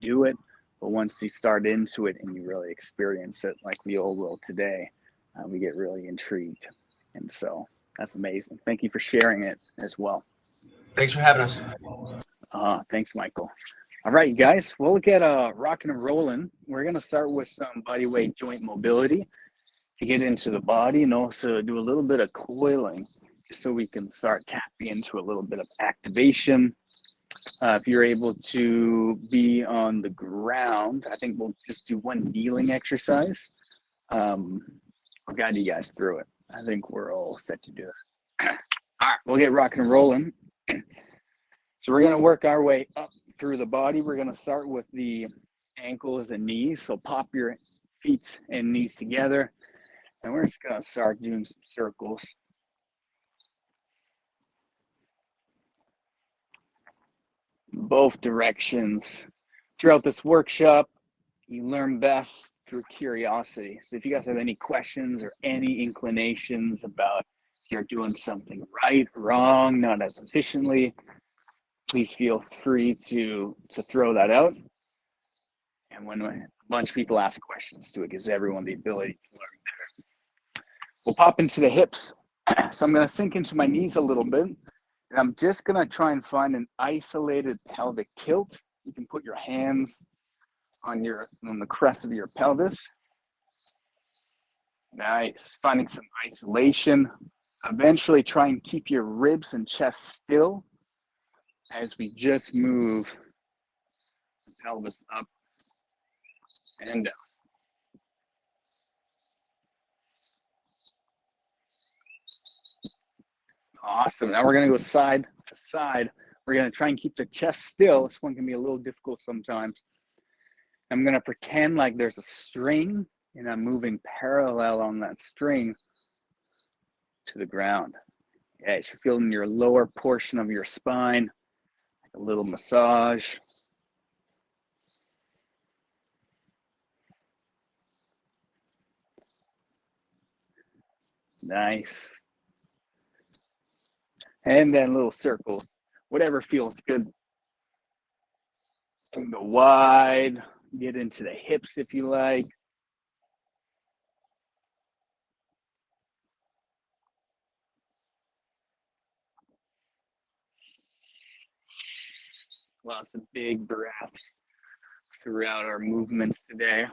do it, but once you start into it and you really experience it like we all will today, we get really intrigued. And so that's amazing. Thank you for sharing it as well. Thanks for having us. Thanks, Michael. All right, you guys, we'll get rocking and rolling. We're going to start with some body weight joint mobility to get into the body and also do a little bit of coiling just so we can start tapping into a little bit of activation. If you're able to be on the ground, I think we'll just do one kneeling exercise. I'll guide you guys through it. I think we're all set to do it. All right, we'll get rocking and rolling. So we're going to work our way up through the body. We're going to start with the ankles and knees. So pop your feet and knees together. And we're just going to start doing some circles. Both directions. Throughout this workshop, you learn best through curiosity. So if you guys have any questions or any inclinations about if you're doing something right, wrong, not as efficiently, please feel free to throw that out. And when a bunch of people ask questions too, it gives everyone the ability to learn better. We'll pop into the hips. So I'm going to sink into my knees a little bit. And I'm just going to try and find an isolated pelvic tilt. You can put your hands on the crest of your pelvis. Nice. Finding some isolation. Eventually try and keep your ribs and chest still as we just move the pelvis up and down. Awesome. Now we're going to go side to side. We're going to try and keep the chest still. This one can be a little difficult sometimes. I'm going to pretend like there's a string and I'm moving parallel on that string to the ground. Yeah, you should feel in your lower portion of your spine, like a little massage. Nice. And then little circles, whatever feels good. You can go wide, get into the hips if you like. Lots of big breaths throughout our movements today.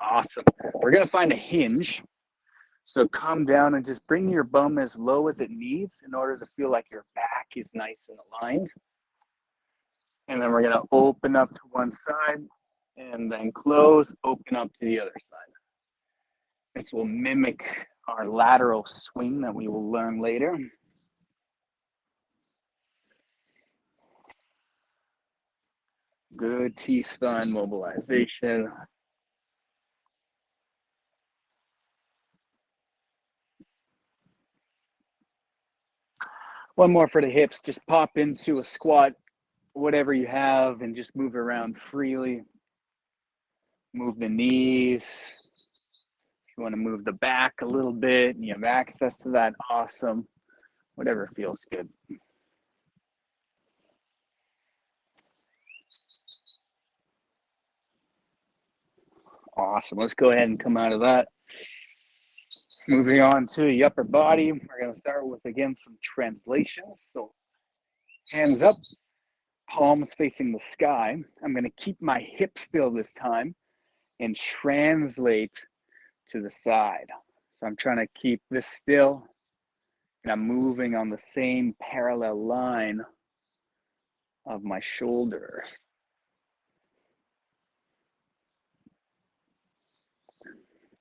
Awesome. We're going to find a hinge. So come down and just bring your bum as low as it needs in order to feel like your back is nice and aligned. And then we're going to open up to one side and then close, open up to the other side. This will mimic our lateral swing that we will learn later. Good T-spine mobilization. One more for the hips. Just pop into a squat, whatever you have, and just move around freely. Move the knees. If you want to move the back a little bit and you have access to that, awesome. Whatever feels good. Awesome. Let's go ahead and come out of that. Moving on to the upper body, we're going to start with, again, some translation. So hands up, palms facing the sky. I'm going to keep my hip still this time and translate to the side. So I'm trying to keep this still, and I'm moving on the same parallel line of my shoulders.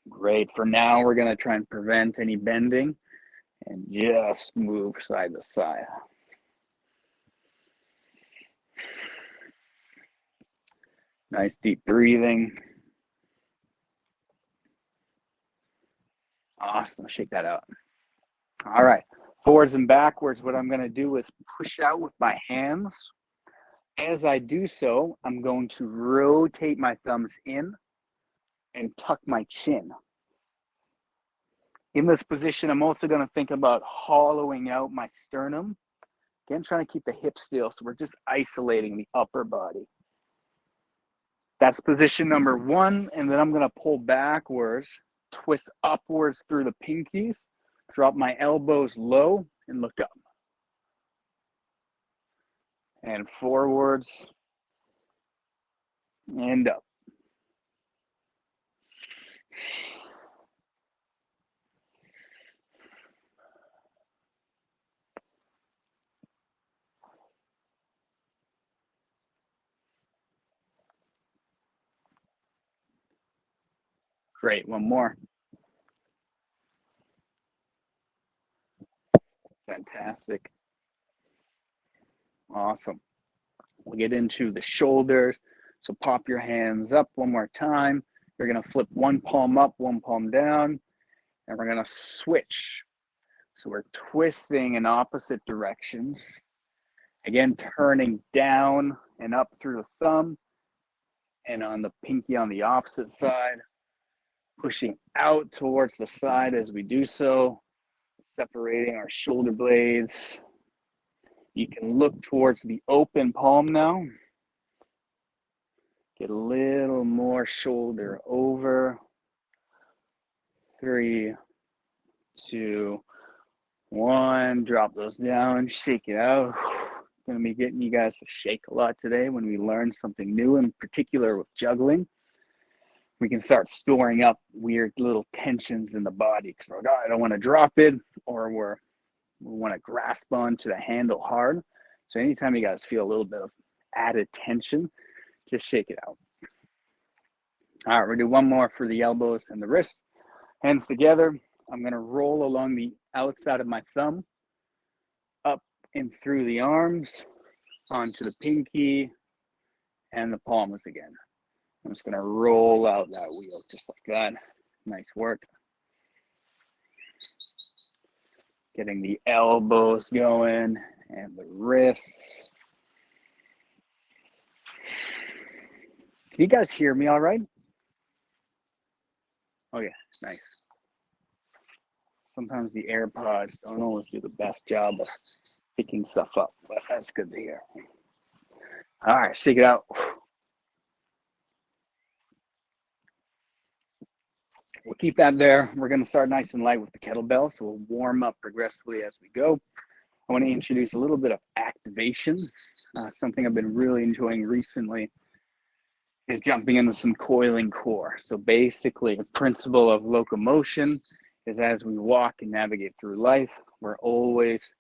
Great. For now, we're going to try and prevent any bending and just move side to side. Nice deep breathing. Awesome. Shake that out. All right. Forwards and backwards, what I'm going to do is push out with my hands. As I do so, I'm going to rotate my thumbs in and tuck my chin. In this position, I'm also going to think about hollowing out my sternum Again, trying to keep the hips still, so we're just isolating the upper body. That's position number 1, and then I'm going to pull backwards, twist upwards through the pinkies, drop my elbows low, and look up. And forwards, and up. Great, one more. Fantastic. Awesome. We'll get into the shoulders. So pop your hands up one more time. You're going to flip one palm up, one palm down, and we're going to switch. So we're twisting in opposite directions. Again, turning down and up through the thumb, and on the pinky on the opposite side, pushing out towards the side as we do so, separating our shoulder blades. You can look towards the open palm now. Get a little more shoulder over. 3, 2, 1. Drop those down, shake it out. Going to be getting you guys to shake a lot today when we learn something new, in particular with juggling. We can start storing up weird little tensions in the body because we're like, oh, I don't want to drop it, or we want to grasp onto the handle hard. So anytime you guys feel a little bit of added tension, just shake it out. All right, we'll do one more for the elbows and the wrists. Hands together. I'm going to roll along the outside of my thumb, up and through the arms, onto the pinky and the palms again. I'm just going to roll out that wheel just like that. Nice work. Getting the elbows going and the wrists. Can you guys hear me all right? Oh yeah, nice. Sometimes the AirPods don't always do the best job of picking stuff up, but that's good to hear. All right, shake it out. We'll keep that there. We're going to start nice and light with the kettlebell, so we'll warm up progressively as we go. I want to introduce a little bit of activation. Something I've been really enjoying recently is jumping into some coiling core. So basically, the principle of locomotion is as we walk and navigate through life, we're always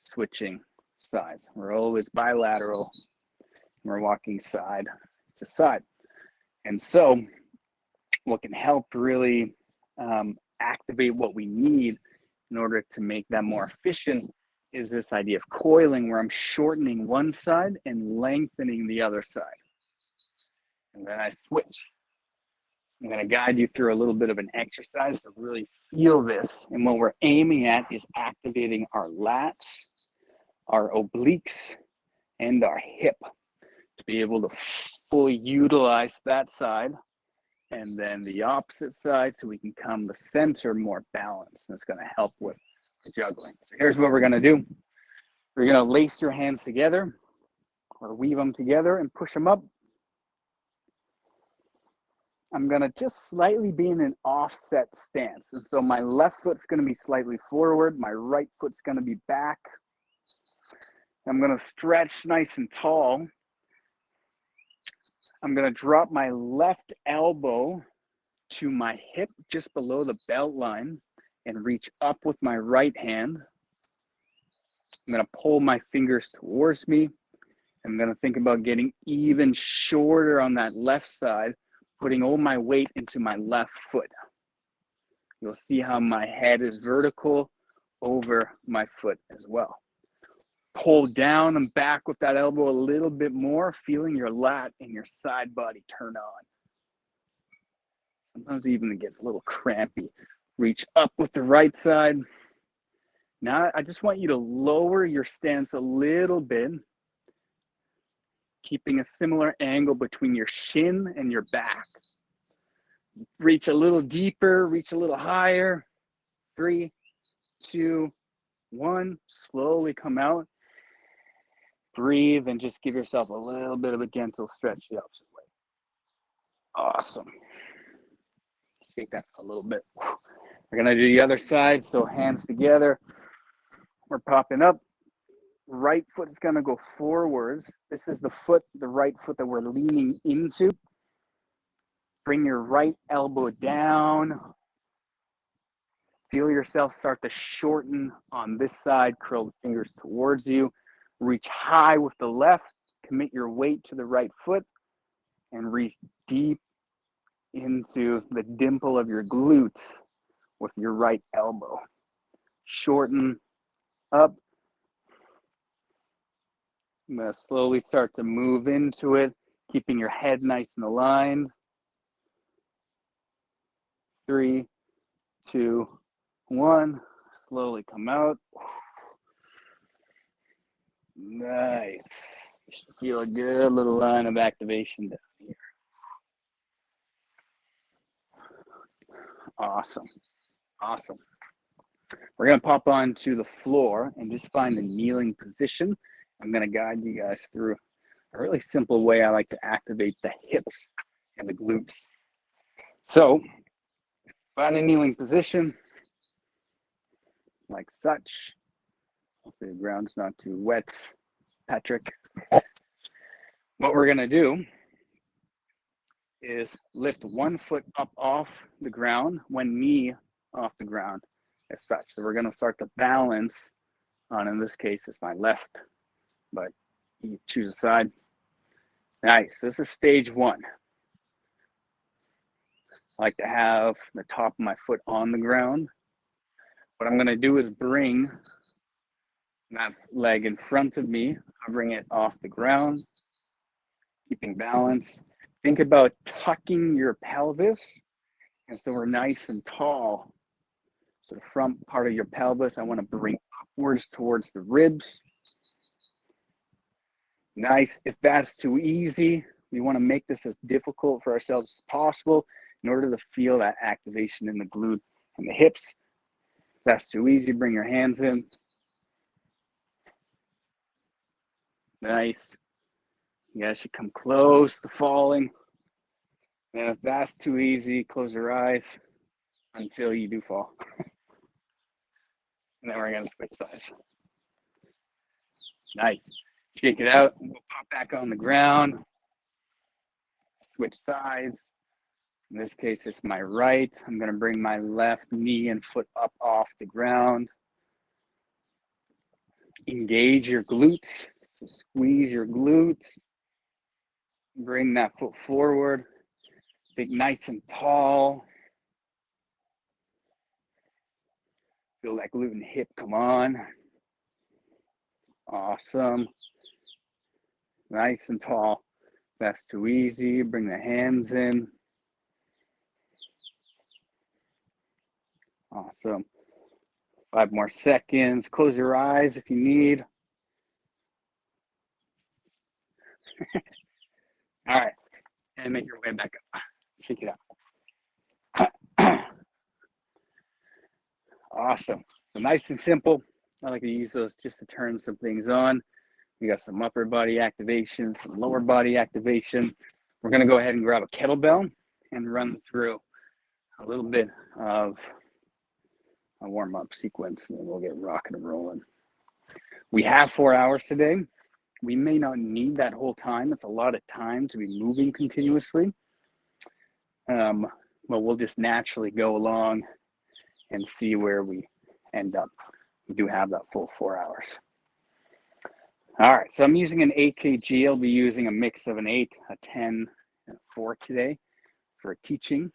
switching sides. We're always bilateral. We're walking side to side. And so what can help really activate what we need in order to make that more efficient is this idea of coiling, where I'm shortening one side and lengthening the other side. And then I switch. I'm going to guide you through a little bit of an exercise to really feel this. And what we're aiming at is activating our lats, our obliques, and our hip to be able to fully utilize that side, and then the opposite side so we can come the center more balanced. And it's going to help with the juggling. So here's what we're going to do. We're going to lace your hands together or weave them together and push them up. I'm going to just slightly be in an offset stance. And so my left foot's going to be slightly forward. My right foot's going to be back. I'm going to stretch nice and tall. I'm going to drop my left elbow to my hip just below the belt line and reach up with my right hand. I'm going to pull my fingers towards me. I'm going to think about getting even shorter on that left side, putting all my weight into my left foot. You'll see how my head is vertical over my foot as well. Pull down and back with that elbow a little bit more, feeling your lat and your side body turn on. Sometimes even it gets a little crampy. Reach up with the right side. Now I just want you to lower your stance a little bit, keeping a similar angle between your shin and your back. Reach a little deeper, reach a little higher. 3, 2, 1. Slowly come out. breathe and just give yourself a little bit of a gentle stretch the opposite way. Awesome. Shake that a little bit. We're going to do the other side. So hands together. We're popping up. Right foot is going to go forwards. This is the right foot that we're leaning into. Bring your right elbow down. Feel yourself start to shorten on this side. Curl the fingers towards you. Reach high with the left. Commit your weight to the right foot and reach deep into the dimple of your glute with your right elbow. Shorten up. I'm going to slowly start to move into it, keeping your head nice and aligned. 3, 2, 1. Slowly come out. Nice. Feel a good little line of activation down here. Awesome. Awesome. We're going to pop onto the floor and just find a kneeling position. I'm going to guide you guys through a really simple way I like to activate the hips and the glutes. So, find a kneeling position like such. Hopefully the ground's not too wet, Patrick. What we're going to do is lift one foot up off the ground, one knee off the ground as such. So we're going to start to balance on, in this case, it's my left, but you choose a side. Nice. This is stage 1. I like to have the top of my foot on the ground. What I'm going to do is bring that leg in front of me. I'll bring it off the ground, keeping balance. Think about tucking your pelvis, and so we're nice and tall. So the front part of your pelvis, I want to bring upwards towards the ribs. Nice. If that's too easy, we want to make this as difficult for ourselves as possible in order to feel that activation in the glute and the hips. If that's too easy, bring your hands in. Nice. You guys should come close to falling. And if that's too easy, close your eyes until you do fall. And then we're going to switch sides. Nice. Shake it out. We'll pop back on the ground. Switch sides. In this case, it's my right. I'm going to bring my left knee and foot up off the ground. Engage your glutes. So squeeze your glutes. Bring that foot forward. Think nice and tall. Feel that glute and hip come on. Awesome. Nice and tall. That's too easy. Bring the hands in. Awesome. 5 more seconds. Close your eyes if you need. All right. And make your way back up. Shake it out. Awesome. So nice and simple. I like to use those just to turn some things on. We got some upper body activation, some lower body activation. We're going to go ahead and grab a kettlebell and run through a little bit of a warm-up sequence, and then we'll get rocking and rolling. We have 4 hours today. We may not need that whole time. It's a lot of time to be moving continuously. But we'll just naturally go along and see where we end up. We do have that full 4 hours. All right, so I'm using an 8 kg. I'll be using a mix of an 8, a 10, and a 4 today for teaching.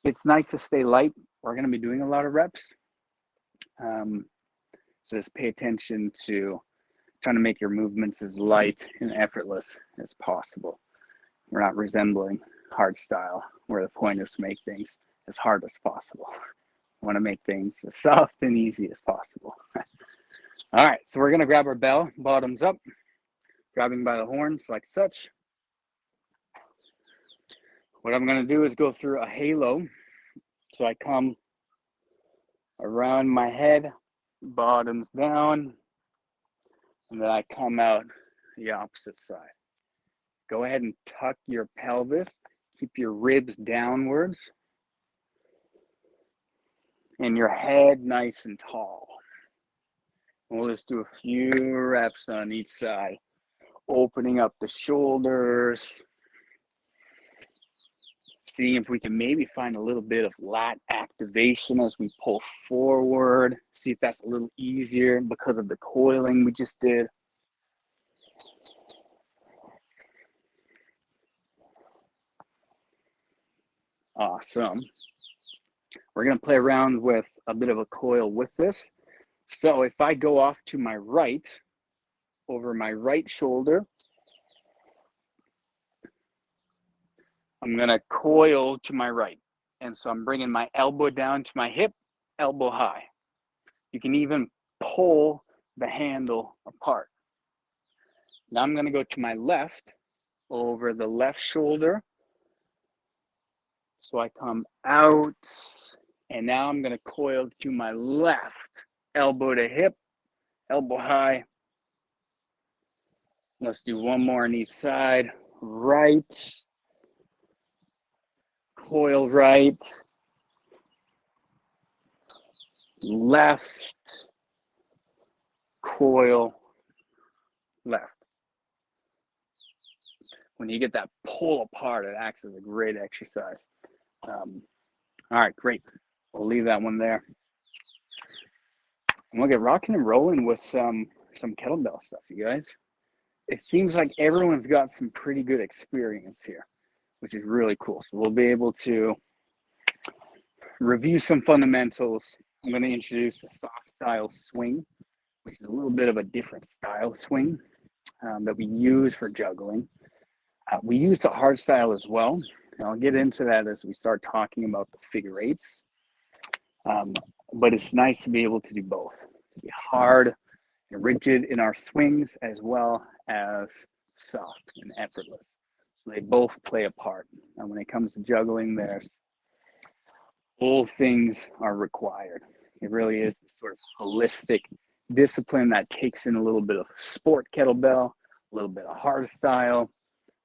It's nice to stay light. We're going to be doing a lot of reps. So just pay attention to trying to make your movements as light and effortless as possible. We're not resembling hard style, where the point is to make things as hard as possible. I want to make things as soft and easy as possible. All right, so we're going to grab our bell, bottoms up, grabbing by the horns like such. What I'm going to do is go through a halo. So I come around my head, bottoms down, And then I come out the opposite side. Go ahead and tuck your pelvis. Keep your ribs downwards. And your head nice and tall. We'll just do a few reps on each side. Opening up the shoulders. See if we can maybe find a little bit of lat activation as we pull forward. See if that's a little easier because of the coiling we just did. Awesome. We're going to play around with a bit of a coil with this. So if I go off to my right, over my right shoulder, I'm going to coil to my right. And so I'm bringing my elbow down to my hip, elbow high. You can even pull the handle apart. Now I'm going to go to my left, over the left shoulder. So I come out, and now I'm going to coil to my left, elbow to hip, elbow high. Let's do one more on each side. Right, coil right, left, coil left. When you get that pull apart, it acts as a great exercise. All right, great. We'll leave that one there. And we'll get rocking and rolling with some kettlebell stuff, you guys. It seems like everyone's got some pretty good experience here, which is really cool. So we'll be able to review some fundamentals. I'm going to introduce the soft style swing, which is a little bit of a different style swing that we use for juggling. We use the hard style as well. And I'll get into that as we start talking about the figure eights. But it's nice to be able to do both, to be hard and rigid in our swings as well as soft and effortless. So they both play a part. And when it comes to juggling, there's all things are required. It really is this sort of holistic discipline that takes in a little bit of sport kettlebell, a little bit of hard style,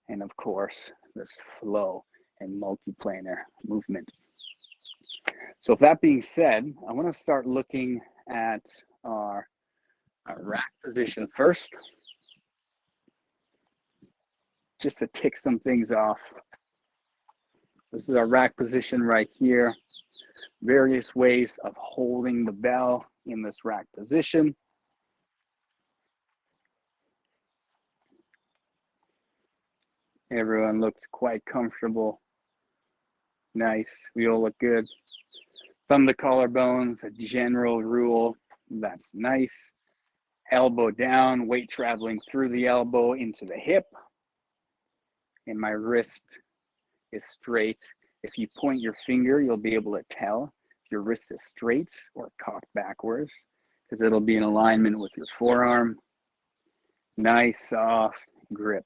and of course, this flow and multiplanar movement. So with that being said, I want to start looking at our rack position first, just to tick some things off. This is our rack position right here. Various ways of holding the bell in this rack position. Everyone looks quite comfortable. Nice, we all look good. Thumb to collarbones, a general rule, that's nice. Elbow down, weight traveling through the elbow into the hip. And my wrist is straight. If you point your finger, you'll be able to tell if your wrist is straight or cocked backwards, because it'll be in alignment with your forearm. Nice soft grip.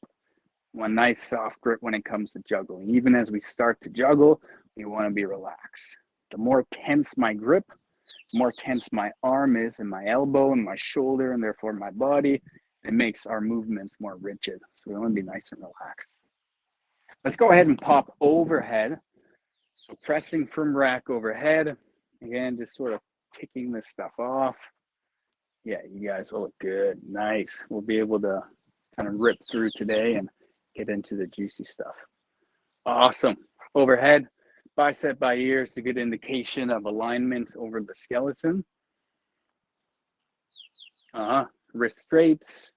One nice soft grip when it comes to juggling. Even as we start to juggle, we want to be relaxed. The more tense my grip, the more tense my arm is and my elbow and my shoulder and therefore my body, it makes our movements more rigid. So we want to be nice and relaxed. Let's go ahead and pop overhead. So pressing from rack overhead. Again, just sort of ticking this stuff off. Yeah, you guys will look good. Nice. We'll be able to kind of rip through today and get into the juicy stuff. Awesome. Overhead, bicep by ear is a good indication of alignment over the skeleton. Wrist straight.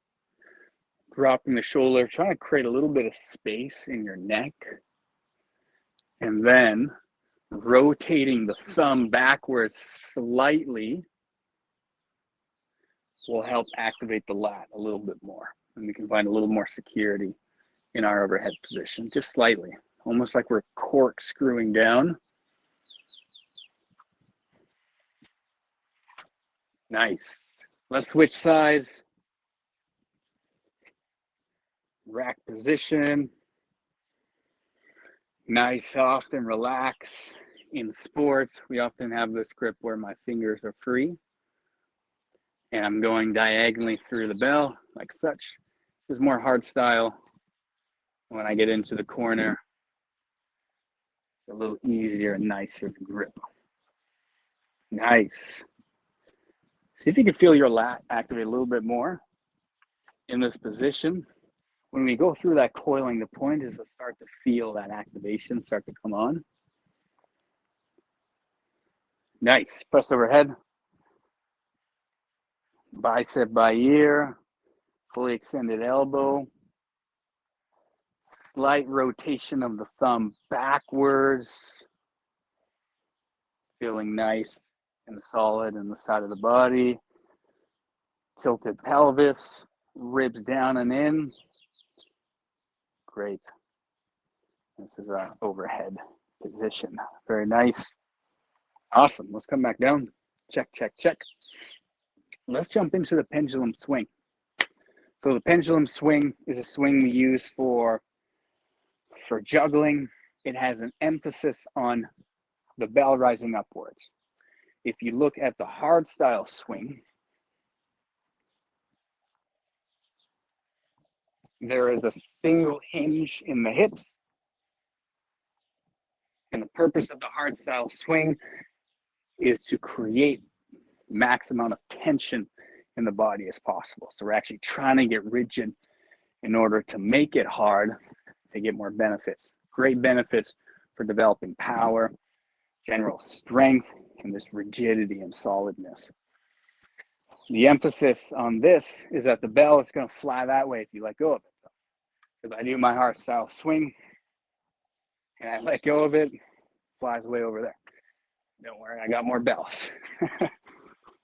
Dropping the shoulder, trying to create a little bit of space in your neck. And then rotating the thumb backwards slightly will help activate the lat a little bit more. And we can find a little more security in our overhead position, just slightly, almost like we're corkscrewing down. Nice. Let's switch sides. Rack position. Nice, soft, and relax. In sports, we often have this grip where my fingers are free. And I'm going diagonally through the bell like such. This is more hard style. When I get into the corner, it's a little easier and nicer to grip. Nice. See if you can feel your lat activate a little bit more in this position. When we go through that coiling, the point is to start to feel that activation start to come on. Nice. Press overhead. Bicep by ear. Fully extended elbow. Slight rotation of the thumb backwards. Feeling nice and solid in the side of the body. Tilted pelvis. Ribs down and in. Great. This is our overhead position. Very nice. Awesome. Let's come back down. Check, check, check. Let's jump into the pendulum swing. So the pendulum swing is a swing we use for juggling. It has an emphasis on the bell rising upwards. If you look at the hard style swing, there is a single hinge in the hips. And the purpose of the hard style swing is to create max amount of tension in the body as possible. So we're actually trying to get rigid in order to make it hard to get more benefits. Great benefits for developing power, general strength, and this rigidity and solidness. The emphasis on this is that the bell is going to fly that way if you let go of it. If I do my hard style swing and I let go of it, it flies way over there. Don't worry, I got more bells.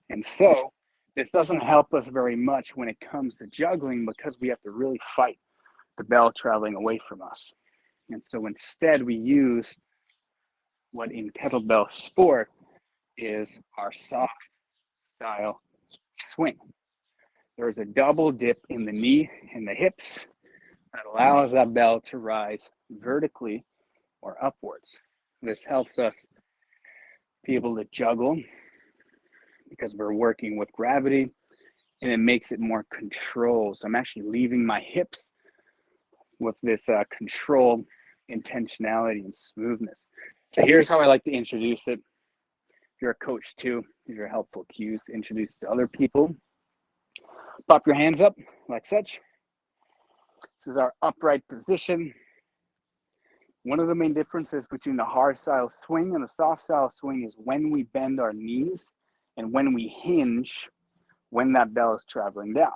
And so this doesn't help us very much when it comes to juggling because we have to really fight the bell traveling away from us. And so instead we use what in kettlebell sport is our soft style swing. There's a double dip in the knee and the hips that allows that bell to rise vertically or upwards. This helps us be able to juggle because we're working with gravity and it makes it more controlled. So I'm actually leaving my hips with this control, intentionality, and smoothness. So here's how I like to introduce it. If you're a coach too, these are helpful cues to introduce to other people. Pop your hands up like such. This is our upright position. One of the main differences between the hard style swing and the soft style swing is when we bend our knees and when we hinge when that bell is traveling down.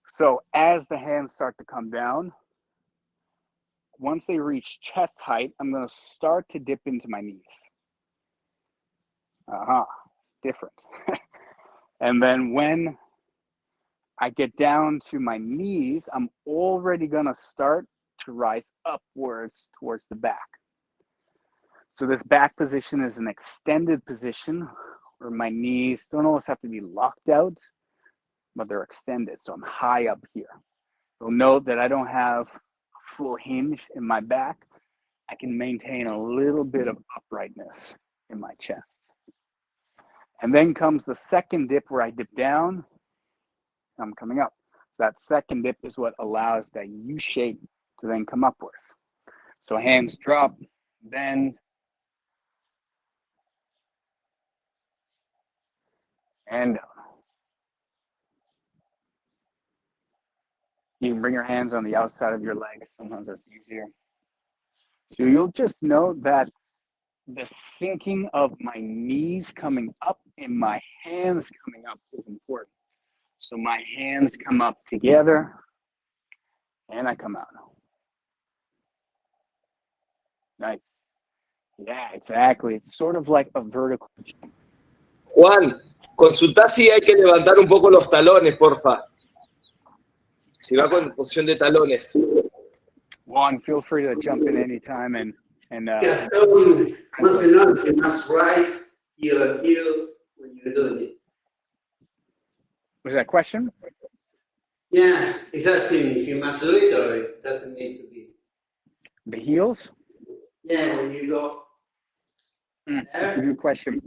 So as the hands start to come down, once they reach chest height, I'm going to start to dip into my knees. Different. And then when I get down to my knees, I'm already going to start to rise upwards towards the back. So this back position is an extended position where my knees don't always have to be locked out, but they're extended. So I'm high up here. You'll note that I don't have a full hinge in my back. I can maintain a little bit of uprightness in my chest. And then comes the second dip where I dip down. I'm coming up. So that second dip is what allows that U shape to then come upwards. So hands drop, bend, and down. You can bring your hands on the outside of your legs. Sometimes that's easier. So you'll just note that the sinking of my knees coming up and my hands coming up is important. So my hands come up together and I come out. Nice. Yeah, exactly. It's sort of like a vertical. Juan, consultá si hay que levantar un poco los talones, porfa. Si va con posición de talones. Juan, feel free to jump in anytime and Yes, once in a while, you must rise your heels when you're doing it. Was that a question? Yes, he's asking if you must do it or it doesn't need to be. The heels? Yeah, when you go. That's a good question.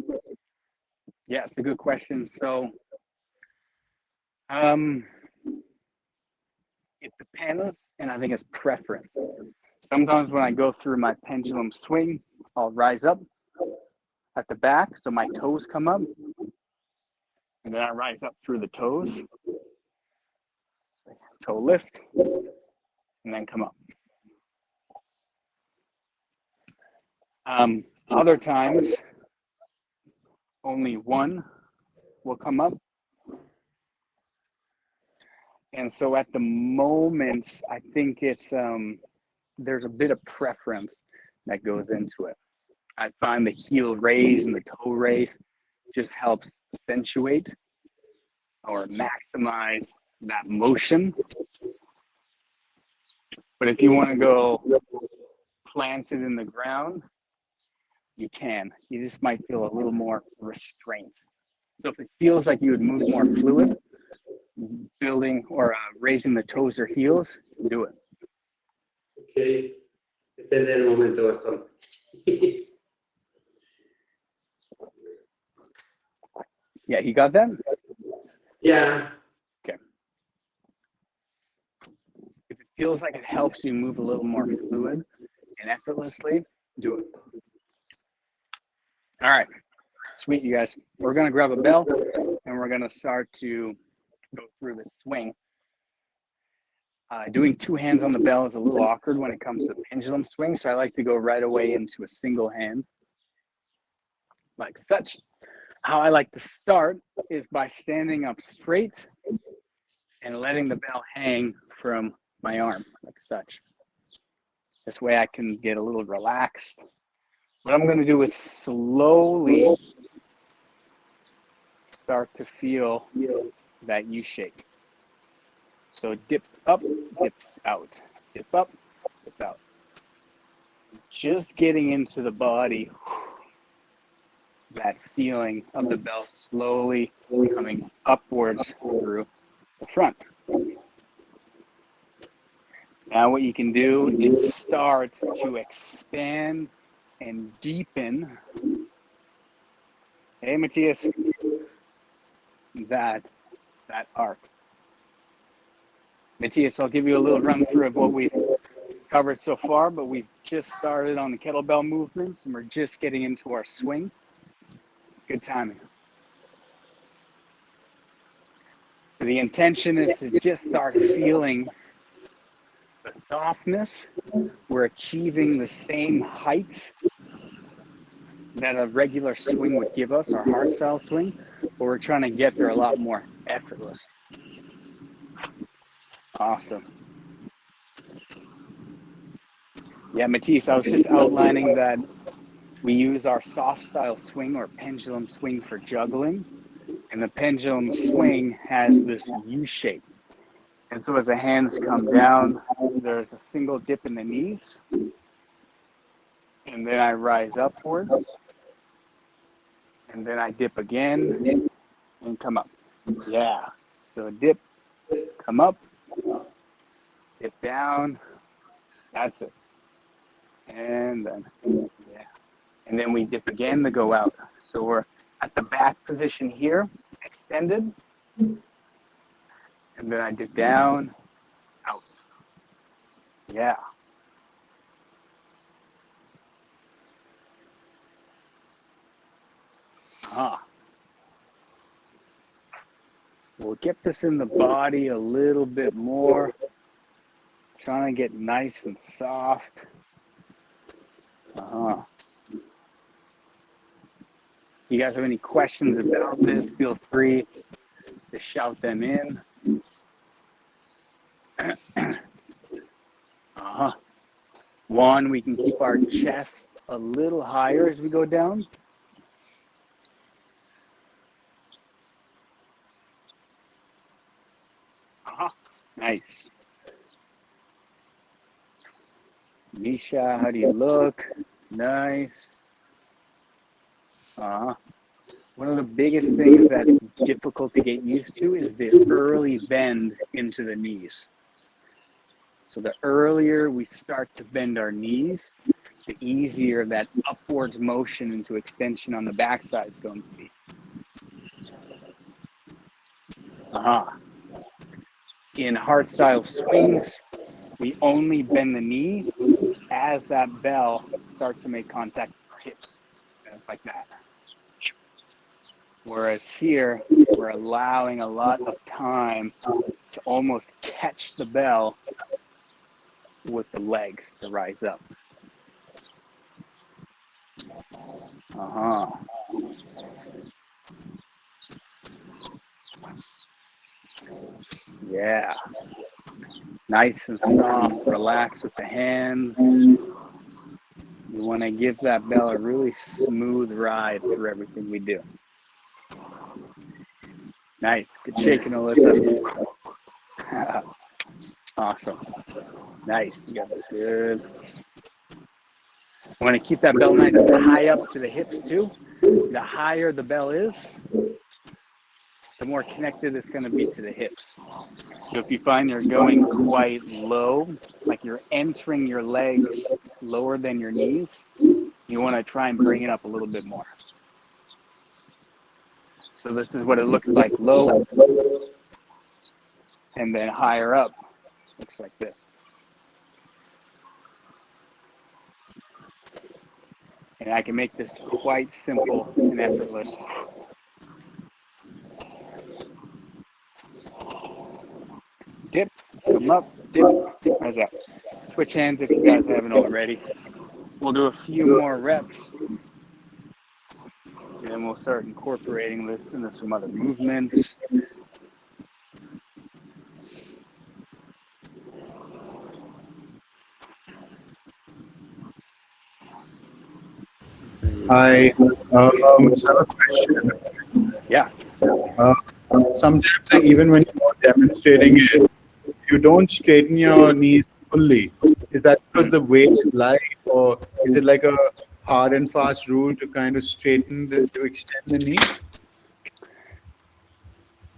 Yes, a good question. So It depends, and I think it's preference. Sometimes when I go through my pendulum swing, I'll rise up at the back, so my toes come up, and then I rise up through the toes, toe lift, and then come up. Other times, only one will come up. And so at the moment, I think it's there's a bit of preference that goes into it. I find the heel raise and the toe raise just helps accentuate or maximize that motion. But if you want to go planted in the ground, you can. You just might feel a little more restraint. So if it feels like you would move more fluid, building or raising the toes or heels, do it. Okay. Depende del momento, Gastón. Yeah, you got that? Yeah. Okay. If it feels like it helps you move a little more fluid and effortlessly, do it. All right. Sweet, you guys. We're going to grab a bell and we're going to start to go through the swing. Doing two hands on the bell is a little awkward when it comes to pendulum swing, so I like to go right away into a single hand, like such. How I like to start is by standing up straight and letting the bell hang from my arm, like such. This way I can get a little relaxed. What I'm going to do is slowly start to feel that U shape. So dip up, dip out, dip up, dip out. Just getting into the body, that feeling of the bell slowly coming upwards through the front. Now what you can do is start to expand and deepen. Hey, Matthias, that arc. Matthias, I'll give you a little run through of what we've covered so far, but we've just started on the kettlebell movements and we're just getting into our swing. Good timing. So the intention is to just start feeling the softness. We're achieving the same height that a regular swing would give us, our hard style swing, but we're trying to get there a lot more effortless. Awesome. Yeah, Matisse, I was just outlining that we use our soft style swing or pendulum swing for juggling, and the pendulum swing has this U shape. And so as the hands come down, there's a single dip in the knees, and then I rise upwards, and then I dip again and come up. Yeah, so dip, come up, dip down, that's it. And then, yeah. And then we dip again to go out. So we're at the back position here, extended. And then I dip down, out. Yeah. We'll get this in the body a little bit more. Trying to get nice and soft. You guys have any questions about this? Feel free to shout them in. One, we can keep our chest a little higher as we go down. Nice. Misha, how do you look? Nice. One of the biggest things that's difficult to get used to is the early bend into the knees. So the earlier we start to bend our knees, the easier that upwards motion into extension on the backside is going to be. In hard style swings, we only bend the knee as that bell starts to make contact with our hips. And it's like that. Whereas here, we're allowing a lot of time to almost catch the bell with the legs to rise up. Uh-huh. Yeah. Nice and soft, relax with the hands. You want to give that bell a really smooth ride through everything we do. Nice. Good shaking, Alyssa. Awesome. Nice. You got it good. Want to keep that bell nice and high up to the hips too. The higher the bell is, the more connected it's going to be to the hips. So if you find you're going quite low, like you're entering your legs lower than your knees, you want to try and bring it up a little bit more. So this is what it looks like low, and then higher up, looks like this. And I can make this quite simple and effortless. Dip, come up, dip, dip. How's that? Switch hands if you guys haven't already. We'll do a few more reps. And then we'll start incorporating this into some other movements. I have a question. Yeah. Sometimes, even when you're demonstrating it, you don't straighten your knees fully. Is that because the weight is light, or is it like a hard and fast rule to kind of to extend the knee?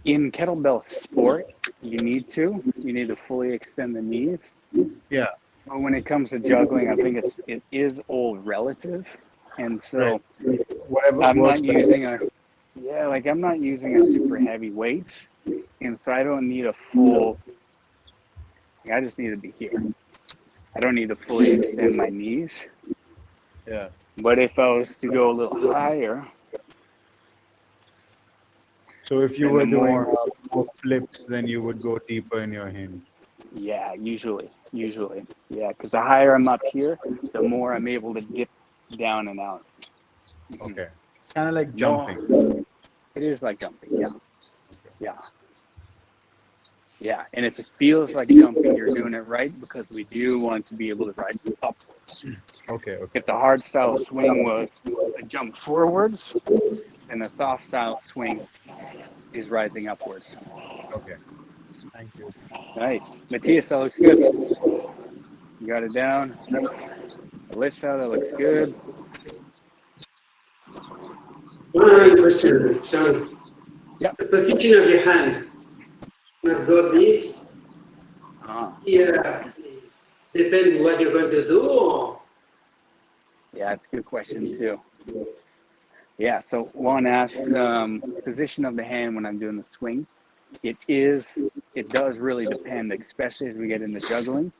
In kettlebell sport, you need to fully extend the knees. Yeah. But when it comes to juggling, I think it is all relative. And so Whatever I'm works not better. using I'm not using a super heavy weight. And so I don't need a full, I just need to be here. I don't need to fully extend my knees. Yeah. But if I was to go a little higher, So if you then were the doing more, more flips, then you would go deeper in your hinge. yeah, usually. Yeah, because the higher I'm up here, the more I'm able to dip down and out. Okay. It's kind of like No, jumping. it is like jumping, yeah. Yeah, and if it feels like jumping, you're doing it right, because we do want to be able to ride upwards. Okay. If the hard style swing was a jump forwards, then the soft style swing is rising upwards. Okay. Thank you. Nice. Matthias, that looks good. You got it down. Alyssa, that looks good. One question, Sean. Yep. The position of your hand must go this. Yeah. Depend what you're going to do. Or? Yeah, it's a good question too. Yeah, so Juan asked position of the hand when I'm doing the swing. It does really depend, especially as we get into juggling,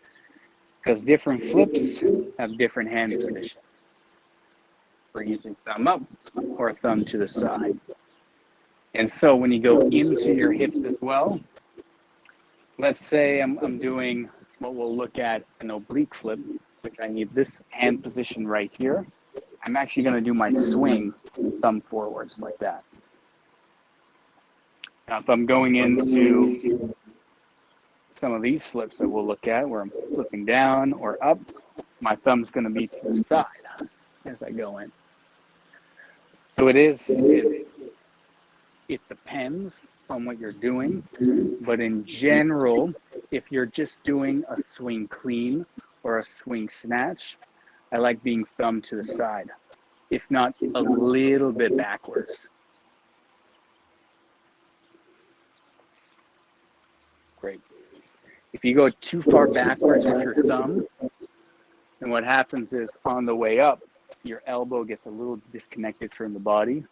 because different flips have different hand positions. We're using thumb up or thumb to the side. And so when you go into your hips as well, let's say I'm doing what we'll look at an oblique flip, which I need this hand position right here. I'm actually going to do my swing thumb forwards like that. Now, if I'm going into some of these flips that we'll look at where I'm flipping down or up, my thumb's going to be to the side as I go in. So it depends on what you're doing, but in general, if you're just doing a swing clean or a swing snatch, I like being thumb to the side, if not a little bit backwards. Great. If you go too far backwards with your thumb, then what happens is on the way up, your elbow gets a little disconnected from the body.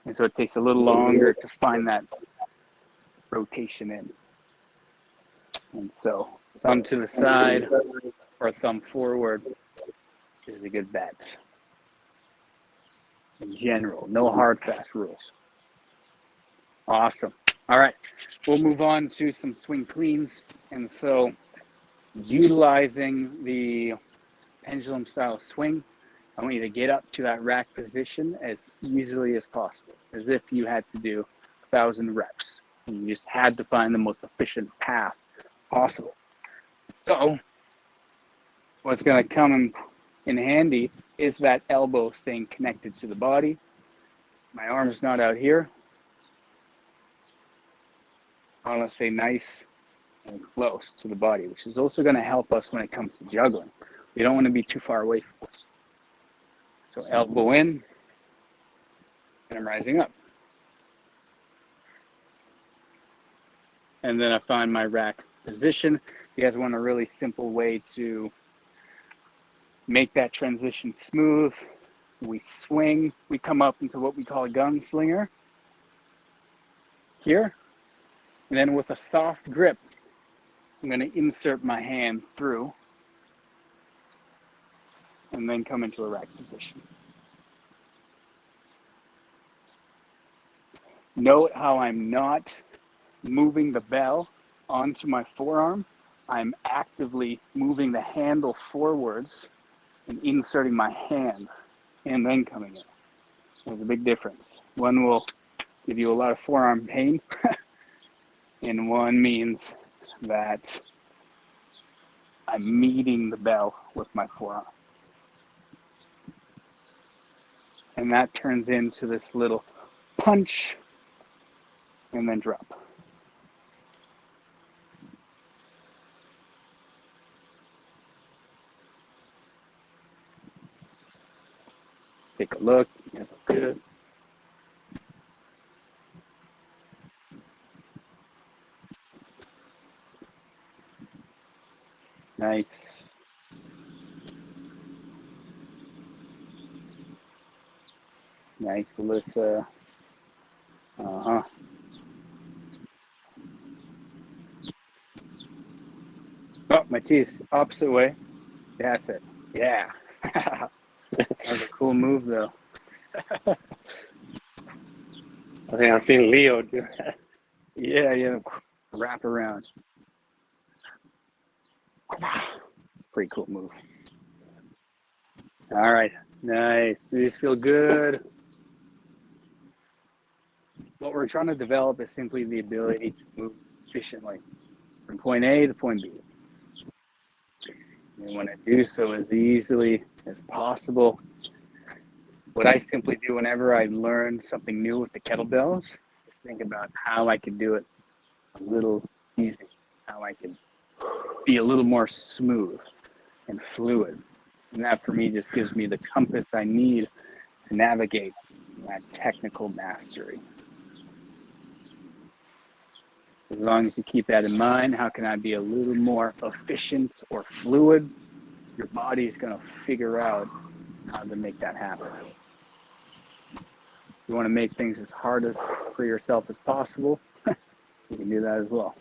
And so it takes a little longer to find that rotation in. And so thumb to the side or thumb forward is a good bet. In general, no hard, fast rules. Awesome. All right, we'll move on to some swing cleans. And so utilizing the pendulum style swing, I want you to get up to that rack position as easily as possible, as if you had to do 1,000 reps. And you just had to find the most efficient path possible. So what's going to come in handy is that elbow staying connected to the body. My arm's not out here. I want to stay nice and close to the body, which is also going to help us when it comes to juggling. We don't want to be too far away from us. So elbow in, and I'm rising up. And then I find my rack position. You guys want a really simple way to make that transition smooth. We swing, we come up into what we call a gunslinger here. And then with a soft grip, I'm going to insert my hand through and then come into a rack position. Note how I'm not moving the bell onto my forearm. I'm actively moving the handle forwards and inserting my hand and then coming in. There's a big difference. One will give you a lot of forearm pain and one means that I'm meeting the bell with my forearm. And that turns into this little punch and then drop. Take a look. You guys look good. Nice. Nice, Alyssa. Uh-huh. Oh, my teeth. Opposite way. That's it. Yeah. That was a cool move, though. I think I've seen Leo do that. Yeah. Wrap around. Pretty cool move. All right. Nice. Do these feel good? What we're trying to develop is simply the ability to move efficiently from point A to point B. And when I do so as easily as possible, what I simply do whenever I learn something new with the kettlebells is think about how I could do it a little easy, how I could be a little more smooth and fluid. And that for me just gives me the compass I need to navigate that technical mastery. As long as you keep that in mind, how can I be a little more efficient or fluid? Your body is going to figure out how to make that happen. You want to make things as hard as for yourself as possible, you can do that as well.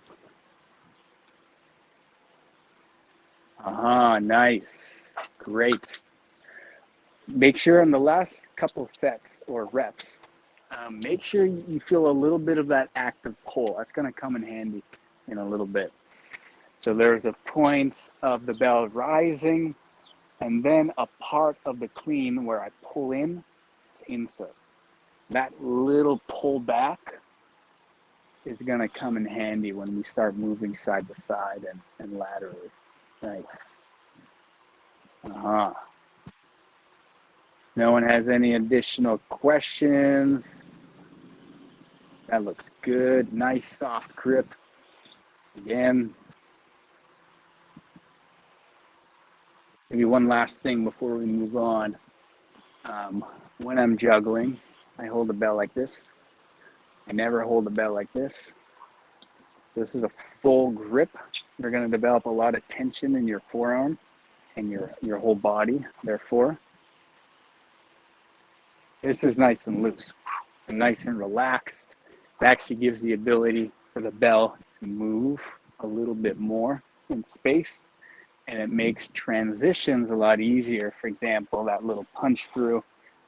Nice. Great. Make sure in the last couple sets or reps, make sure you feel a little bit of that active pull. That's going to come in handy in a little bit. So there's a point of the bell rising and then a part of the clean where I pull in to insert. That little pull back is going to come in handy when we start moving side to side and laterally. Nice. No one has any additional questions? That looks good. Nice soft grip. Again. Maybe one last thing before we move on. When I'm juggling, I hold the bell like this. I never hold the bell like this. So this is a full grip. You're going to develop a lot of tension in your forearm and your whole body, therefore. This is nice and loose and nice and relaxed. It actually gives the ability for the bell to move a little bit more in space, and it makes transitions a lot easier. For example, that little punch through,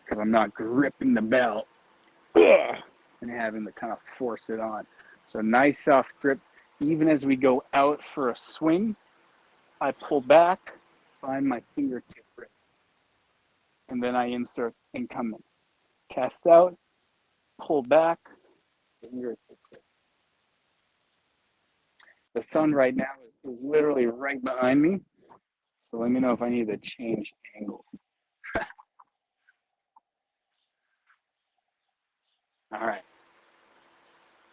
because I'm not gripping the bell and having to kind of force it on. So nice soft grip. Even as we go out for a swing, I pull back, find my fingertip grip, and then I insert incoming. Cast out, pull back, fingertip grip. The sun right now is literally right behind me, so let me know if I need to change angle. All right.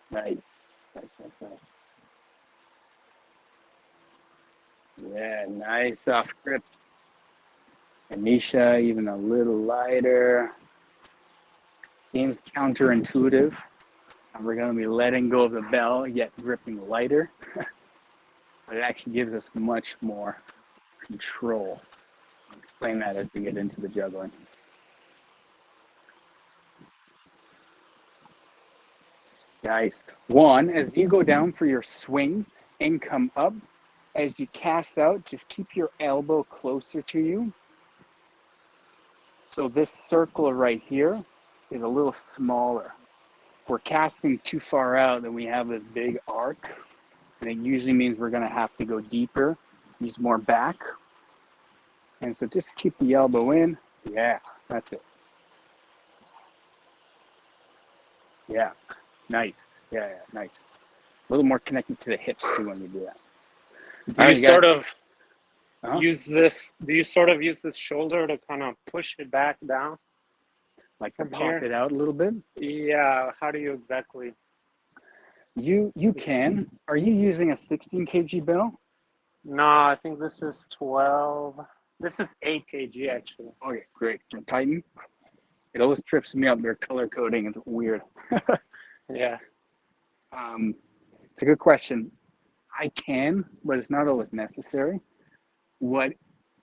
Nice. Nice. Yeah, nice soft grip. Anisha, even a little lighter. Seems counterintuitive. And we're going to be letting go of the bell, yet gripping lighter. But it actually gives us much more control. I'll explain that as we get into the juggling. Guys, one, as you go down for your swing and come up, as you cast out, just keep your elbow closer to you. So this circle right here is a little smaller. If we're casting too far out, then we have this big arc, and it usually means we're going to have to go deeper, use more back. And so just keep the elbow in. Yeah, that's it. Yeah, nice. Yeah, nice. A little more connected to the hips too when you do that. Do you sort of Uh-huh. use this? Do you sort of use this shoulder to kind of push it back down? Like to From pop here? it out a little bit? Yeah. How do you exactly? You can. Are you using a 16 kg bell? No, I think this is 12. This is 8 kg actually. Okay, great. From Titan. It always trips me up. Their color coding is weird. Yeah. It's a good question. I can, but it's not always necessary. What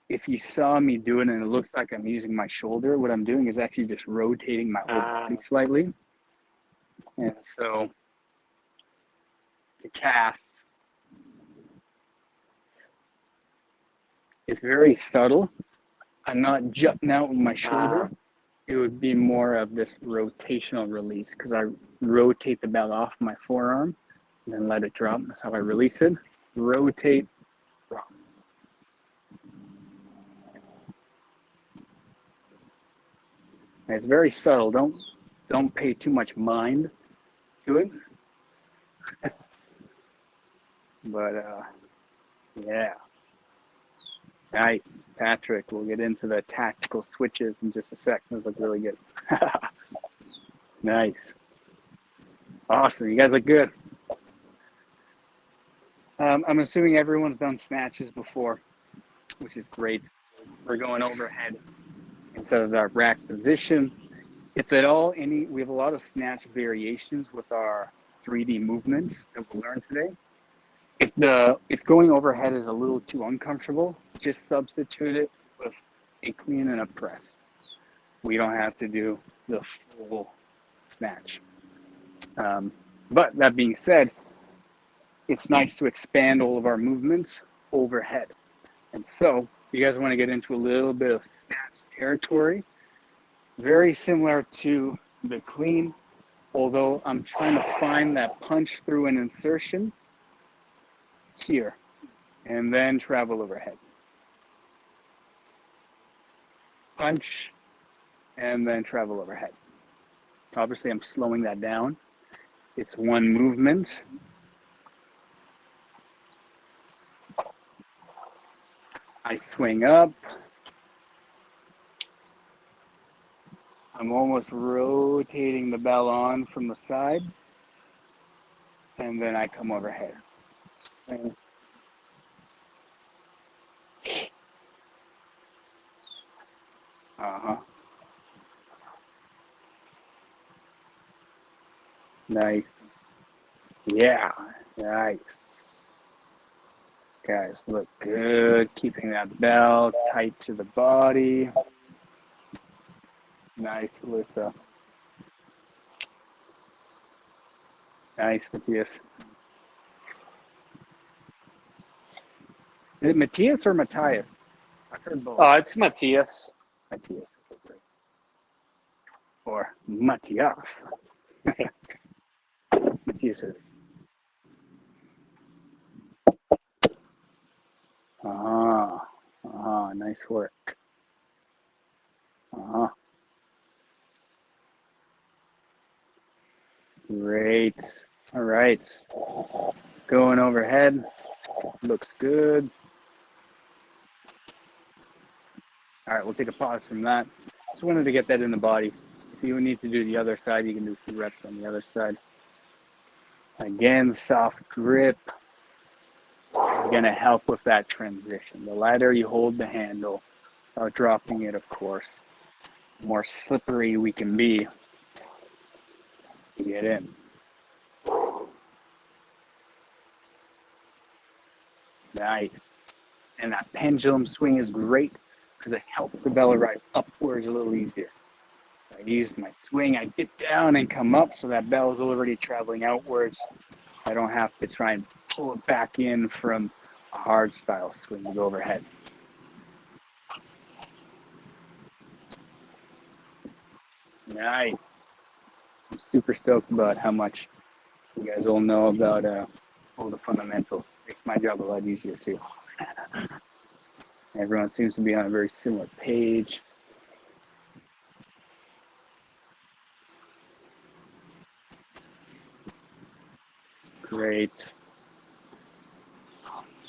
if you saw me do it and it looks like I'm using my shoulder? What I'm doing is actually just rotating my whole body slightly. And so the cast is very subtle. I'm not jutting out with my shoulder. It would be more of this rotational release because I rotate the bell off my forearm and then let it drop. That's how I release it. Rotate, drop. And it's very subtle. Don't pay too much mind to it. But yeah. Nice. Patrick, we'll get into the tactical switches in just a sec. Those look really good. Nice. Awesome. You guys look good. I'm assuming everyone's done snatches before, which is great. We're going overhead instead of our rack position. If at all, we have a lot of snatch variations with our 3D movements that we'll learn today. If going overhead is a little too uncomfortable, just substitute it with a clean and a press. We don't have to do the full snatch. But that being said, it's nice to expand all of our movements overhead. And so you guys want to get into a little bit of snatch territory, very similar to the clean, although I'm trying to find that punch through an insertion here, and then travel overhead. Punch, and then travel overhead. Obviously, I'm slowing that down. It's one movement. I swing up. I'm almost rotating the bell on from the side, and then I come overhead. Uh-huh. Nice. Yeah, nice. Guys, look good. Keeping that bell tight to the body. Nice, Alyssa. Nice, Matthias. Is it Matthias or Matthias? I've heard both. It's Matthias. Matthias. Or Matthias. Matthias is. Nice work. Great. All right. Going overhead. Looks good. All right, we'll take a pause from that. Just wanted to get that in the body. If you need to do the other side, you can do a few reps on the other side. Again, soft grip is going to help with that transition. The lighter you hold the handle, without dropping it, of course, the more slippery we can be to get in. Nice. And that pendulum swing is great because it helps the belly rise upwards a little easier. I use my swing, I get down and come up, so that bell is already traveling outwards. I don't have to try and pull it back in from a hard style swing to go overhead. Nice. I'm super stoked about how much you guys all know about all the fundamentals. Makes my job a lot easier too. Everyone seems to be on a very similar page. Great.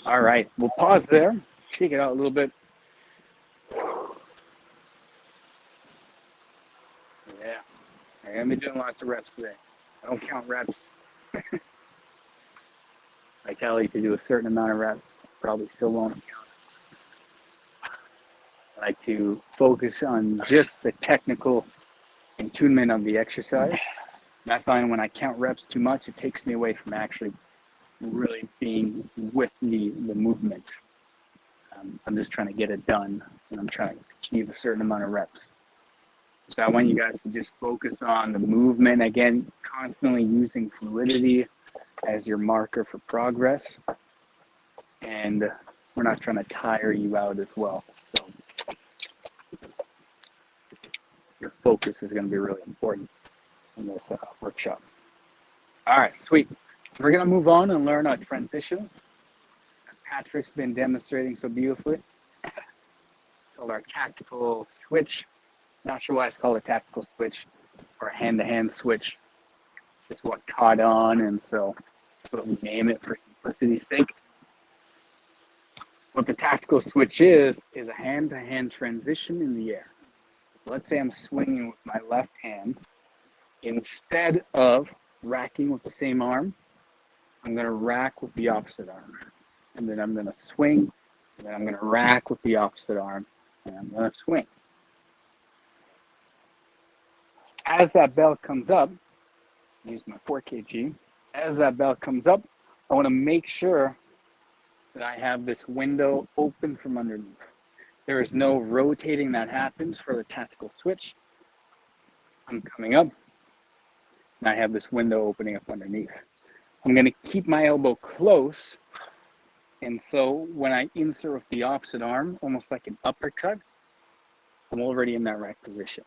All right, we'll pause there, shake it out a little bit. Yeah, I'm gonna be doing lots of reps today. I don't count reps. I tell you to do a certain amount of reps, probably still won't count. I like to focus on just the technical attunement of the exercise. And I find when I count reps too much, it takes me away from actually really being with the movement. I'm just trying to get it done, and I'm trying to achieve a certain amount of reps. So I want you guys to just focus on the movement, again, constantly using fluidity as your marker for progress. And we're not trying to tire you out as well. So your focus is going to be really important in this workshop. All right, sweet. We're going to move on and learn our transition. Patrick's been demonstrating so beautifully. It's called our tactical switch. Not sure why it's called a tactical switch or a hand-to-hand switch. It's what caught on, and so that's what we name it for simplicity's sake. What the tactical switch is a hand-to-hand transition in the air. Let's say I'm swinging with my left hand. Instead of racking with the same arm, I'm going to rack with the opposite arm. And then I'm going to swing, and then I'm going to rack with the opposite arm, and I'm going to swing. As that bell comes up, use my 4 kg. As that bell comes up, I want to make sure that I have this window open from underneath. There is no rotating that happens for the tactical switch. I'm coming up, and I have this window opening up underneath. I'm going to keep my elbow close, and so when I insert with the opposite arm, almost like an uppercut, I'm already in that rack position.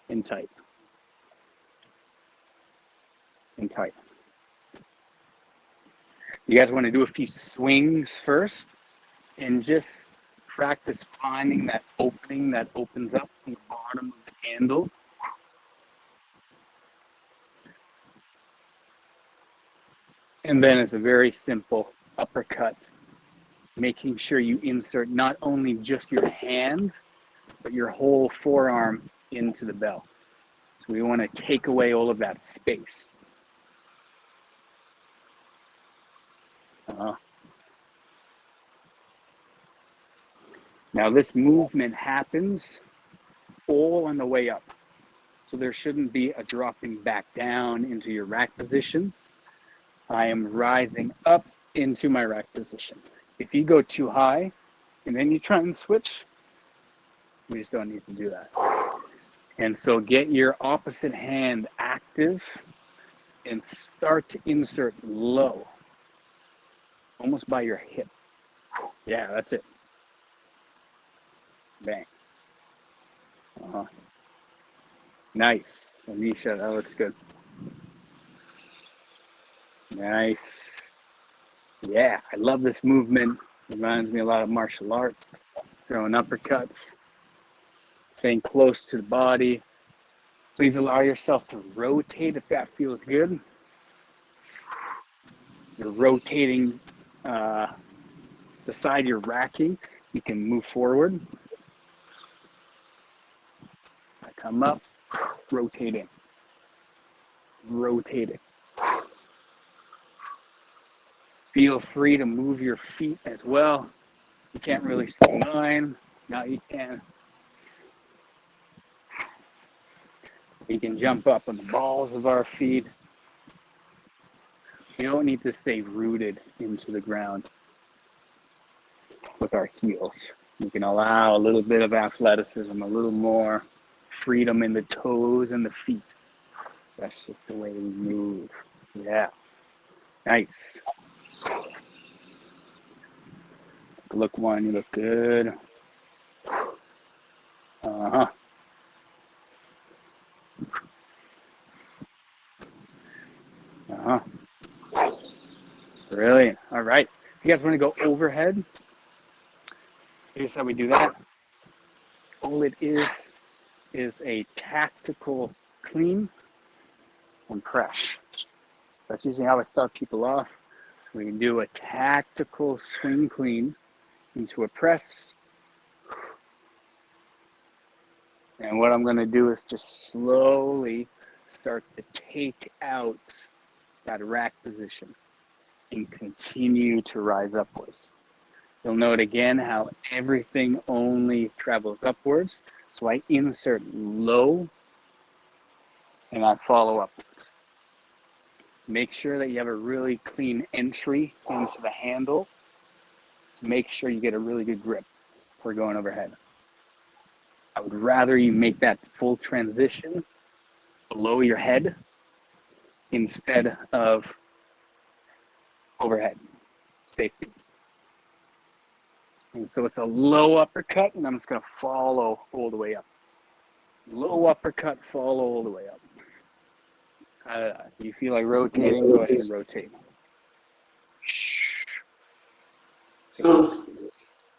In tight. In tight. You guys want to do a few swings first and just practice finding that opening that opens up from the bottom of the handle. And then it's a very simple uppercut, making sure you insert not only just your hand, but your whole forearm into the bell. So we want to take away all of that space. Now this movement happens all on the way up. So there shouldn't be a dropping back down into your rack position. I am rising up into my rack position. If you go too high and then you try and switch, we just don't need to do that. And so get your opposite hand active and start to insert low. almost by your hip. Yeah, that's it. Bang. Uh-huh. Nice. Anisha, that looks good. Nice. Yeah, I love this movement. Reminds me a lot of martial arts. Throwing uppercuts. Staying close to the body. Please allow yourself to rotate if that feels good. You're rotating the side you're racking. You can move forward. I come up, rotating. Rotating. Feel free to move your feet as well. You can't really see mine. Now you can. We can jump up on the balls of our feet. We don't need to stay rooted into the ground with our heels. We can allow a little bit of athleticism, a little more freedom in the toes and the feet. That's just the way we move. Yeah. Nice. Look one, you look good. Uh-huh. Uh-huh. Brilliant. All right. If you guys want to go overhead, here's how we do that. All it is a tactical clean and press. That's usually how I start people off. We can do a tactical swing clean into a press. And what I'm going to do is just slowly start to take out that rack position and continue to rise upwards. You'll note again how everything only travels upwards. So I insert low and I follow upwards. Make sure that you have a really clean entry into the handle to make sure you get a really good grip for going overhead. I would rather you make that full transition below your head instead of overhead. Safety. And so it's a low uppercut, and I'm just going to follow all the way up. Low uppercut, follow all the way up. You feel like rotating, go ahead and rotate. One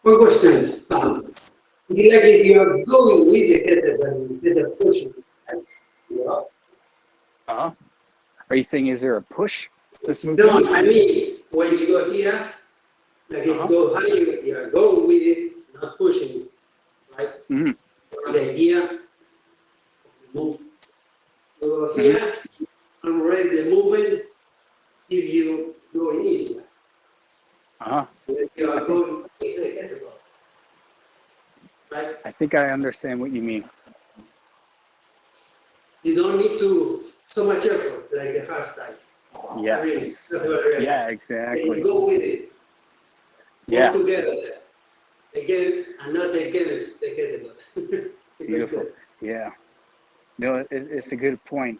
question. Is it like if you are going with the kettlebell instead of pushing? Yeah. Uh-huh. Are you saying, is there a push? This movement? No, I mean, when you go here, like if you go high, you are going with it, not pushing it, right? Mm-hmm. Okay, here, move. You go here, and ready the movement, if you go easier. Uh-huh. You are going with the kettlebell. Right? I think I understand what you mean. You don't need to so much effort like the first time. Yes. Really, Yeah, and exactly. you go with it. Yeah. Move together again, and not against the kettlebell. Beautiful. Yeah. No, it's a good point.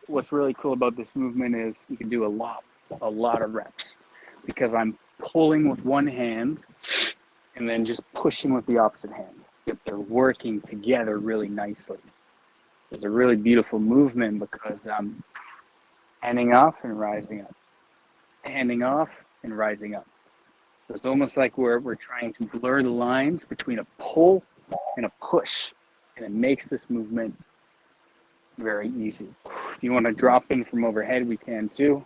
What's really cool about this movement is you can do a lot of reps because I'm pulling with one hand and then just pushing with the opposite hand. Yet they're working together really nicely. It's a really beautiful movement because I'm handing off and rising up, handing off and rising up. So it's almost like we're trying to blur the lines between a pull and a push, and it makes this movement very easy. If you want to drop in from overhead, we can too.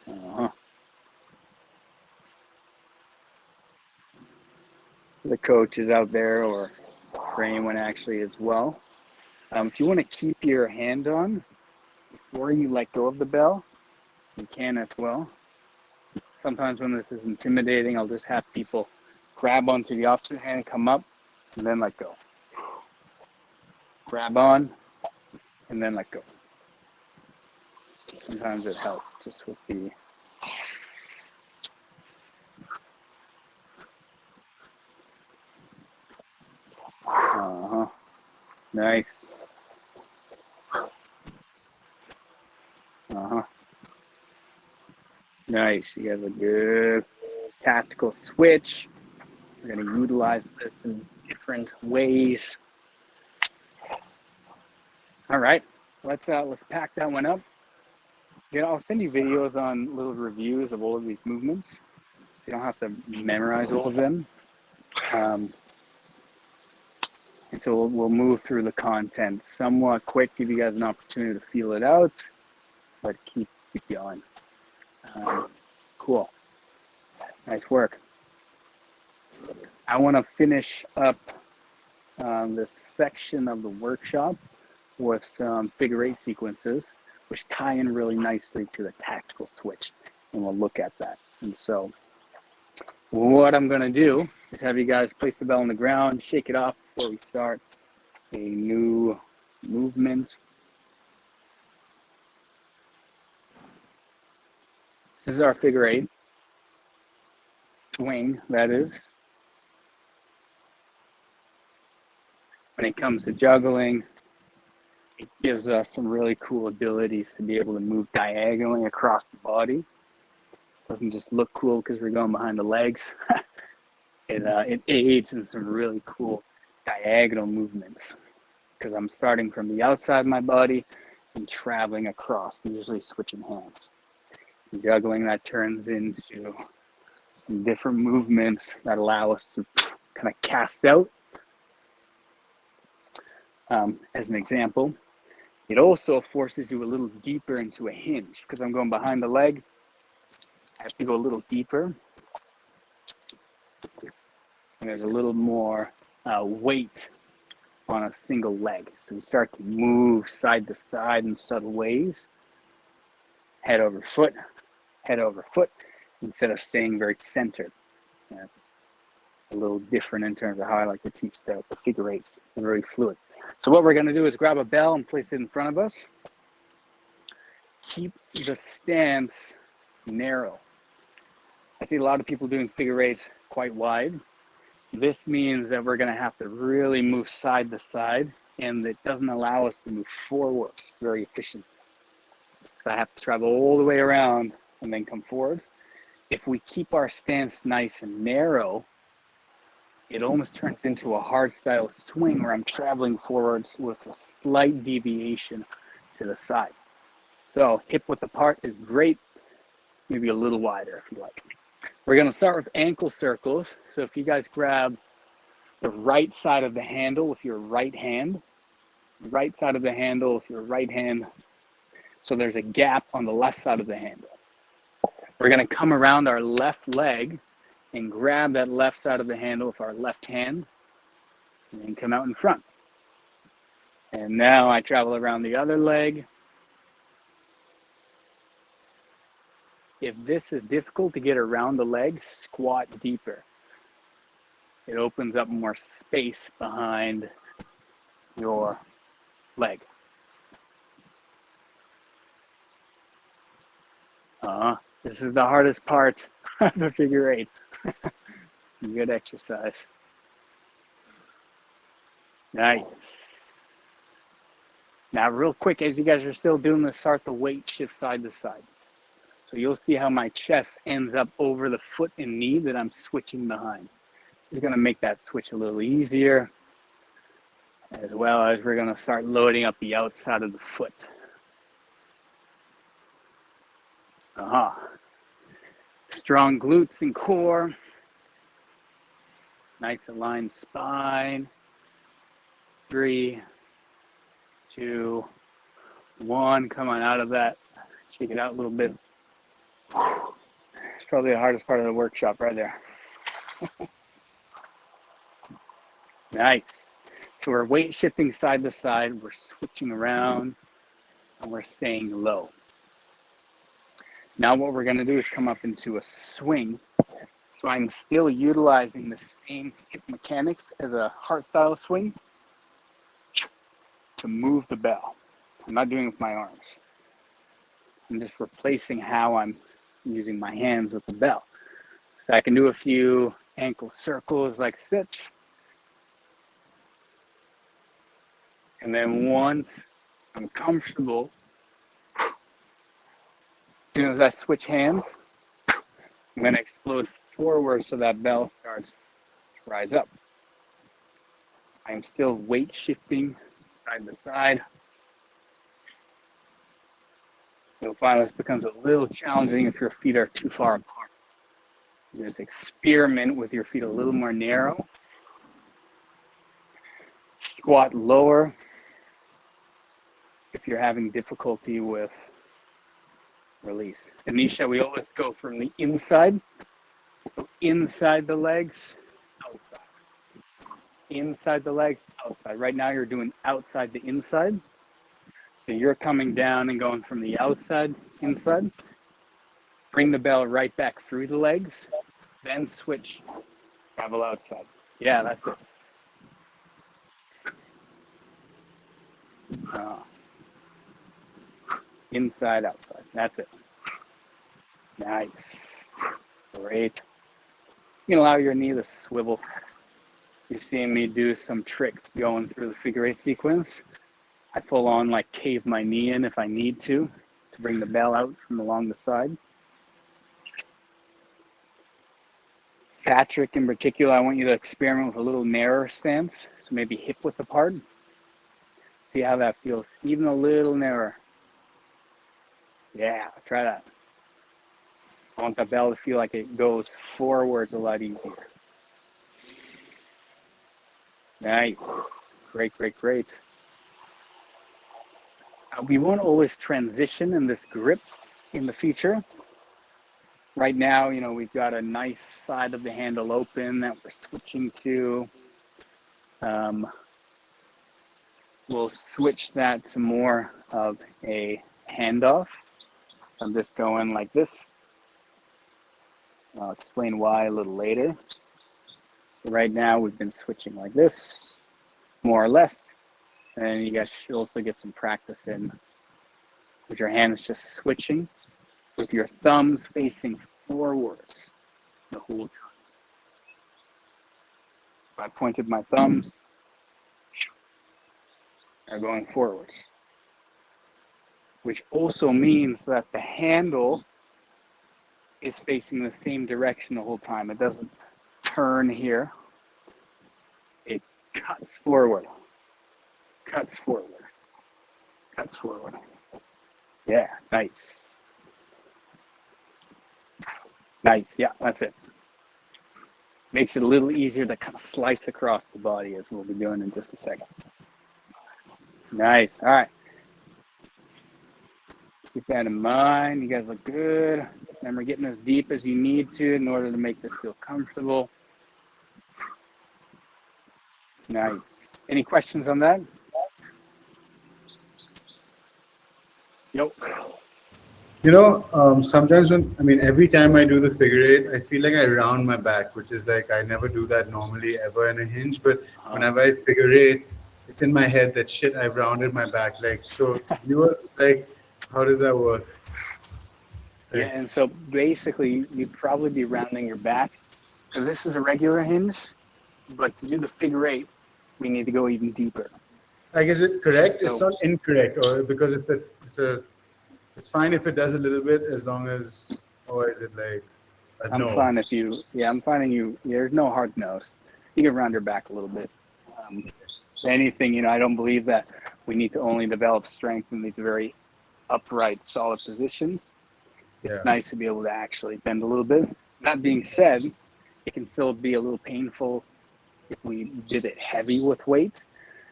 Uh-huh. The coach is out there, or for anyone actually as well. If you want to keep your hand on before you let go of the bell, you can as well. Sometimes when this is intimidating, I'll just have people grab onto the opposite hand, come up, and then let go. Grab on, and then let go. Sometimes it helps just with the Uh-huh. Nice. Uh-huh. Nice. You have a good tactical switch. We're going to utilize this in different ways. All right. Let's pack that one up. Yeah, I'll send you videos on little reviews of all of these movements. You don't have to memorize all of them. And so we'll move through the content somewhat quick, give you guys an opportunity to feel it out, but keep going. Cool. Nice work. I want to finish up this section of the workshop with some figure eight sequences, which tie in really nicely to the tactical switch. And we'll look at that. And so what I'm going to do is have you guys place the bell on the ground, shake it off before we start a new movement. This is our figure eight swing, that is. When it comes to juggling, it gives us some really cool abilities to be able to move diagonally across the body. It doesn't just look cool because we're going behind the legs. It aids in some really cool diagonal movements because I'm starting from the outside of my body and traveling across, usually switching hands. And juggling, that turns into some different movements that allow us to kind of cast out. As an example, it also forces you a little deeper into a hinge because I'm going behind the leg. I have to go a little deeper. And there's a little more weight on a single leg. So we start to move side to side in subtle ways. Head over foot, instead of staying very centered. And it's a little different in terms of how I like to teach the figure eights. They're very fluid. So what we're going to do is grab a bell and place it in front of us. Keep the stance narrow. I see a lot of people doing figure eights quite wide. This means that we're going to have to really move side to side, and it doesn't allow us to move forward very efficiently. So I have to travel all the way around and then come forward. If we keep our stance nice and narrow, it almost turns into a hard style swing where I'm traveling forwards with a slight deviation to the side. So hip width apart is great, maybe a little wider if you like. We're going to start with ankle circles. So if you guys grab the right side of the handle with your right hand, right side of the handle with your right hand. So there's a gap on the left side of the handle. We're going to come around our left leg and grab that left side of the handle with our left hand and then come out in front. And now I travel around the other leg. If this is difficult to get around the leg, squat deeper. It opens up more space behind your leg. This is the hardest part of the figure eight. Good exercise. Nice. Now, real quick, as you guys are still doing this, start the weight shift side to side. So you'll see how my chest ends up over the foot and knee that I'm switching behind. We're going to make that switch a little easier, as well as we're going to start loading up the outside of the foot. Strong glutes and core. Nice aligned spine. 3, 2, 1. Come on out of that. Shake it out a little bit. It's probably the hardest part of the workshop right there. Nice. So we're weight shifting side to side. We're switching around and we're staying low. Now what we're going to do is come up into a swing. So I'm still utilizing the same hip mechanics as a heart style swing to move the bell. I'm not doing it with my arms. I'm just replacing how I'm using my hands with the bell. So I can do a few ankle circles like such. And then once I'm comfortable, as soon as I switch hands, I'm going to explode forward so that bell starts to rise up. I'm still weight shifting side to side. You'll find this becomes a little challenging if your feet are too far apart. You just experiment with your feet a little more narrow. Squat lower if you're having difficulty with release. Anisha, we always go from the inside. So inside the legs, outside. Inside the legs, outside. Right now you're doing outside the inside. So you're coming down and going from the outside, inside. Bring the bell right back through the legs. Then switch, travel outside. Yeah, that's it. Inside, outside. That's it. Nice. Great. You can allow your knee to swivel. You're seeing me do some tricks going through the figure eight sequence. I full on like cave my knee in if I need to bring the bell out from along the side. Patrick in particular, I want you to experiment with a little narrower stance. So maybe hip width apart. See how that feels, even a little narrower. Yeah, try that. I want the bell to feel like it goes forwards a lot easier. Nice. Great, great, great. We won't always transition in this grip in the future. Right now, you know, we've got a nice side of the handle open that we're switching to. We'll switch that to more of a handoff. I'm just going like this. I'll explain why a little later. Right now, we've been switching like this, more or less. And you guys should also get some practice in with your hands just switching, with your thumbs facing forwards the whole time. If I pointed my thumbs, are going forwards, which also means that the handle is facing the same direction the whole time. It doesn't turn here. It cuts forward, cuts forward, cuts forward. Yeah, nice. Nice, yeah, that's it. Makes it a little easier to kind of slice across the body, as we'll be doing in just a second. Nice, all right. Keep that in mind. You guys look good. Remember, getting as deep as you need to in order to make this feel comfortable. Nice. Any questions on that? Yep. You know, sometimes every time I do the figure eight, I feel like I round my back, which is like I never do that normally ever in a hinge. But whenever I figure eight, it's in my head that shit, I've rounded my back. Like, so you were like, how does that work? Yeah, and so basically you'd probably be rounding your back because this is a regular hinge, but to do the figure eight, we need to go even deeper. Like, is it correct? So, it's not incorrect, or because it's fine if it does a little bit as long as, or is it like a I'm no? fine if you, I'm finding you, there's no hard nose. You can round your back a little bit. Anything, you know, I don't believe that we need to only develop strength in these very upright, solid positions. It's nice to be able to actually bend a little bit. That being said, it can still be a little painful if we did it heavy with weight.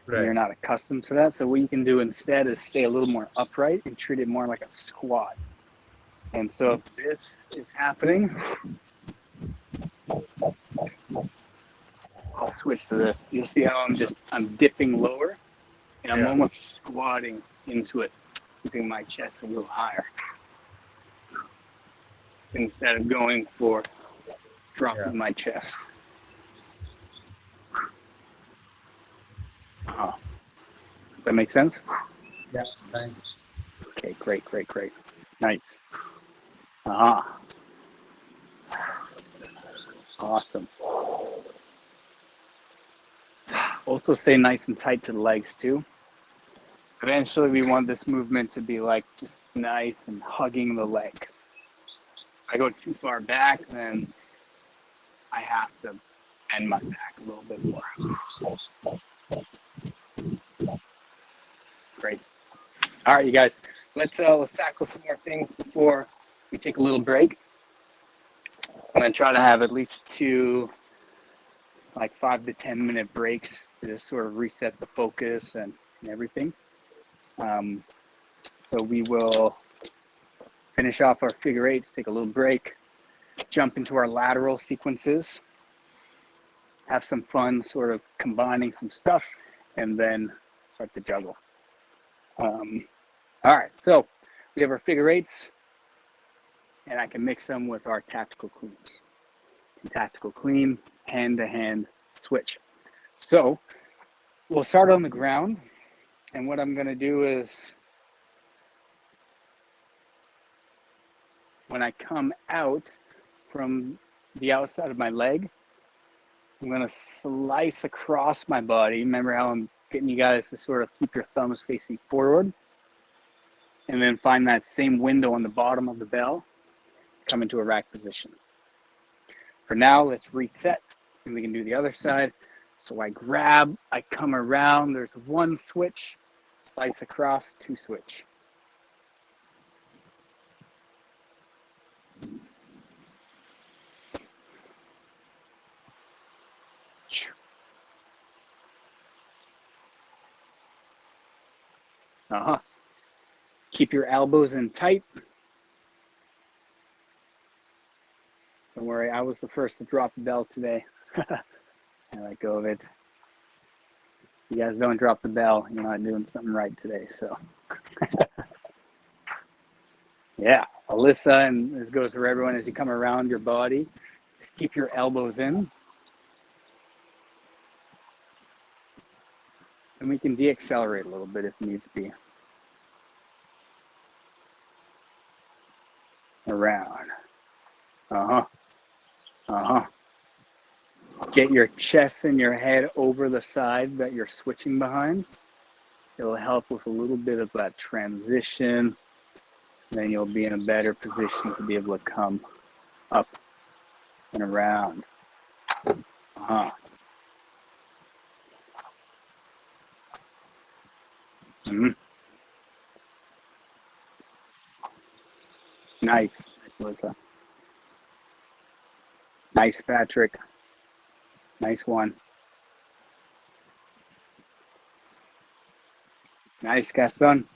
Right. You're not accustomed to that. So what you can do instead is stay a little more upright and treat it more like a squat. And so if this is happening, I'll switch to this. You'll see how I'm dipping lower and I'm almost squatting into it, keeping my chest a little higher instead of going for dropping my chest. That makes sense? Yeah, thanks. Okay, great. Nice. Awesome. Also stay nice and tight to the legs too. Eventually, we want this movement to be like just nice and hugging the legs. If I go too far back, then I have to bend my back a little bit more. Great. All right, you guys, let's tackle some more things before we take a little break. I'm gonna try to have at least 2, like 5 to 10 minute breaks to just sort of reset the focus and everything. So we will finish off our figure eights, take a little break, jump into our lateral sequences, have some fun sort of combining some stuff, and then start to juggle. All right, so we have our figure eights, and I can mix them with our tactical cleans. Tactical clean, hand-to-hand switch. So we'll start on the ground, and what I'm going to do is when I come out from the outside of my leg, I'm going to slice across my body. Remember how I'm getting you guys to sort of keep your thumbs facing forward, and then find that same window on the bottom of the bell, come into a rack position. For now, let's reset, and we can do the other side. So I grab, I come around, there's 1 switch, slice across, 2 switch. Keep your elbows in tight. Don't worry, I was the first to drop the bell today. I let go of it. You guys don't drop the bell, you're not doing something right today, so. Yeah, Alyssa, and this goes for everyone as you come around your body, just keep your elbows in. And we can de-accelerate a little bit if needs to be. Around. Get your chest and your head over the side that you're switching behind. It'll help with a little bit of that transition. Then you'll be in a better position to be able to come up and around. Nice, Melissa. Nice, Patrick. Nice one. Nice, Gaston.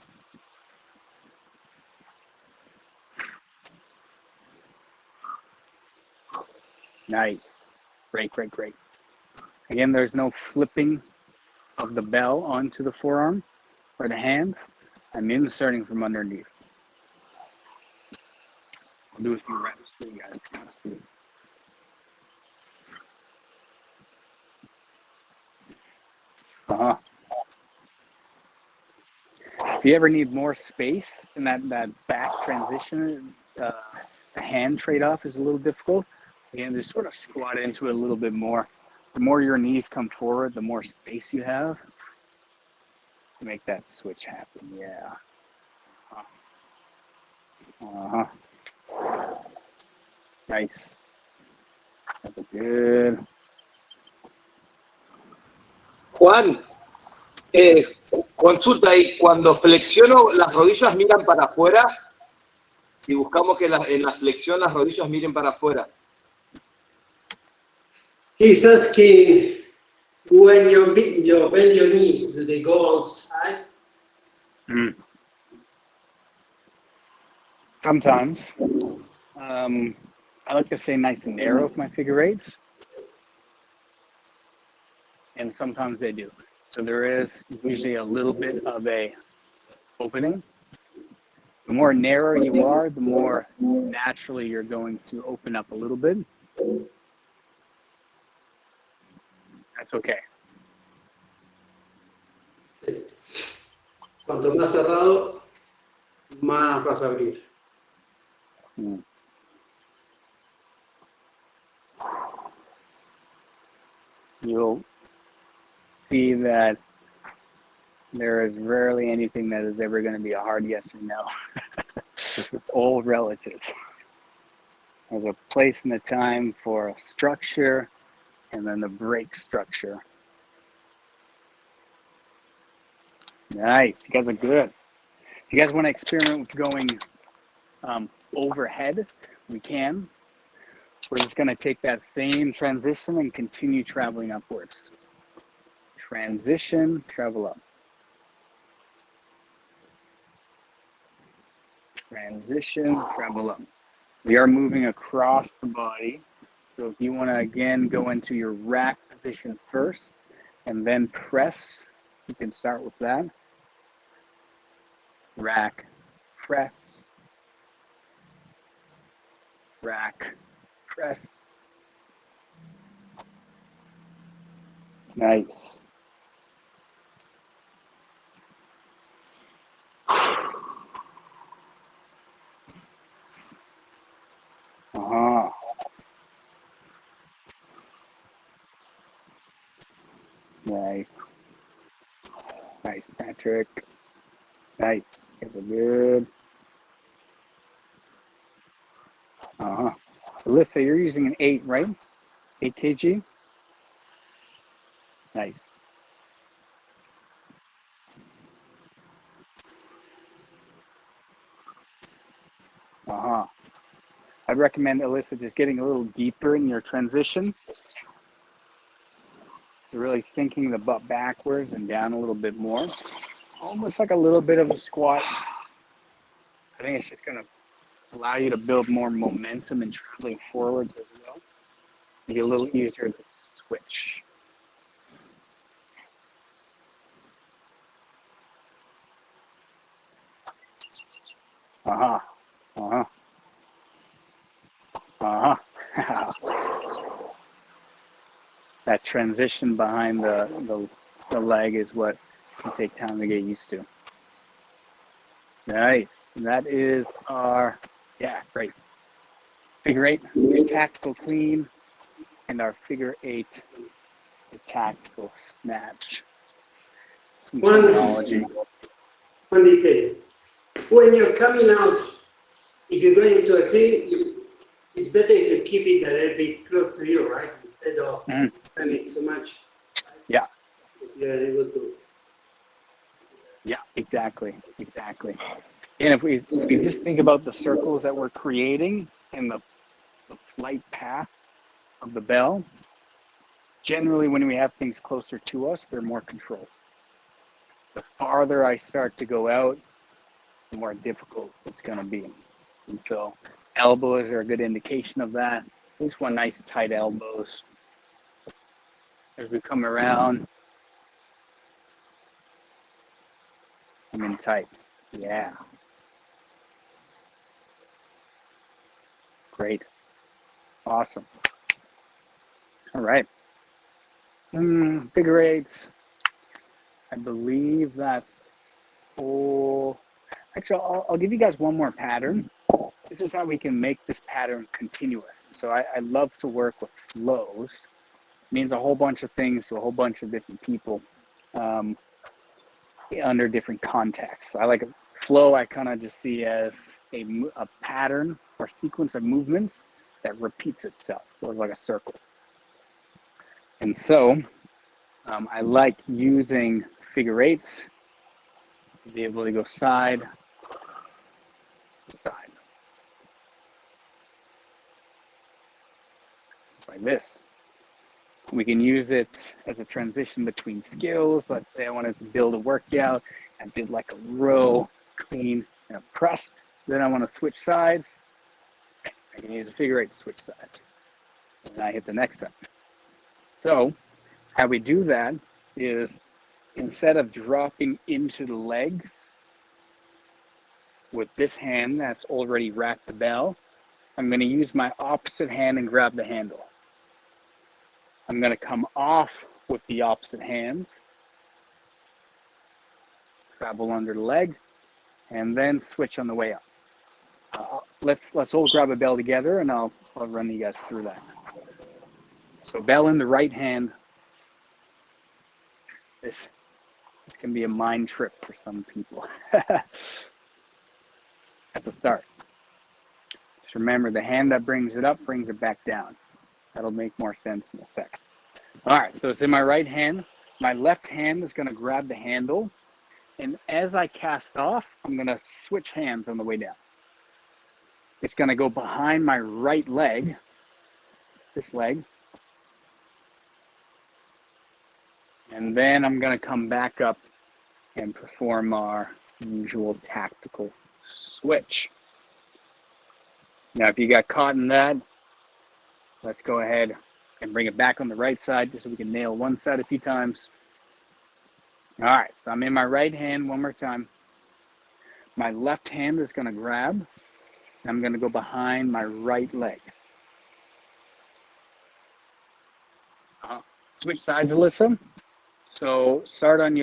Nice. Great, great, great. Again, there's no flipping of the bell onto the forearm or the hand. I'm inserting from underneath. I'll do a few reps for you guys to kind of see. If you ever need more space in that back transition, the hand trade-off is a little difficult. Again, just sort of squat into it a little bit more. The more your knees come forward, the more space you have to make that switch happen. Yeah. Nice. That's good. Juan, consulta ahí, cuando flexiono, las rodillas miran para afuera. Si buscamos que en la flexión las rodillas miren para afuera. He's asking when you bend your knees, do they go outside? Sometimes. I like to stay nice and narrow with my figure eights. And sometimes they do. So there is usually a little bit of a opening. The more narrow you are, the more naturally you're going to open up a little bit. That's okay. Cuanto más cerrado, más vas a abrir. You'll see that There is rarely anything that is ever going to be a hard yes or no. It's all relative. There's a place and a time for a structure and then the break structure. Nice. You guys are good. If you guys want to experiment with going overhead, we can. We're just going to take that same transition and continue traveling upwards. Transition, travel up. Transition, travel up. We are moving across the body. So if you want to, again, go into your rack position first and then press, you can start with that. Rack, press. Rack, press. Nice. Uh-huh. Nice. Nice, Patrick. Nice. Guys are good. Uh-huh. Alyssa, you're using an 8, right? 8 kg? Nice. Uh-huh. I'd recommend, Alyssa, just getting a little deeper in your transition. You're really sinking the butt backwards and down a little bit more. Almost like a little bit of a squat. I think it's just going to allow you to build more momentum and traveling forwards as well. Be a little easier to switch. Uh-huh. Uh-huh. Uh-huh. That transition behind the leg is what can take time to get used to. Nice. That is our, yeah, great. Figure 8, the tactical clean, and our figure 8, the tactical snatch. Some terminology. One detail. When you're coming out, if you're going to a clean, it's better if you keep it a little bit close to you, right? Instead of standing so much. Yeah. If you're able to. Yeah, exactly. Exactly. And if we just think about the circles that we're creating and the flight path of the bell, generally when we have things closer to us, they're more controlled. The farther I start to go out, the more difficult it's going to be. And so elbows are a good indication of that. At least one nice tight elbows. As we come around, I'm in tight. Yeah. Great. Awesome. All right. Figure 8s. I believe that's all. Actually, I'll give you guys one more pattern. This is how we can make this pattern continuous. So I love to work with flows. It means a whole bunch of things to a whole bunch of different people under different contexts. So I like a flow. I kind of just see as a pattern or sequence of movements that repeats itself. So it's like a circle. And so I like using figure 8s to be able to go side to side. Just like this. We can use it as a transition between skills. Let's say I wanted to build a workout. I did like a row, clean, and a press. Then I want to switch sides. I can use a figure 8 to switch sides. And I hit the next time. So how we do that is instead of dropping into the legs with this hand that's already racked the bell, I'm going to use my opposite hand and grab the handle. I'm going to come off with the opposite hand, travel under the leg, and then switch on the way up. Let's all grab a bell together, and I'll run you guys through that. So bell in the right hand. This This can be a mind trip for some people at the start. Just remember, the hand that brings it up brings it back down. That'll make more sense in a sec. All right, so it's in my right hand. My left hand is going to grab the handle. And as I cast off, I'm going to switch hands on the way down. It's going to go behind my right leg, this leg. And then I'm going to come back up and perform our usual tactical switch. Now, if you got caught in that, let's go ahead and bring it back on the right side just so we can nail one side a few times. All right, so I'm in my right hand one more time. My left hand is going to grab. I'm going to go behind my right leg. Switch sides, Alyssa. So start on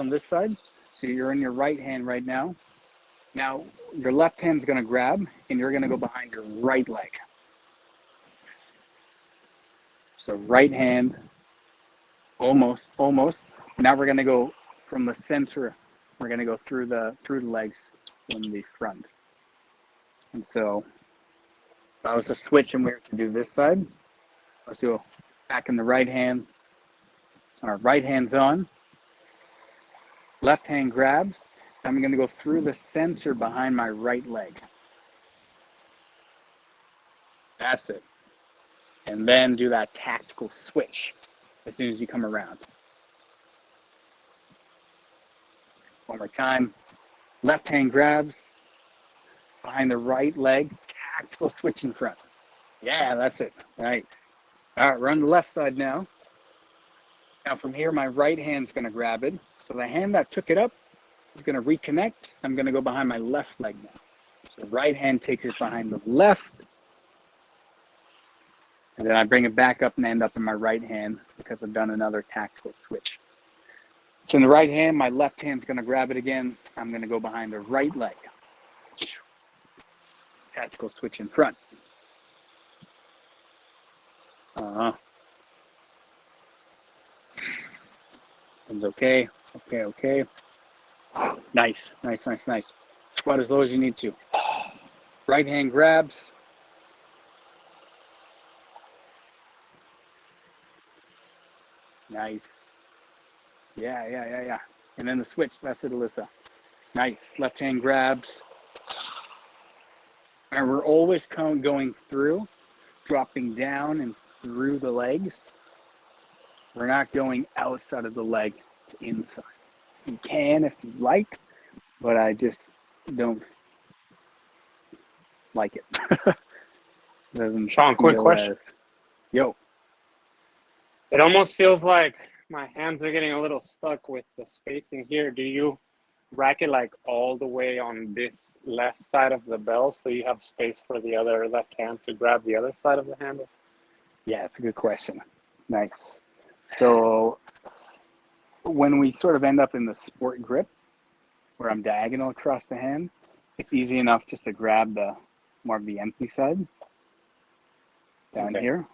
this side. So you're in your right hand right now. Now, your left hand's going to grab, and you're going to go behind your right leg. So right hand, almost. Now we're going to go from the center. We're going to go through the legs in the front. And so if I was to switch and we were to do this side, let's go back in the right hand. Our right hand's on. Left hand grabs. I'm going to go through the center behind my right leg. That's it. And then do that tactical switch as soon as you come around. One more time. Left hand grabs behind the right leg. Tactical switch in front. Yeah, that's it. Nice. All right, we're on the left side now. Now from here, my right hand's going to grab it. So the hand that took it up is going to reconnect. I'm going to go behind my left leg now. So right hand takes it behind the left. And then I bring it back up and end up in my right hand because I've done another tactical switch. It's in the right hand. My left hand's going to grab it again. I'm going to go behind the right leg. Tactical switch in front. It's okay. Nice. Squat as low as you need to. Right hand grabs. Nice. Yeah. And then the switch. That's it, Alyssa. Nice. Left hand grabs. And we're always going through, dropping down and through the legs. We're not going outside of the leg to inside. You can if you like, but I just don't like it. Doesn't Sean, quick feel question. Yo. It almost feels like my hands are getting a little stuck with the spacing here. Do you rack it like all the way on this left side of the bell so you have space for the other left hand to grab the other side of the handle? Yeah, it's a good question. Nice. So when we sort of end up in the sport grip, where I'm diagonal across the hand, it's easy enough just to grab the more of the empty side down here.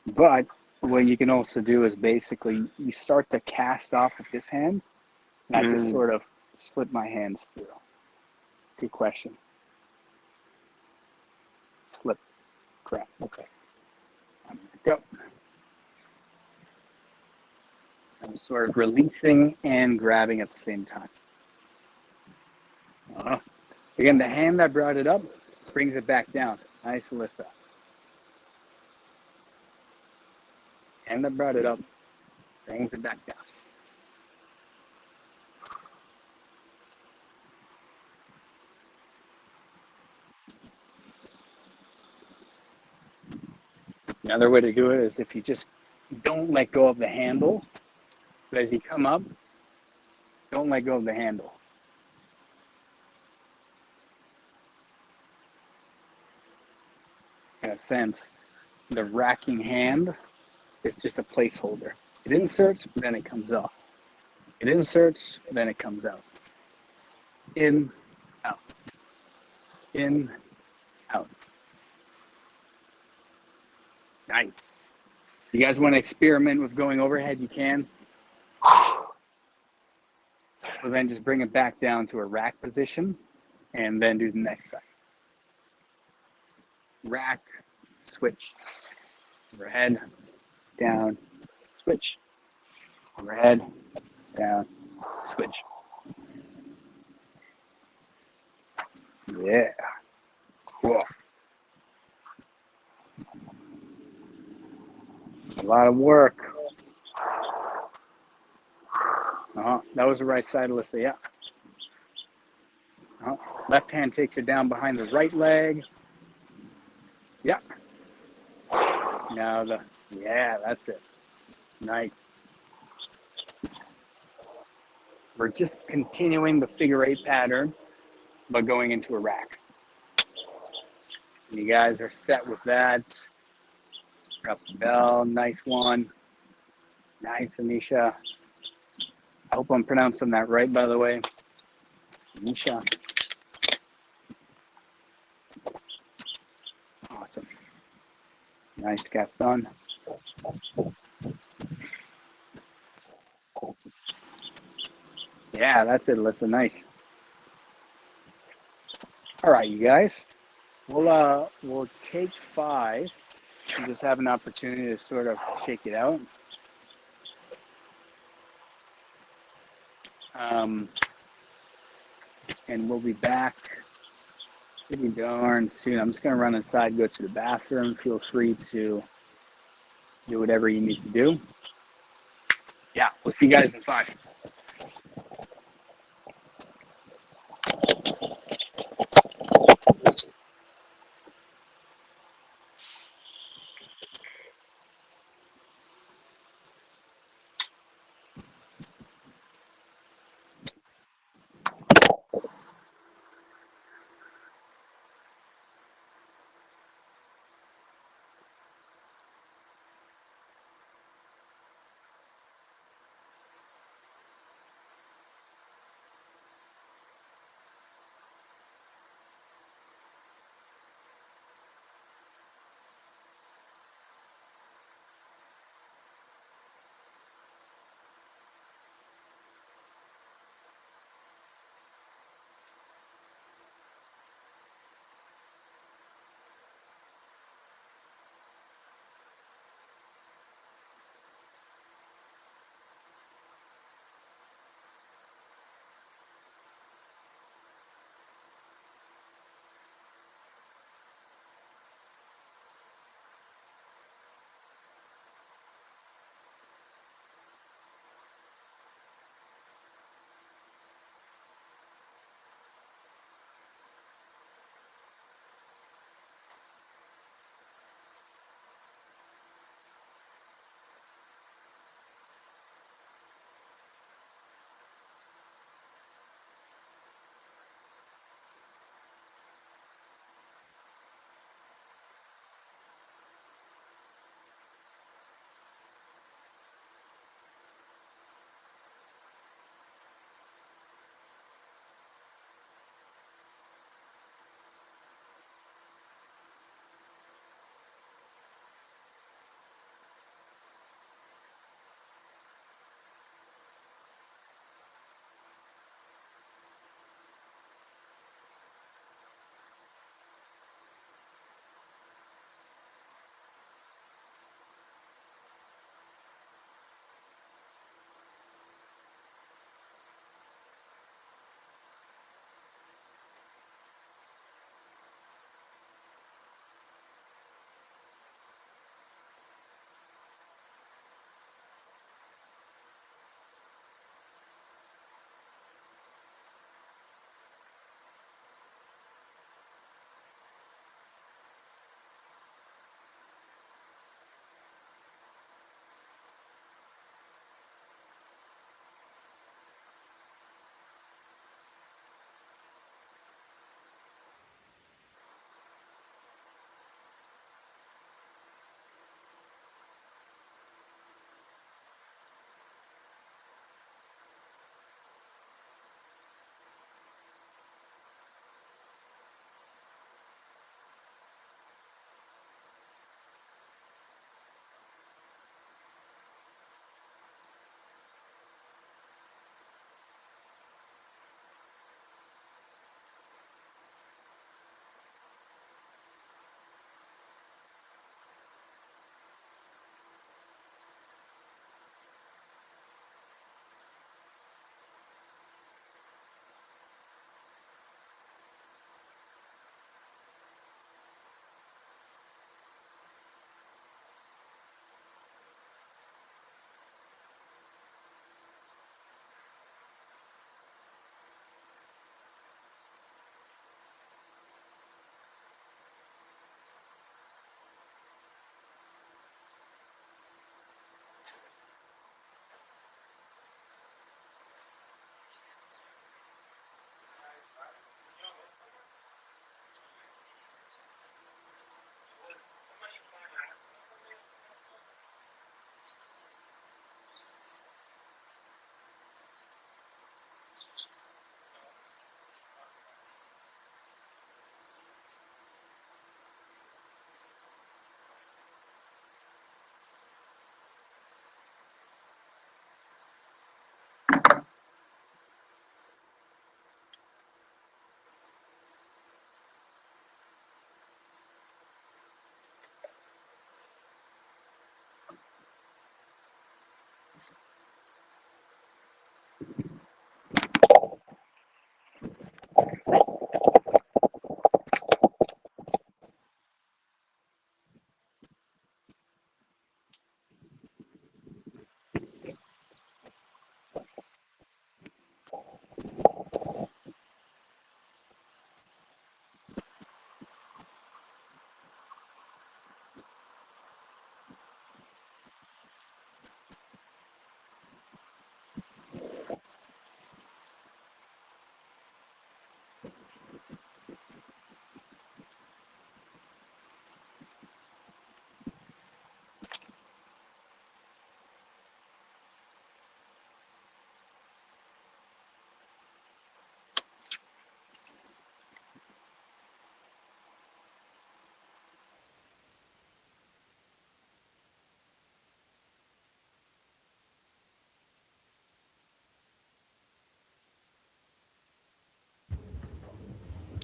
But what you can also do is basically you start to cast off with this hand, and I just sort of slip my hands through. Good question. Slip. Grab. Okay. Go. I'm sort of releasing and grabbing at the same time. Again, the hand that brought it up brings it back down. Nice, Alyssa. Hand that brought it up brings it back down. Another way to do it is if you just don't let go of the handle, but as you come up, don't let go of the handle. In a sense, the racking hand is just a placeholder. It inserts, then it comes off. It inserts, then it comes out. In, out. In, out. Nice. You guys want to experiment with going overhead, you can. We'll then just bring it back down to a rack position and then do the next side. Rack, switch, overhead, down, switch, overhead, down, switch. Yeah. Cool. A lot of work. That was the right side, Alyssa. Yeah. Left hand takes it down behind the right leg. Yeah. Now that's it. Nice. We're just continuing the figure 8 pattern, but going into a rack. You guys are set with that. Drop the bell. Nice one. Nice, Anisha. I hope I'm pronouncing that right, by the way. Anisha. Awesome. Nice, Gaston. Yeah, that's it, Alyssa. Nice. All right, you guys. We'll take 5 and just have an opportunity to sort of shake it out. And we'll be back pretty darn soon. I'm just going to run inside, go to the bathroom. Feel free to do whatever you need to do. Yeah, we'll see you guys in 5.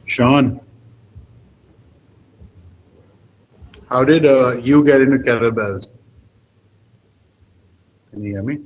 Sean, how did you get into kettlebells? Can you hear me?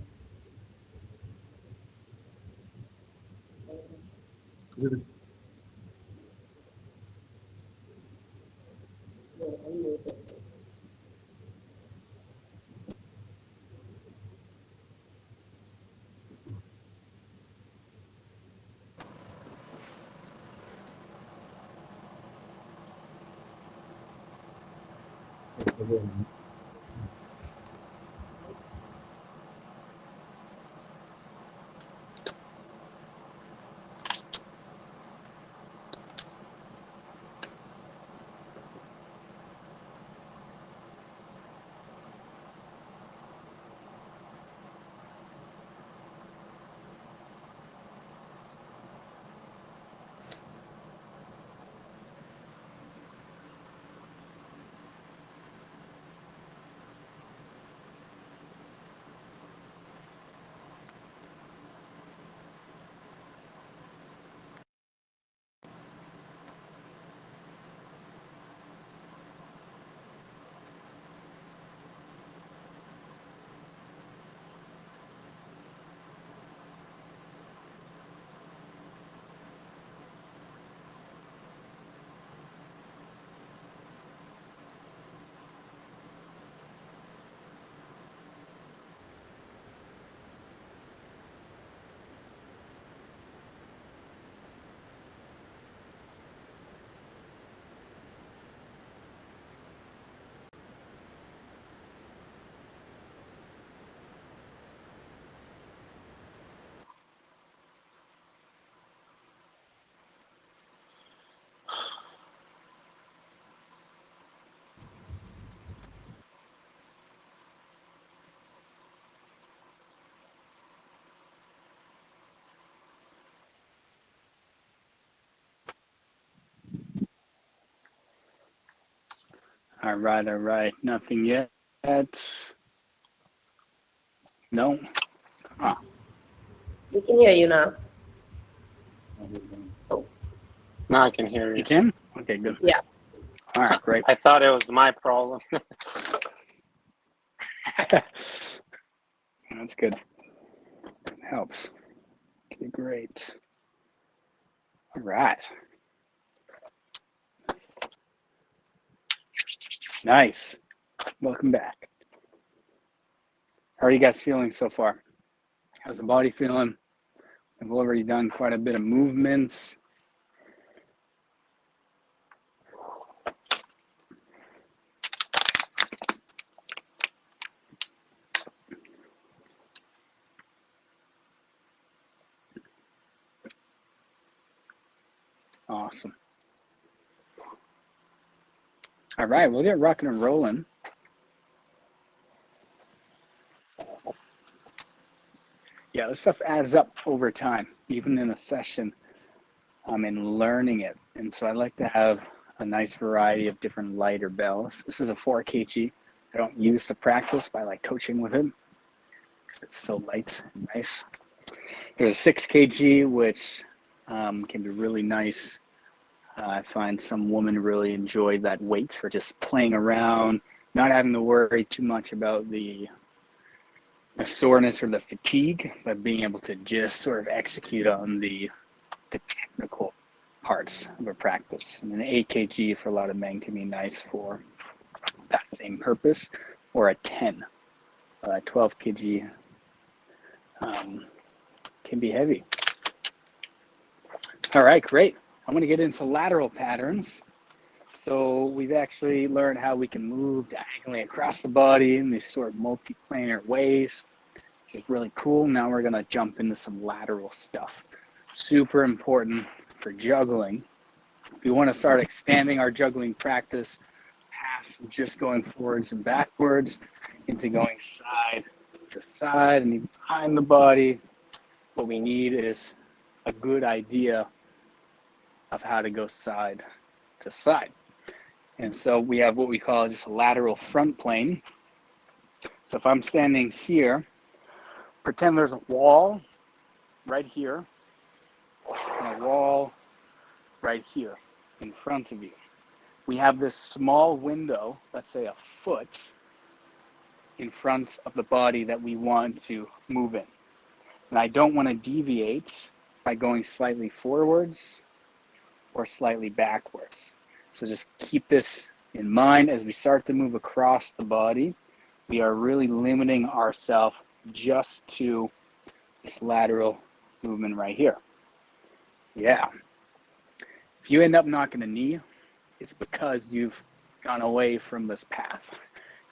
All right. Nothing yet. No. Ah, We can hear you now. Now I can hear you you. can? Okay, good. Yeah. All right, great. I thought it was my problem. That's good. Helps. Okay, great. All right. Nice. Welcome back. How are you guys feeling so far? How's the body feeling? I've already done quite a bit of movements. Awesome. All right, we'll get rocking and rolling. Yeah, this stuff adds up over time, even in a session. In learning it. And so I like to have a nice variety of different lighter bells. This is a 4 kg. I don't use to practice, but I like coaching with it because it's so light and nice. There's a 6 kg, which can be really nice. I find some women really enjoy that weight or just playing around, not having to worry too much about the the soreness or the fatigue, but being able to just sort of execute on the technical parts of a practice. And an 8 kg for a lot of men can be nice for that same purpose, or a 10. 12 kg can be heavy. All right, great. I'm going to get into lateral patterns. So we've actually learned how we can move diagonally across the body in these sort of multi-planar ways, which is really cool. Now we're going to jump into some lateral stuff. Super important for juggling. If we want to start expanding our juggling practice past just going forwards and backwards into going side to side and even behind the body, what we need is a good idea of how to go side to side. And so we have what we call just a lateral front plane. So if I'm standing here, pretend there's a wall right here and a wall right here in front of you. We have this small window, let's say a foot, in front of the body that we want to move in. And I don't want to deviate by going slightly forwards or slightly backwards. So just keep this in mind as we start to move across the body. We are really limiting ourselves just to this lateral movement right here. Yeah. If you end up knocking a knee, it's because you've gone away from this path.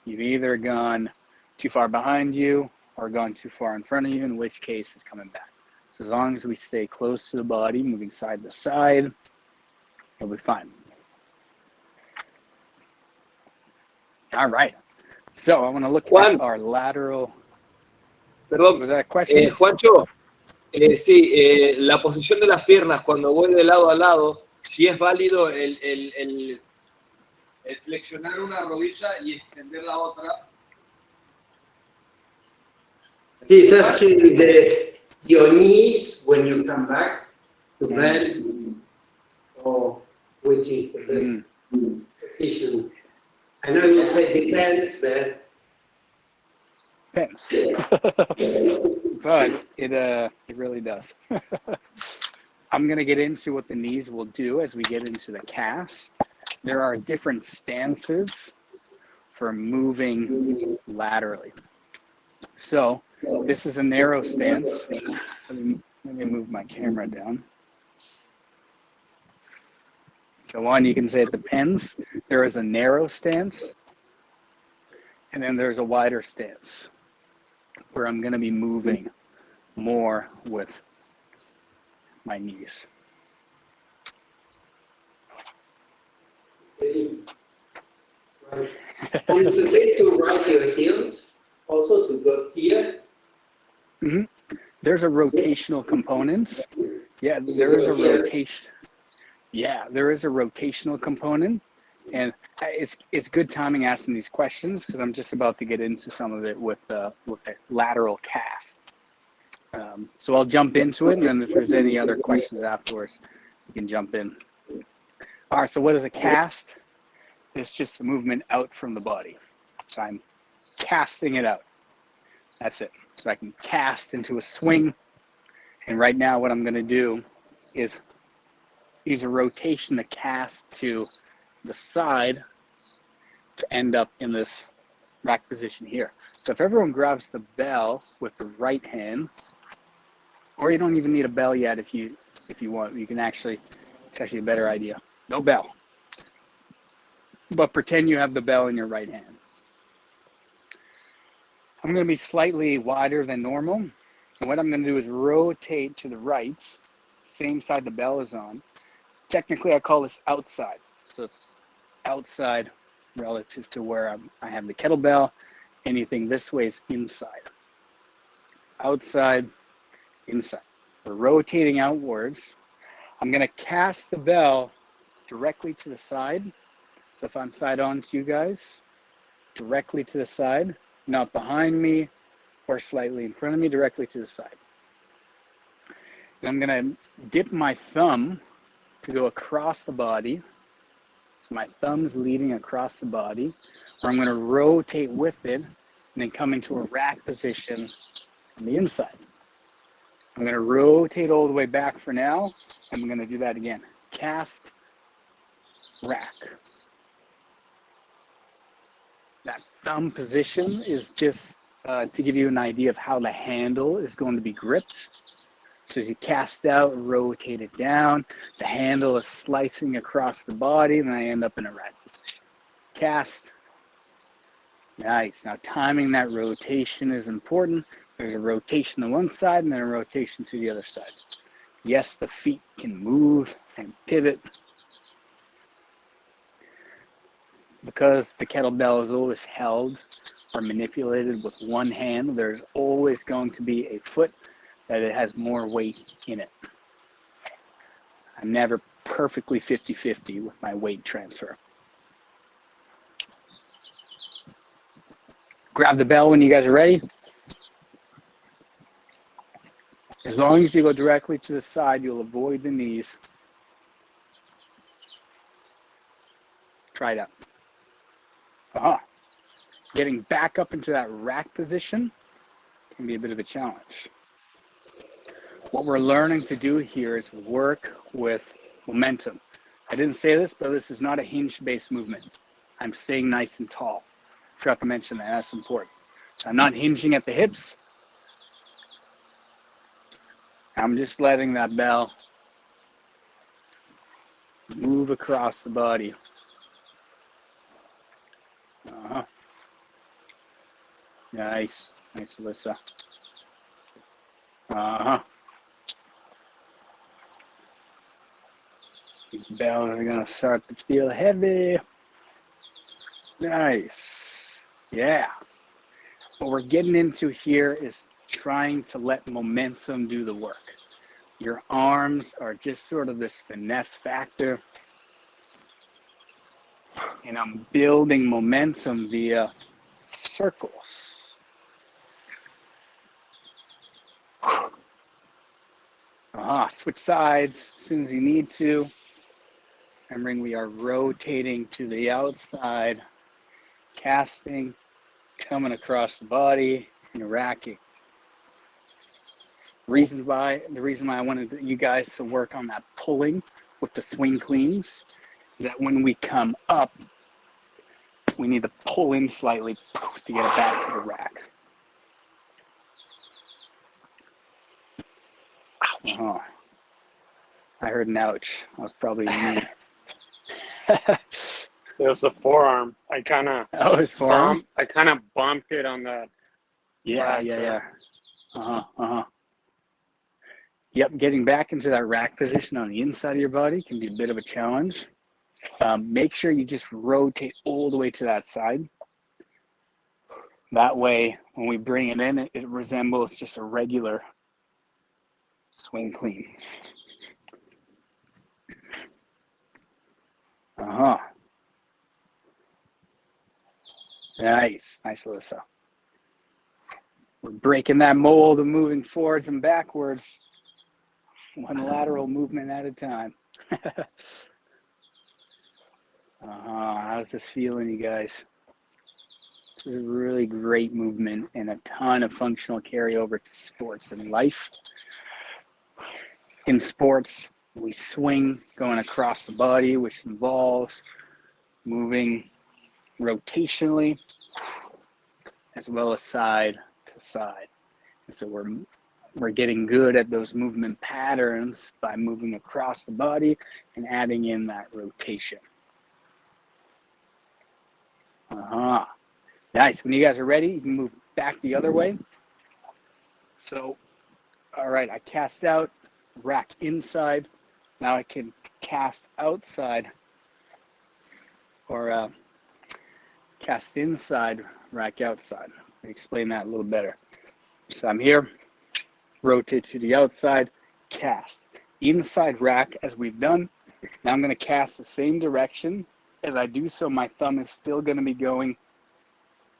You've either gone too far behind you or gone too far in front of you, in which case it's coming back. So as long as we stay close to the body, moving side to side, it'll be fine. All right. So I want to look at our lateral. Perdón, Was that a question? Juancho, sí, la posición de las piernas cuando voy de lado a lado, si es válido el flexionar una rodilla y extender la otra. He's asking your knees when you come back to bend, or which is the best position. I know you say depends, but Depends. But it really does. I'm going to get into what the knees will do as we get into the calves. There are different stances for moving laterally. So this is a narrow stance. Let me move my camera down. So one, you can say it depends. There is a narrow stance, and then there's a wider stance where I'm going to be moving more with my knees. right. And it's okay to rise your heels, also to go here. Mm-hmm. There's a rotational component. Yeah, there is a rotation. Yeah, there is a rotational component, and it's good timing asking these questions because I'm just about to get into some of it with the lateral cast. So I'll jump into it, and then if there's any other questions afterwards, you can jump in. All right, so what is a cast? It's just a movement out from the body. So I'm casting it out. That's it. So I can cast into a swing, and right now what I'm going to do is use a rotation to cast to the side to end up in this rack position here. So if everyone grabs the bell with the right hand, or you don't even need a bell yet if you want, you can actually, it's actually a better idea. No bell. But pretend you have the bell in your right hand. I'm going to be slightly wider than normal. And what I'm going to do is rotate to the right, same side the bell is on. Technically, I call this outside. So it's outside relative to where I have the kettlebell. Anything this way is inside. Outside, inside. We're rotating outwards. I'm going to cast the bell directly to the side. So if I'm side on to you guys, directly to the side, not behind me or slightly in front of me, directly to the side. And I'm going to dip my thumb to go across the body. So my thumb's leading across the body, or I'm going to rotate with it and then come into a rack position on the inside. I'm going to rotate all the way back for now. I'm going to do that again. Cast, rack. That thumb position is just to give you an idea of how the handle is going to be gripped. So as you cast out, rotate it down, the handle is slicing across the body, and I end up in a rack position. Cast. Nice. Now timing that rotation is important. There's a rotation to one side and then a rotation to the other side. Yes, the feet can move and pivot. Because the kettlebell is always held or manipulated with one hand, there's always going to be a foot that it has more weight in it. I'm never perfectly 50-50 with my weight transfer. Grab the bell when you guys are ready. As long as you go directly to the side, you'll avoid the knees. Try it out. Getting back up into that rack position can be a bit of a challenge. What we're learning to do here is work with momentum. I didn't say this, but this is not a hinge-based movement. I'm staying nice and tall. I forgot to mention that. That's important. So I'm not hinging at the hips. I'm just letting that bell move across the body. Nice. Nice, Alyssa. These bells are going to start to feel heavy. Nice. Yeah. What we're getting into here is trying to let momentum do the work. Your arms are just sort of this finesse factor. And I'm building momentum via circles. Switch sides as soon as you need to. Remembering we are rotating to the outside, casting, coming across the body, and racking. The reason why I wanted you guys to work on that pulling with the swing cleans is that when we come up, we need to pull in slightly to get it back to the rack. I heard an ouch. That was probably me. It was the forearm. I kind of bumped it on the Yeah. Yep, getting back into that rack position on the inside of your body can be a bit of a challenge. Make sure you just rotate all the way to that side. That way, when we bring it in, it resembles just a regular swing clean. Nice, Alyssa. We're breaking that mold of moving forwards and backwards, one lateral movement at a time. How's this feeling, you guys? This is a really great movement and a ton of functional carryover to sports and life. In sports, we swing going across the body, which involves moving rotationally as well as side to side. And so we're getting good at those movement patterns by moving across the body and adding in that rotation. Nice. When you guys are ready, you can move back the other way. So, all right, I cast out, rack inside. Now I can cast outside or cast inside, rack outside. I'll explain that a little better. So I'm here, rotate to the outside, cast. Inside rack as we've done. Now I'm going to cast the same direction. As I do so, my thumb is still going to be going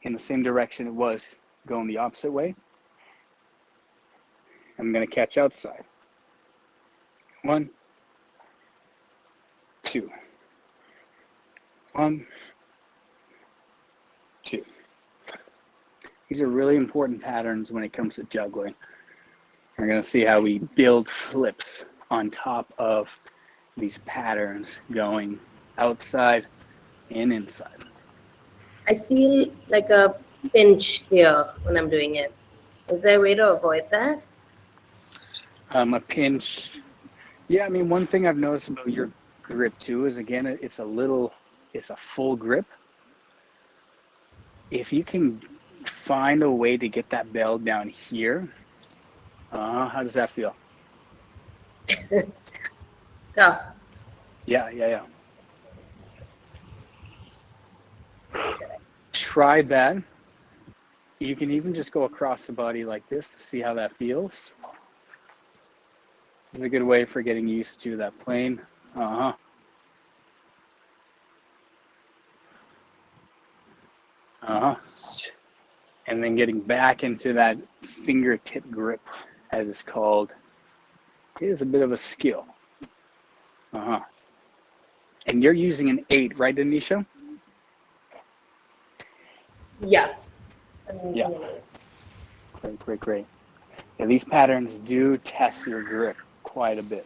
in the same direction it was going the opposite way. I'm going to catch outside. 1, 2. 1, 2. These are really important patterns when it comes to juggling. We're going to see how we build flips on top of these patterns going outside and inside. I feel like a pinch here when I'm doing it. Is there a way to avoid that? A pinch. Yeah, I mean, one thing I've noticed about your grip too is, again, it's a full grip. If you can find a way to get that bell down here, how does that feel? Tough. Yeah. Try that. You can even just go across the body like this to see how that feels. This is a good way for getting used to that plane. And then getting back into that fingertip grip, as it's called, is a bit of a skill. And you're using an 8, right, Anisha? Yeah. Yeah. Great. Yeah, these patterns do test your grip quite a bit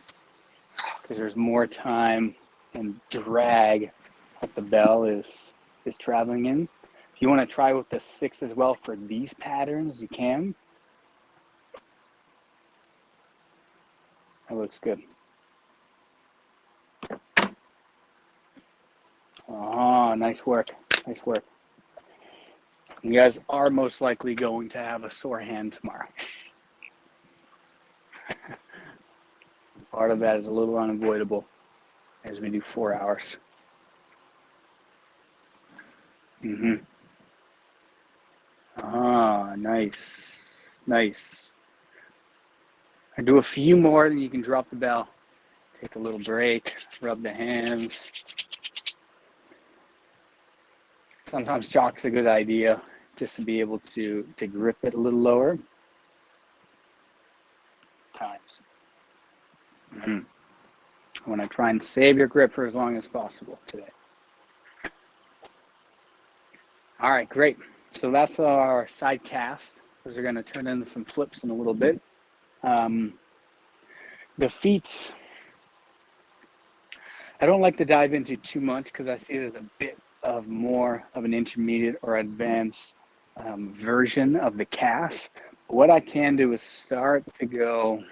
because there's more time and drag that the bell is traveling in. If you want to try with the 6 as well for these patterns, you can. That looks good. Nice work. You guys are most likely going to have a sore hand tomorrow. Part of that is a little unavoidable as we do 4 hours. Nice. I do a few more, then you can drop the bell. Take a little break, rub the hands. Sometimes chalk's a good idea, just to be able to grip it a little lower. Times. I want to try and save your grip for as long as possible today. All right, great. So that's our side cast. Those are going to turn into some flips in a little bit. The feet, I don't like to dive into too much because I see it as a bit of more of an intermediate or advanced version of the cast. What I can do is start to go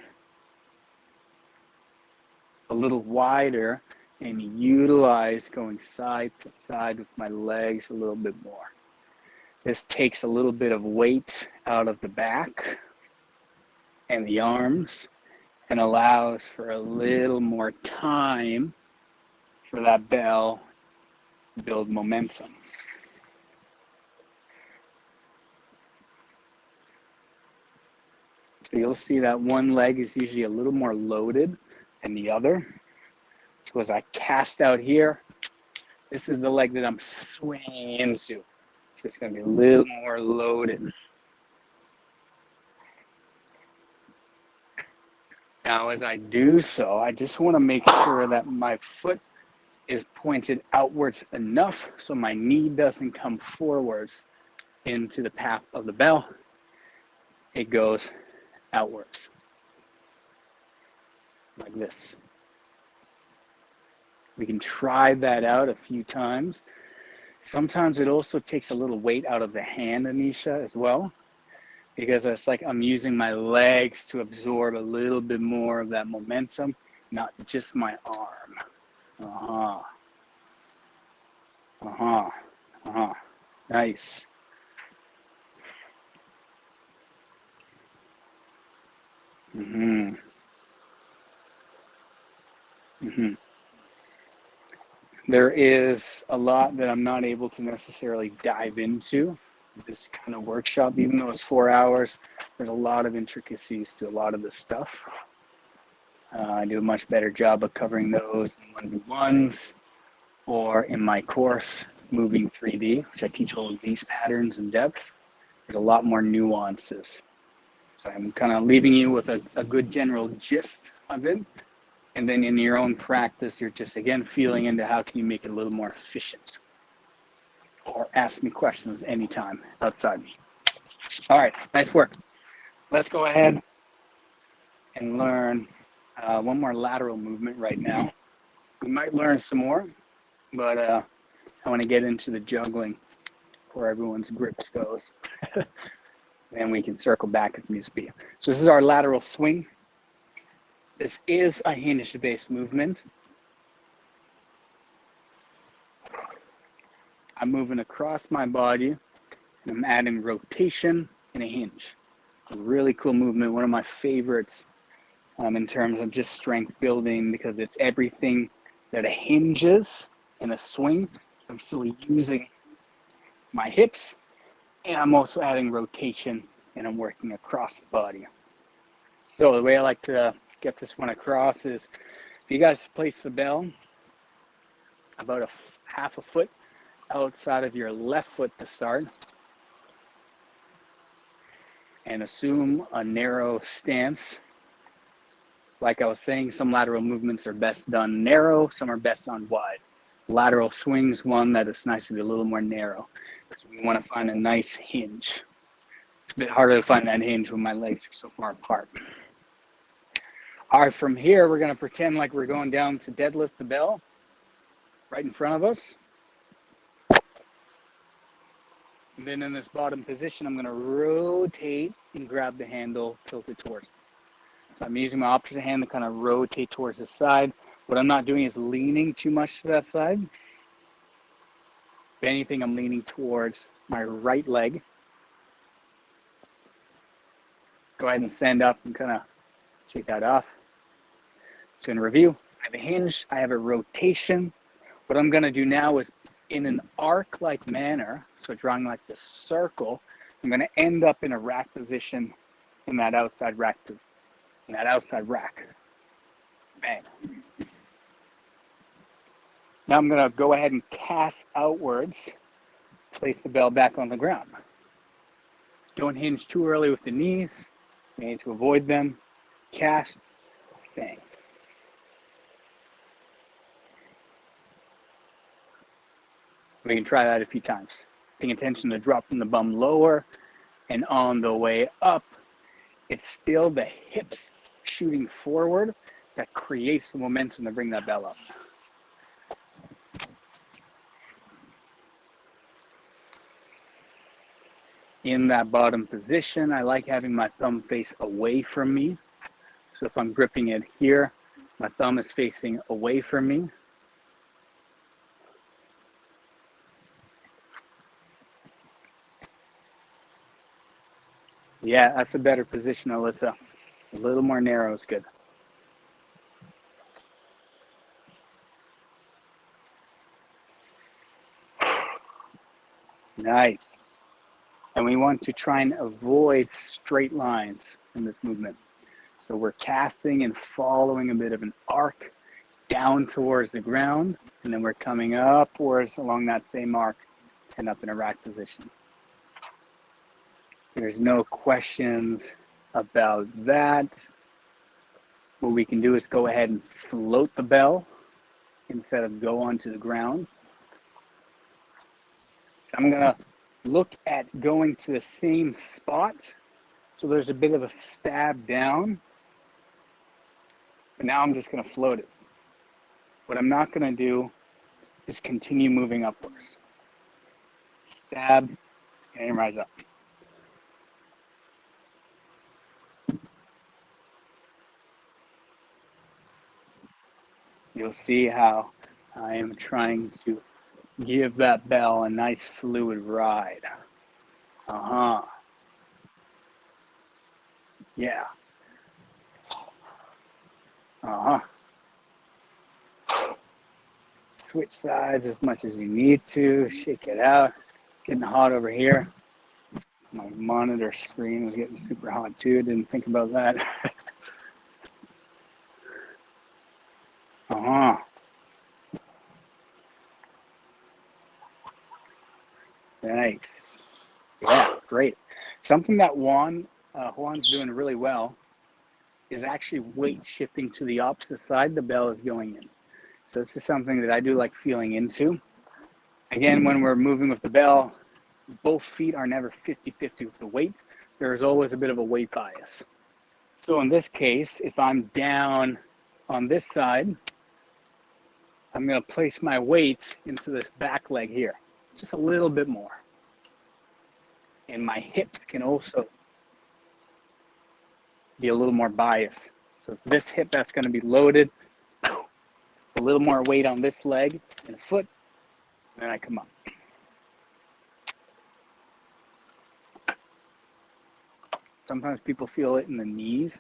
a little wider and utilize going side to side with my legs a little bit more. This takes a little bit of weight out of the back and the arms and allows for a little more time for that bell to build momentum. So you'll see that one leg is usually a little more loaded than the other. So as I cast out here, this is the leg that I'm swinging into. So it's going to be a little more loaded. Now, as I do so, I just want to make sure that my foot is pointed outwards enough so my knee doesn't come forwards into the path of the bell. It goes outwards, like this. We can try that out a few times. Sometimes it also takes a little weight out of the hand, Anisha, as well, because it's like I'm using my legs to absorb a little bit more of that momentum, not just my arm. Nice. There is a lot that I'm not able to necessarily dive into this kind of workshop, even though it's 4 hours. There's a lot of intricacies to a lot of this stuff. I do a much better job of covering those in 1v1s or in my course, Moving 3D, which I teach all of these patterns in depth. There's a lot more nuances. So I'm kind of leaving you with a good general gist of it. And then in your own practice, you're just, again, feeling into how can you make it a little more efficient. Or ask me questions anytime outside me. All right, nice work. Let's go ahead and learn one more lateral movement right now. We might learn some more, but I want to get into the juggling where everyone's grips goes. Then we can circle back if needs be. So this is our lateral swing. This is a hinge-based movement. I'm moving across my body, and I'm adding rotation and a hinge. A really cool movement, one of my favorites in terms of just strength building, because it's everything that a hinge is in a swing. I'm still using my hips, and I'm also adding rotation, and I'm working across the body. So the way I like to get this one across is, if you guys place the bell about half a foot outside of your left foot to start, and assume a narrow stance. Like I was saying, some lateral movements are best done narrow, some are best done wide. Lateral swings, one that is nice to be a little more narrow, because we want to find a nice hinge. It's a bit harder to find that hinge when my legs are so far apart. All right, from here, we're going to pretend like we're going down to deadlift the bell right in front of us. And then in this bottom position, I'm going to rotate and grab the handle, tilt it towards me. So I'm using my opposite hand to kind of rotate towards the side. What I'm not doing is leaning too much to that side. If anything, I'm leaning towards my right leg. Go ahead and stand up and kind of shake that off. So in review, I have a hinge, I have a rotation. What I'm going to do now is, in an arc-like manner, so drawing like this circle, I'm going to end up in a rack position in that outside rack Bang. Now I'm going to go ahead and cast outwards, place the bell back on the ground. Don't hinge too early with the knees. You need to avoid them. Cast, bang. We can try that a few times. Paying attention to dropping the bum lower, and on the way up, it's still the hips shooting forward that creates the momentum to bring that bell up. In that bottom position, I like having my thumb face away from me. So if I'm gripping it here, my thumb is facing away from me. Yeah, that's a better position, Alyssa. A little more narrow is good. Nice. And we want to try and avoid straight lines in this movement. So we're casting and following a bit of an arc down towards the ground, and then we're coming upwards along that same arc and up in a rack position. There's no questions about that. What we can do is go ahead and float the bell instead of go onto the ground. So I'm going to look at going to the same spot. So there's a bit of a stab down. But now I'm just going to float it. What I'm not going to do is continue moving upwards. Stab and rise up. You'll see how I am trying to give that bell a nice fluid ride. Yeah. Switch sides as much as you need to. Shake it out. It's getting hot over here. My monitor screen was getting super hot too. Didn't think about that. Nice. Yeah, great. Something that Juan's doing really well is actually weight shifting to the opposite side the bell is going in. So this is something that I do like feeling into. Again, when we're moving with the bell, both feet are never 50-50 with the weight. There's always a bit of a weight bias. So in this case, if I'm down on this side, I'm going to place my weight into this back leg here, just a little bit more. And my hips can also be a little more biased. So it's this hip that's going to be loaded, a little more weight on this leg and foot, and then I come up. Sometimes people feel it in the knees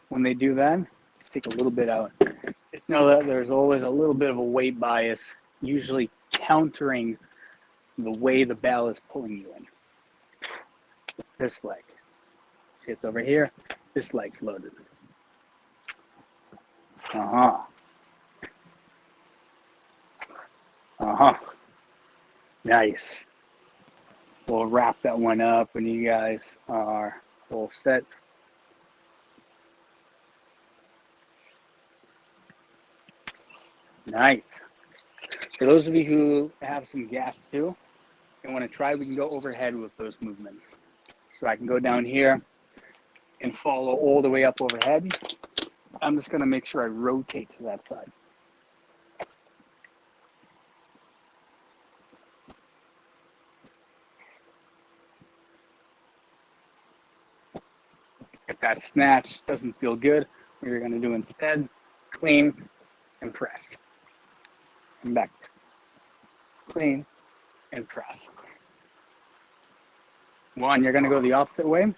when they do that. Just take a little bit out. Just know that there's always a little bit of a weight bias, usually countering the way the bell is pulling you in. This leg. See, it's over here. This leg's loaded. Uh-huh. Uh-huh. Nice. We'll wrap that one up when you guys are all set. Nice. For those of you who have some gas too and want to try, we can go overhead with those movements. So I can go down here and follow all the way up overhead. I'm just going to make sure I rotate to that side. If that snatch doesn't feel good, what you're going to do instead, clean and press. And back. Clean and press. One, you're going to go the opposite way.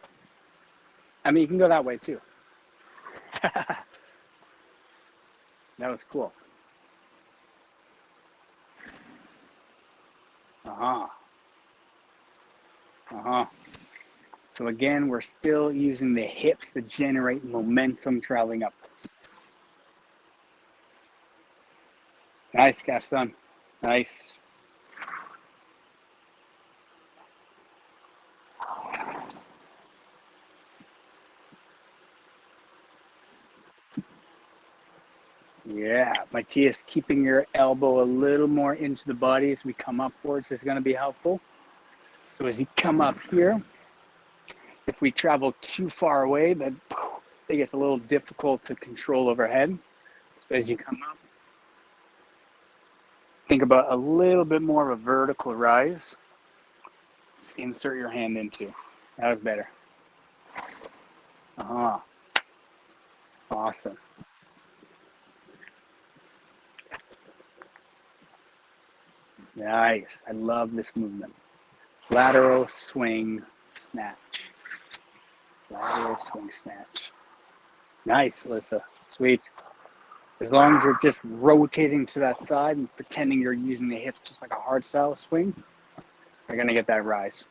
I mean, you can go that way too. That was cool. Uh-huh. Uh-huh. So again, we're still using the hips to generate momentum traveling upwards. Nice, Gaston. Nice. Yeah, Matthias, keeping your elbow a little more into the body as we come upwards is going to be helpful. So as you come up here, if we travel too far away, then it gets a little difficult to control overhead. So as you come up, think about a little bit more of a vertical rise. Insert your hand into. That was better. Uh-huh. Awesome. Nice. I love this movement. Lateral swing snatch. Lateral swing snatch. Nice, Alyssa. Sweet. As long as you're just rotating to that side and pretending you're using the hips just like a hard style swing, you're going to get that rise.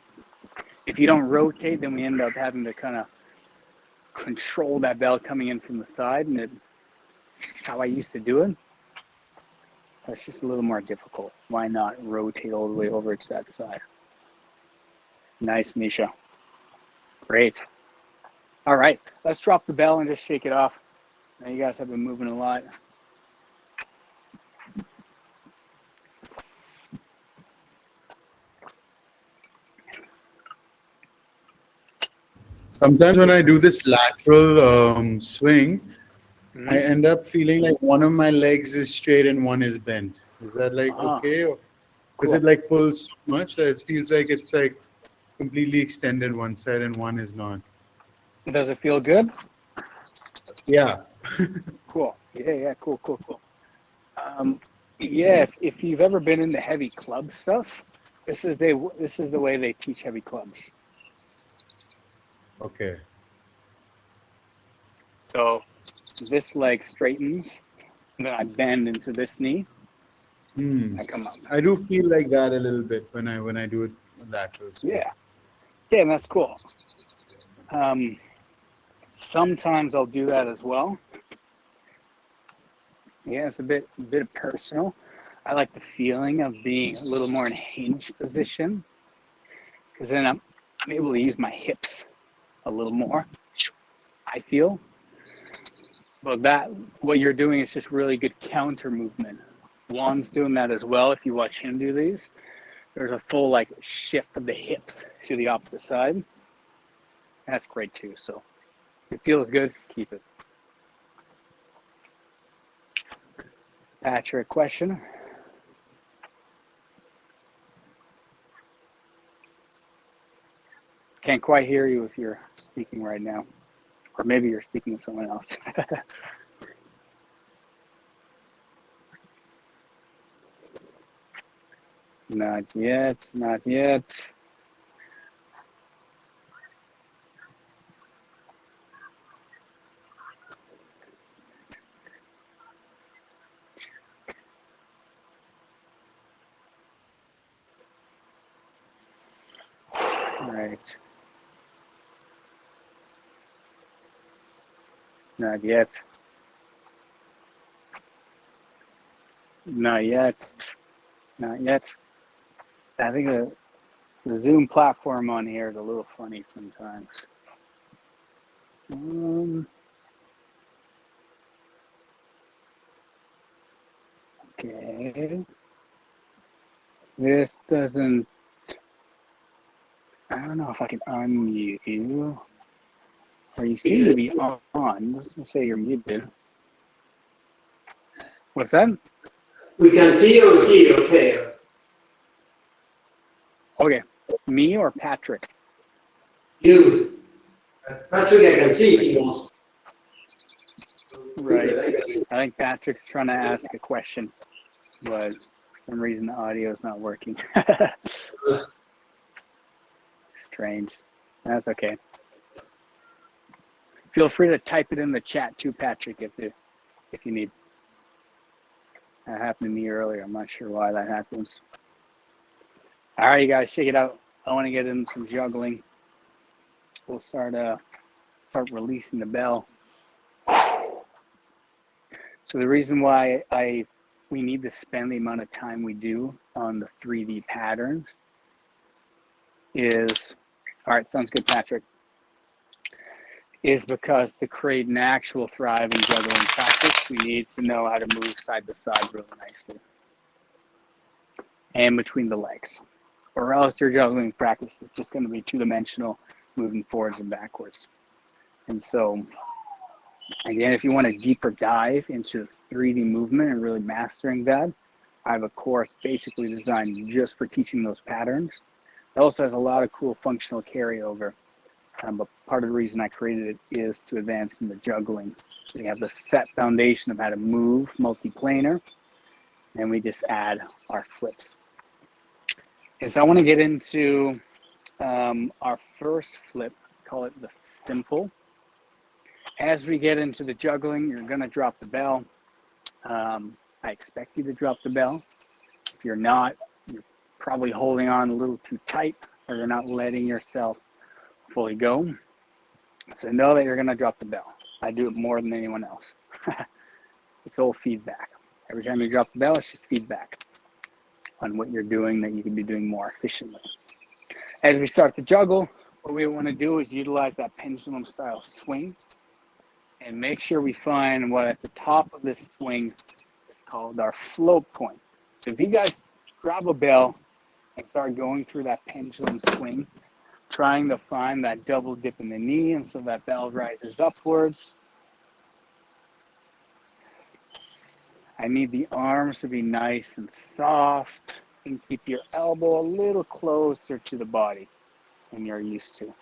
If you don't rotate, then we end up having to kind of control that bell coming in from the side, and that's how I used to do it. That's just a little more difficult. Why not rotate all the way over to that side? Nice, Nisha. Great. All right, let's drop the bell and just shake it off. Now you guys have been moving a lot. Sometimes when I do this lateral swing, I end up feeling like one of my legs is straight and one is bent. Is that like okay? Or does it like pull so much that it feels like it's like completely extended one side and one is not? Does it feel good? Yeah. Cool. Yeah, cool. Yeah, if you've ever been in the heavy club stuff, this is the way they teach heavy clubs. Okay. So this leg straightens, and then I bend into this knee. I come up. I do feel like that a little bit when I do it lateral. Yeah, and that's cool. Sometimes I'll do that as well. Yeah, it's a bit personal. I like the feeling of being a little more in hinge position, because then I'm able to use my hips a little more, I feel. But what you're doing is just really good counter movement. Juan's doing that as well if you watch him do these. there's a full like shift of the hips to the opposite side. That's great too. So if it feels good, keep it. Patrick, question? Can't quite hear you if you're speaking right now. Or maybe you're speaking to someone else. Not yet, not yet. All right. Not yet. Not yet. Not yet. I think the Zoom platform on here is a little funny sometimes. Okay. This doesn't. I don't know if I can unmute you. Or you seem to be on. Let's say you're muted. What's that? We can see you and hear, okay. Okay. Me or Patrick? You. Patrick, I can see he wants. Right. I think Patrick's trying to ask a question, but for some reason the audio is not working. Strange. That's okay. Feel free to type it in the chat too, Patrick, if you need. That happened to me earlier. I'm not sure why that happens. All right, you guys, check it out. I want to get in some juggling. We'll start releasing the bell. So the reason why we need to spend the amount of time we do on the 3D patterns is, all right, sounds good, Patrick, is because to create an actual thriving juggling practice, we need to know how to move side to side really nicely and between the legs, or else your juggling practice is just going to be two-dimensional, moving forwards and backwards. And so, again, if you want a deeper dive into 3D movement and really mastering that, I have a course basically designed just for teaching those patterns. It also has a lot of cool functional carryover. But part of the reason I created it is to advance in the juggling. So we have the set foundation of how to move multiplanar, and we just add our flips. And so I want to get into our first flip, call it the simple. As we get into the juggling, you're going to drop the bell. I expect you to drop the bell. If you're not, you're probably holding on a little too tight, or you're not letting yourself fully go. So know that you're going to drop the bell. I do it more than anyone else. It's all feedback. Every time you drop the bell, it's just feedback on what you're doing that you can be doing more efficiently. As we start to juggle, what we want to do is utilize that pendulum style swing and make sure we find what at the top of this swing is called our float point. So if you guys grab a bell and start going through that pendulum swing, trying to find that double dip in the knee, and so that bell rises upwards. I need the arms to be nice and soft, and keep your elbow a little closer to the body than you're used to.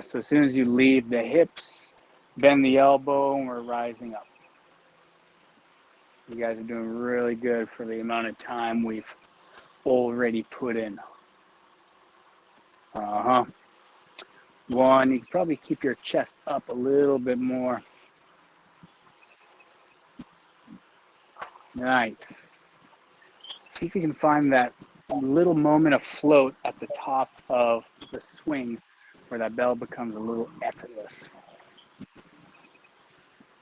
So as soon as you leave the hips, bend the elbow, and we're rising up. You guys are doing really good for the amount of time we've already put in. One, you can probably keep your chest up a little bit more. Nice. See if you can find that little moment of float at the top of the swing where that bell becomes a little effortless.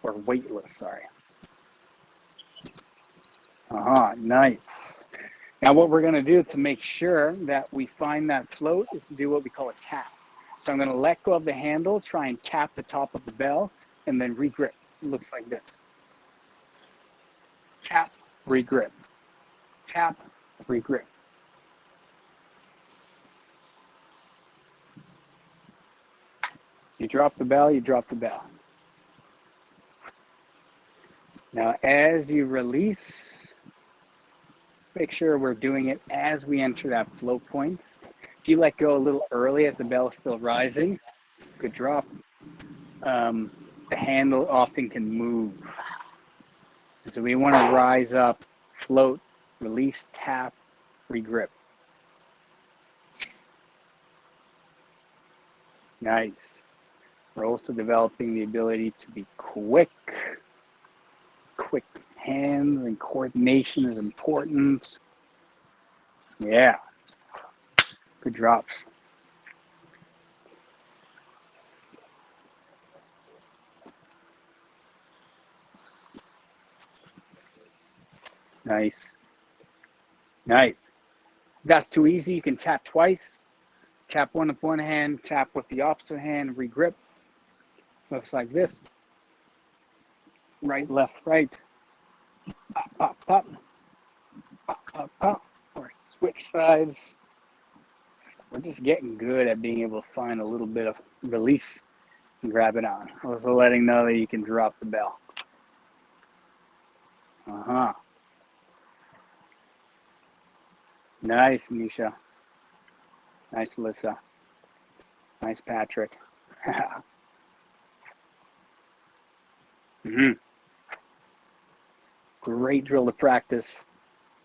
Or weightless, sorry. Nice. Now what we're gonna do to make sure that we find that float is to do what we call a tap. So I'm gonna let go of the handle, try and tap the top of the bell, and then regrip. It looks like this. Tap, regrip. tap, regrip. You drop the bell, you drop the bell. Now, as you release, just make sure we're doing it as we enter that float point. If you let go a little early as the bell is still rising, good drop. The handle often can move. So we want to rise up, float, release, tap, regrip. Nice. We're also developing the ability to be quick. Quick hands and coordination is important. Yeah. Good drops. Nice. Nice. If that's too easy, you can tap twice. Tap one with one hand, tap with the opposite hand, regrip. Looks like this. Right, left, right. Up, up, up. Up, up, up. Or switch sides. We're just getting good at being able to find a little bit of release and grab it on. Also letting know that you can drop the bell. Uh-huh. Nice, Nisha. Nice, Alyssa. Nice, Patrick. Great drill to practice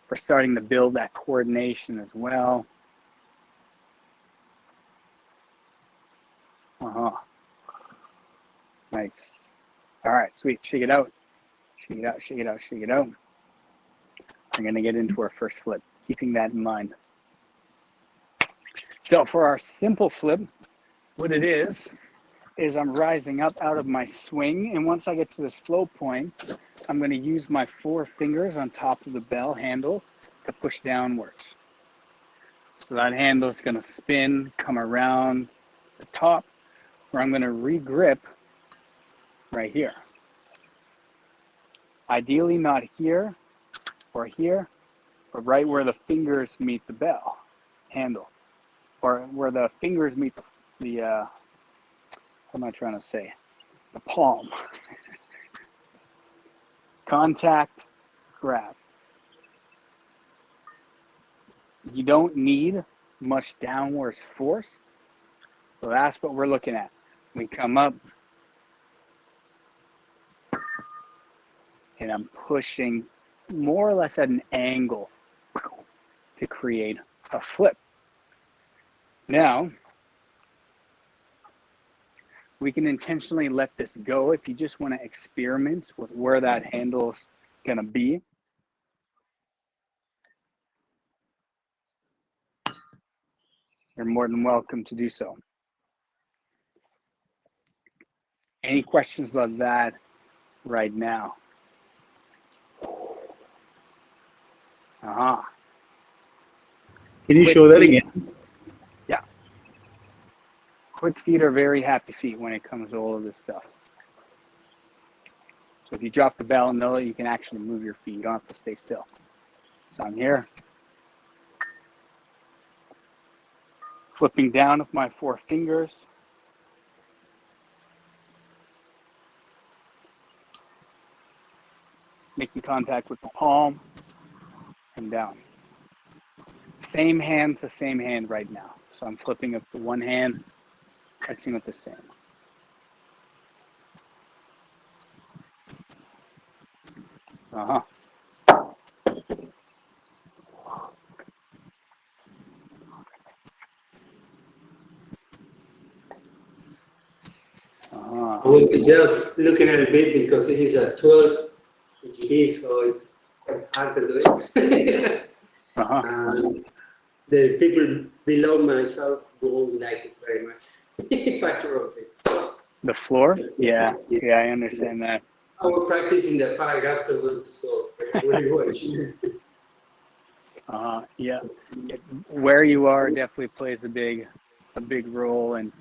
for starting to build that coordination as well. Nice. All right, sweet. Shake it out. Shake it out, shake it out, shake it out. We're going to get into our first flip, keeping that in mind. So for our simple flip, what it is I'm rising up out of my swing. And once I get to this flow point, I'm going to use my 4 fingers on top of the bell handle to push downwards. So that handle is going to spin, come around the top, where I'm going to re-grip right here. Ideally not here or here, but right where the fingers meet the bell handle, or where the fingers meet the what am I trying to say? The palm. Contact, grab. You don't need much downwards force, so that's what we're looking at. We come up, and I'm pushing more or less at an angle to create a flip. Now, we can intentionally let this go if you just want to experiment with where that handle's going to be. You're more than welcome to do so. Any questions about that right now? Can you show that again? Yeah. Quick feet are very happy feet when it comes to all of this stuff. So if you drop the bell, know that you can actually move your feet. You don't have to stay still. So I'm here. Flipping down with my 4 fingers. Making contact with the palm and down. Same hand to same hand right now. So I'm flipping with the one hand, touching with the same. I will be just looking at a bit because this is a 12 GB, so it's quite hard to do it. The people below myself won't like it very much if I rotate. So, the floor? Yeah, I understand that. I will practice in the park afterwards, so really watch. Yeah. Where you are definitely plays a big role in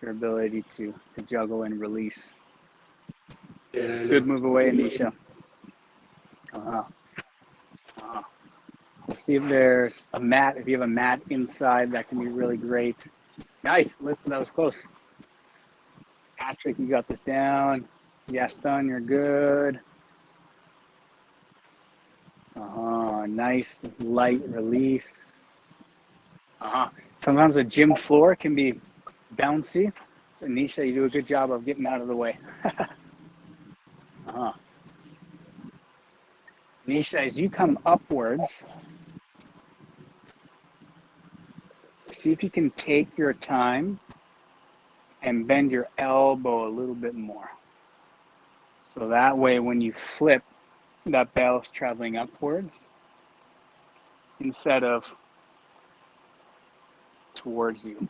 your ability to juggle and release. Good move away, Anisha. We'll see if there's a mat. If you have a mat inside, that can be really great. Nice. Listen, that was close. Patrick, you got this down. Yes, done. You're good. Nice light release. Sometimes a gym floor can be bouncy. So Nisha, you do a good job of getting out of the way. Nisha, as you come upwards, see if you can take your time and bend your elbow a little bit more. So that way when you flip, that bell's traveling upwards instead of towards you.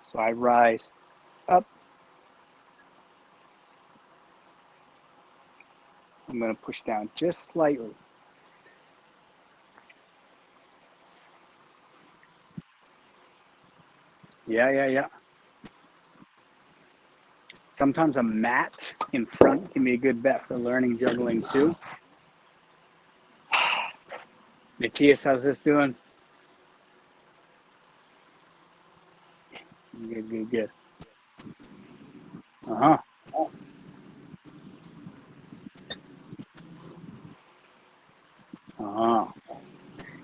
So I rise up. I'm going to push down just slightly. Yeah. Sometimes a mat in front can be a good bet for learning juggling too. Matthias, how's this doing? Good.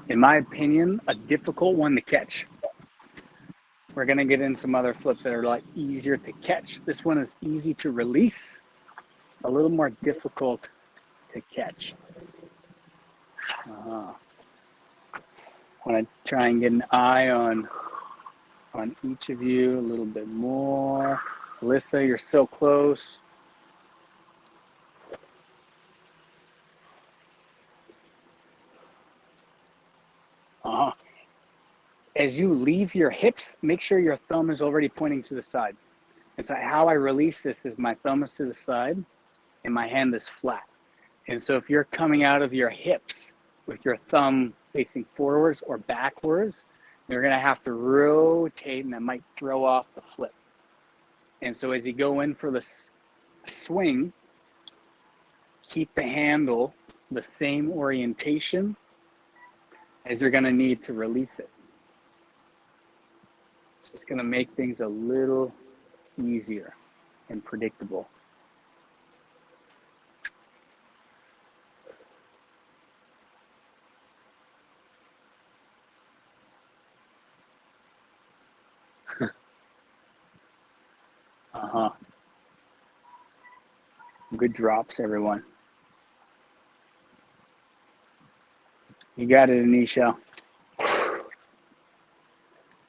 In my opinion, a difficult one to catch. We're going to get in some other flips that are a lot easier to catch. This one is easy to release, a little more difficult to catch. I want to try and get an eye on each of you a little bit more. Alyssa, you're so close. As you leave your hips, make sure your thumb is already pointing to the side. And so how I release this is my thumb is to the side and my hand is flat. And so if you're coming out of your hips with your thumb facing forwards or backwards, you're going to have to rotate and that might throw off the flip. And so as you go in for the swing, keep the handle the same orientation as you're going to need to release it. It's just going to make things a little easier and predictable. Good drops, everyone. You got it, Anisha.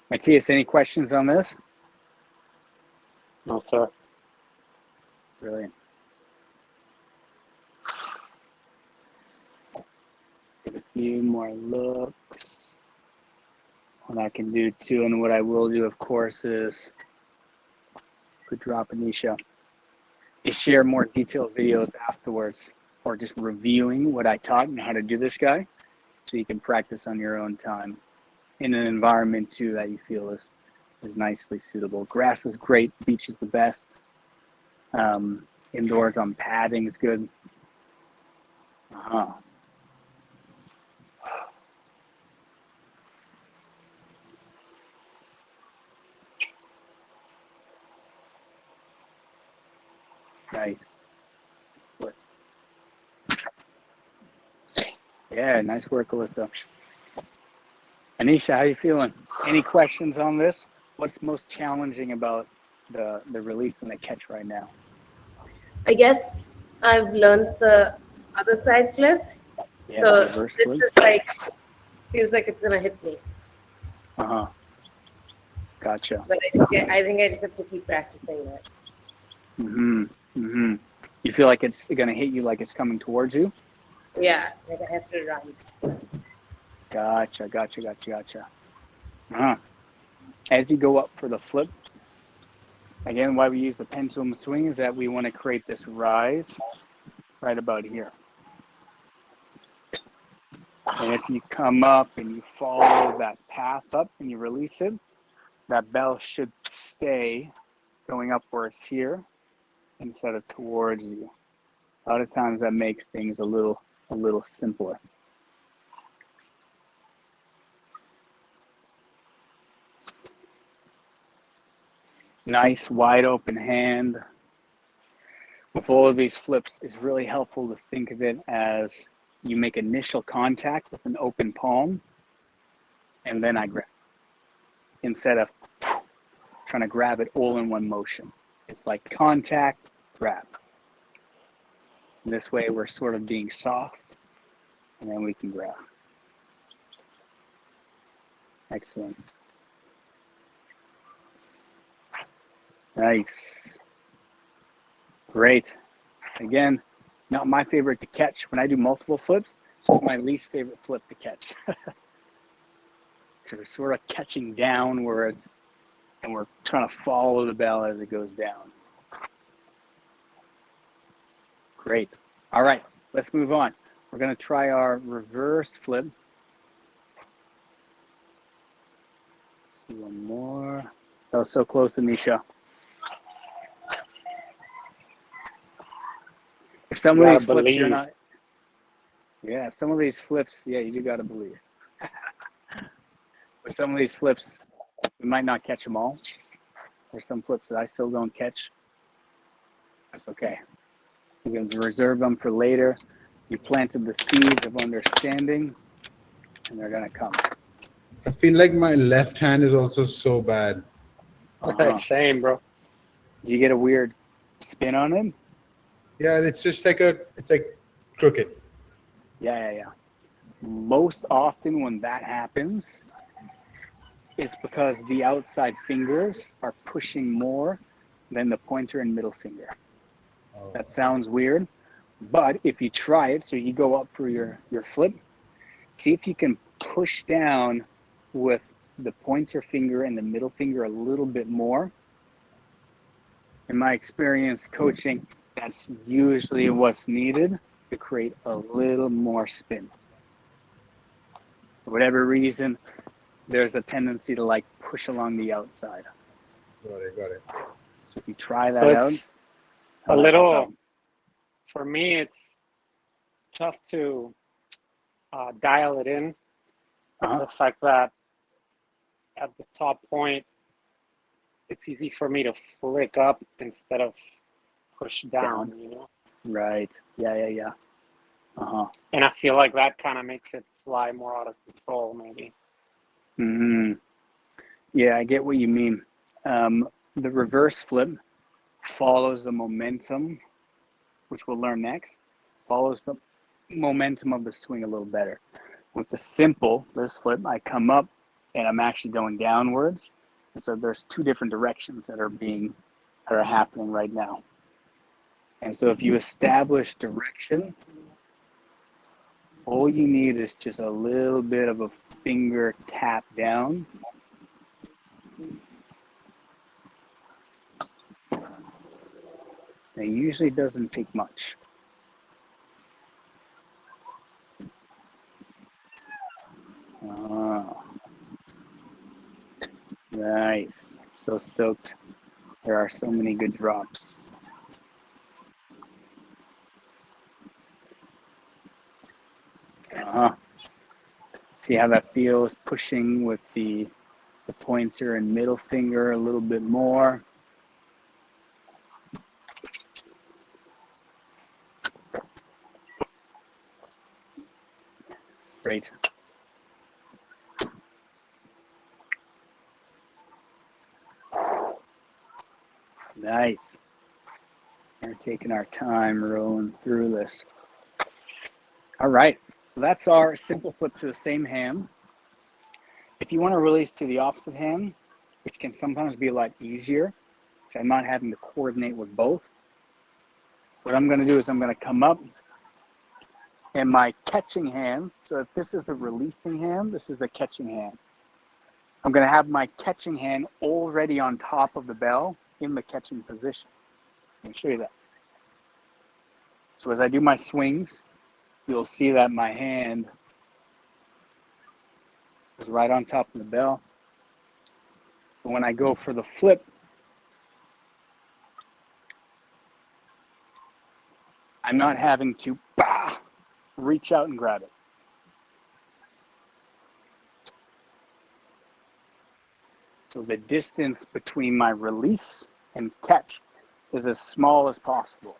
Matthias, any questions on this? No, sir. Brilliant. Get a few more looks. What I can do too, and what I will do, of course, is good drop, Anisha. Is share more detailed videos afterwards, or just reviewing what I taught and how to do this guy, so you can practice on your own time in an environment too that you feel is nicely suitable. Grass is great, beach is the best. Indoors on padding is good. Nice. Yeah, nice work, Alyssa. Anisha, how you feeling? Any questions on this? What's most challenging about the release and the catch right now? I guess I've learned the other side flip. Yeah, So reverse this flip. is like, feels like it's going to hit me. Gotcha. But I think I just have to keep practicing that. You feel like it's going to hit you like it's coming towards you? Yeah, like I have to run. Gotcha. As you go up for the flip, again, why we use the pendulum swing is that we want to create this rise right about here. And if you come up and you follow that path up and you release it, that bell should stay going upwards here instead of towards you. A lot of times that makes things a little a little simpler. Nice wide open hand. With all of these flips, it's really helpful to think of it as you make initial contact with an open palm, and then I grab, instead of trying to grab it all in one motion. It's like contact, grab. This way we're sort of being soft, and then we can grab. Excellent. Nice. Great. Again, not my favorite to catch. When I do multiple flips, it's my least favorite flip to catch. So we're sort of catching downwards, and we're trying to follow the bell as it goes down. Great. All right, let's move on. We're going to try our reverse flip. Let's see one more. That was so close, Anisha. If some of these flips you're not, yeah, if some of these flips, yeah, you do got to believe. With some of these flips, we might not catch them all. There's some flips that I still don't catch. That's okay. You can reserve them for later. You planted the seeds of understanding, and they're gonna come. I feel like my left hand is also so bad. Same, bro. Do you get a weird spin on it? Yeah, it's just like it's like crooked. Yeah. Most often when that happens, it's because the outside fingers are pushing more than the pointer and middle finger. Oh. That sounds weird, but if you try it, so you go up for your flip, see if you can push down with the pointer finger and the middle finger a little bit more. In my experience coaching, that's usually what's needed to create a little more spin. For whatever reason, there's a tendency to like push along the outside. Got it. So if you try that So out, it's a little, for me, it's tough to dial it in. The fact that at the top point, it's easy for me to flick up instead of push down, you know? Right. Yeah. And I feel like that kind of makes it fly more out of control, maybe. Mm-hmm. Yeah, I get what you mean. The reverse flip follows the momentum, which we'll learn next, follows the momentum of the swing a little better. With the simple, this flip, I come up and I'm actually going downwards. And so there's two different directions that are happening right now. And so if you establish direction, all you need is just a little bit of a finger tap down. It usually doesn't take much. Nice. So stoked. There are so many good drops. See how that feels, pushing with the pointer and middle finger a little bit more. Great. Nice. We're taking our time rolling through this. All right. So that's our simple flip to the same hand. If you want to release to the opposite hand, which can sometimes be a lot easier, so I'm not having to coordinate with both, what I'm going to do is I'm going to come up and my catching hand, so if this is the releasing hand, this is the catching hand. I'm going to have my catching hand already on top of the bell in the catching position. Let me show you that. So as I do my swings, you'll see that my hand is right on top of the bell. So when I go for the flip, I'm not having to reach out and grab it. So the distance between my release and catch is as small as possible.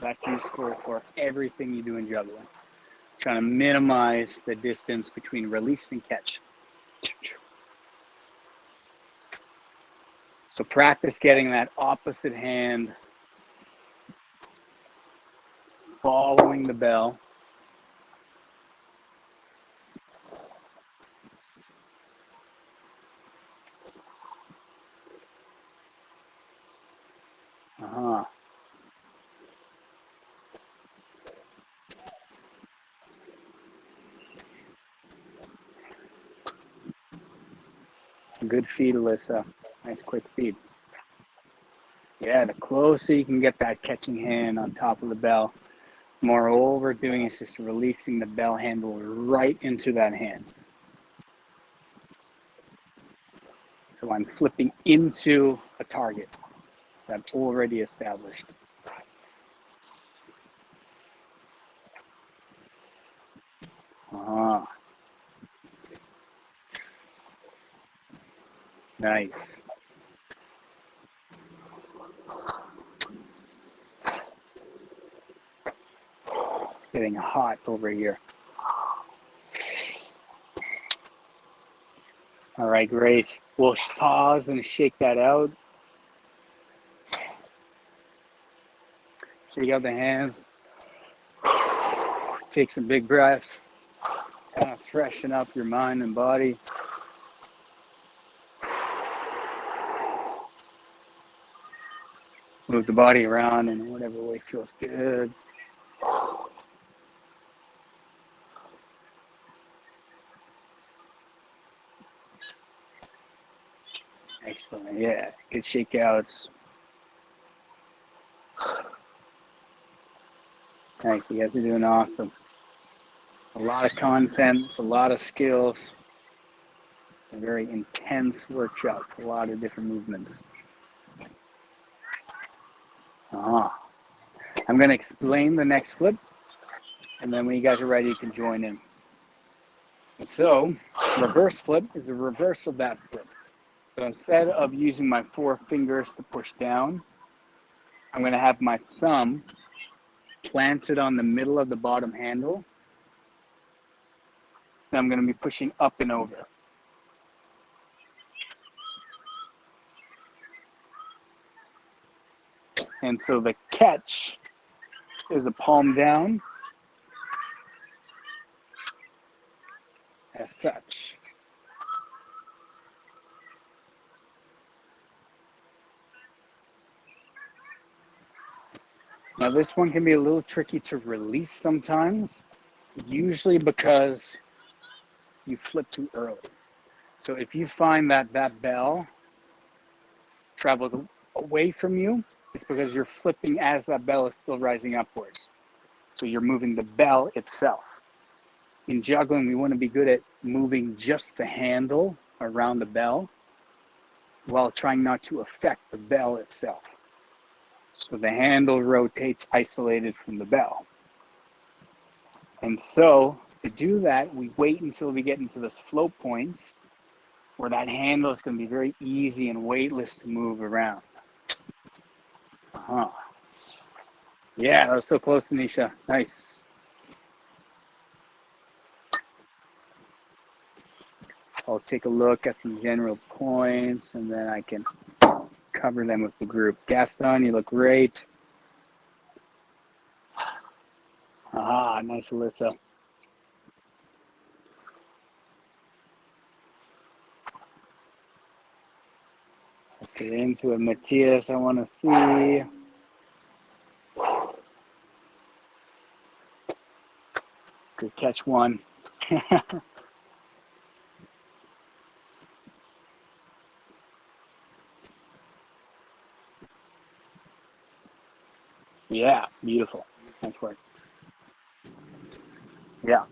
That's useful for everything you do in juggling. Trying to minimize the distance between release and catch. So practice getting that opposite hand following the bell. Good feed, Alyssa. Nice quick feed. Yeah, the closer you can get that catching hand on top of the bell, more all we're doing is just releasing the bell handle right into that hand. So I'm flipping into a target that's already established. Nice. It's getting hot over here. All right, great. We'll pause and shake that out. Shake out the hands. Take some big breaths. Kind of freshen up your mind and body. Move the body around in whatever way feels good. Excellent. Yeah, good shakeouts. Thanks. You guys are doing awesome. A lot of content, it's a lot of skills. A very intense workshop. A lot of different movements. I'm going to explain the next flip, and then when you guys are ready, you can join in. And so, reverse flip is the reverse of that flip. So instead of using my 4 fingers to push down, I'm going to have my thumb planted on the middle of the bottom handle. And I'm going to be pushing up and over. And so the catch is a palm down as such. Now this one can be a little tricky to release sometimes, usually because you flip too early. So if you find that that bell travels away from you, it's because you're flipping as that bell is still rising upwards. So you're moving the bell itself. In juggling, we want to be good at moving just the handle around the bell while trying not to affect the bell itself. So the handle rotates isolated from the bell. And so to do that, we wait until we get into this float point where that handle is going to be very easy and weightless to move around. Yeah, that was so close, Anisha. Nice. I'll take a look at some general points and then I can cover them with the group. Gaston, you look great. Nice, Alyssa. Let's get into it. Matthias, I want to see. Good catch, one. Yeah, beautiful. Nice work. Yeah,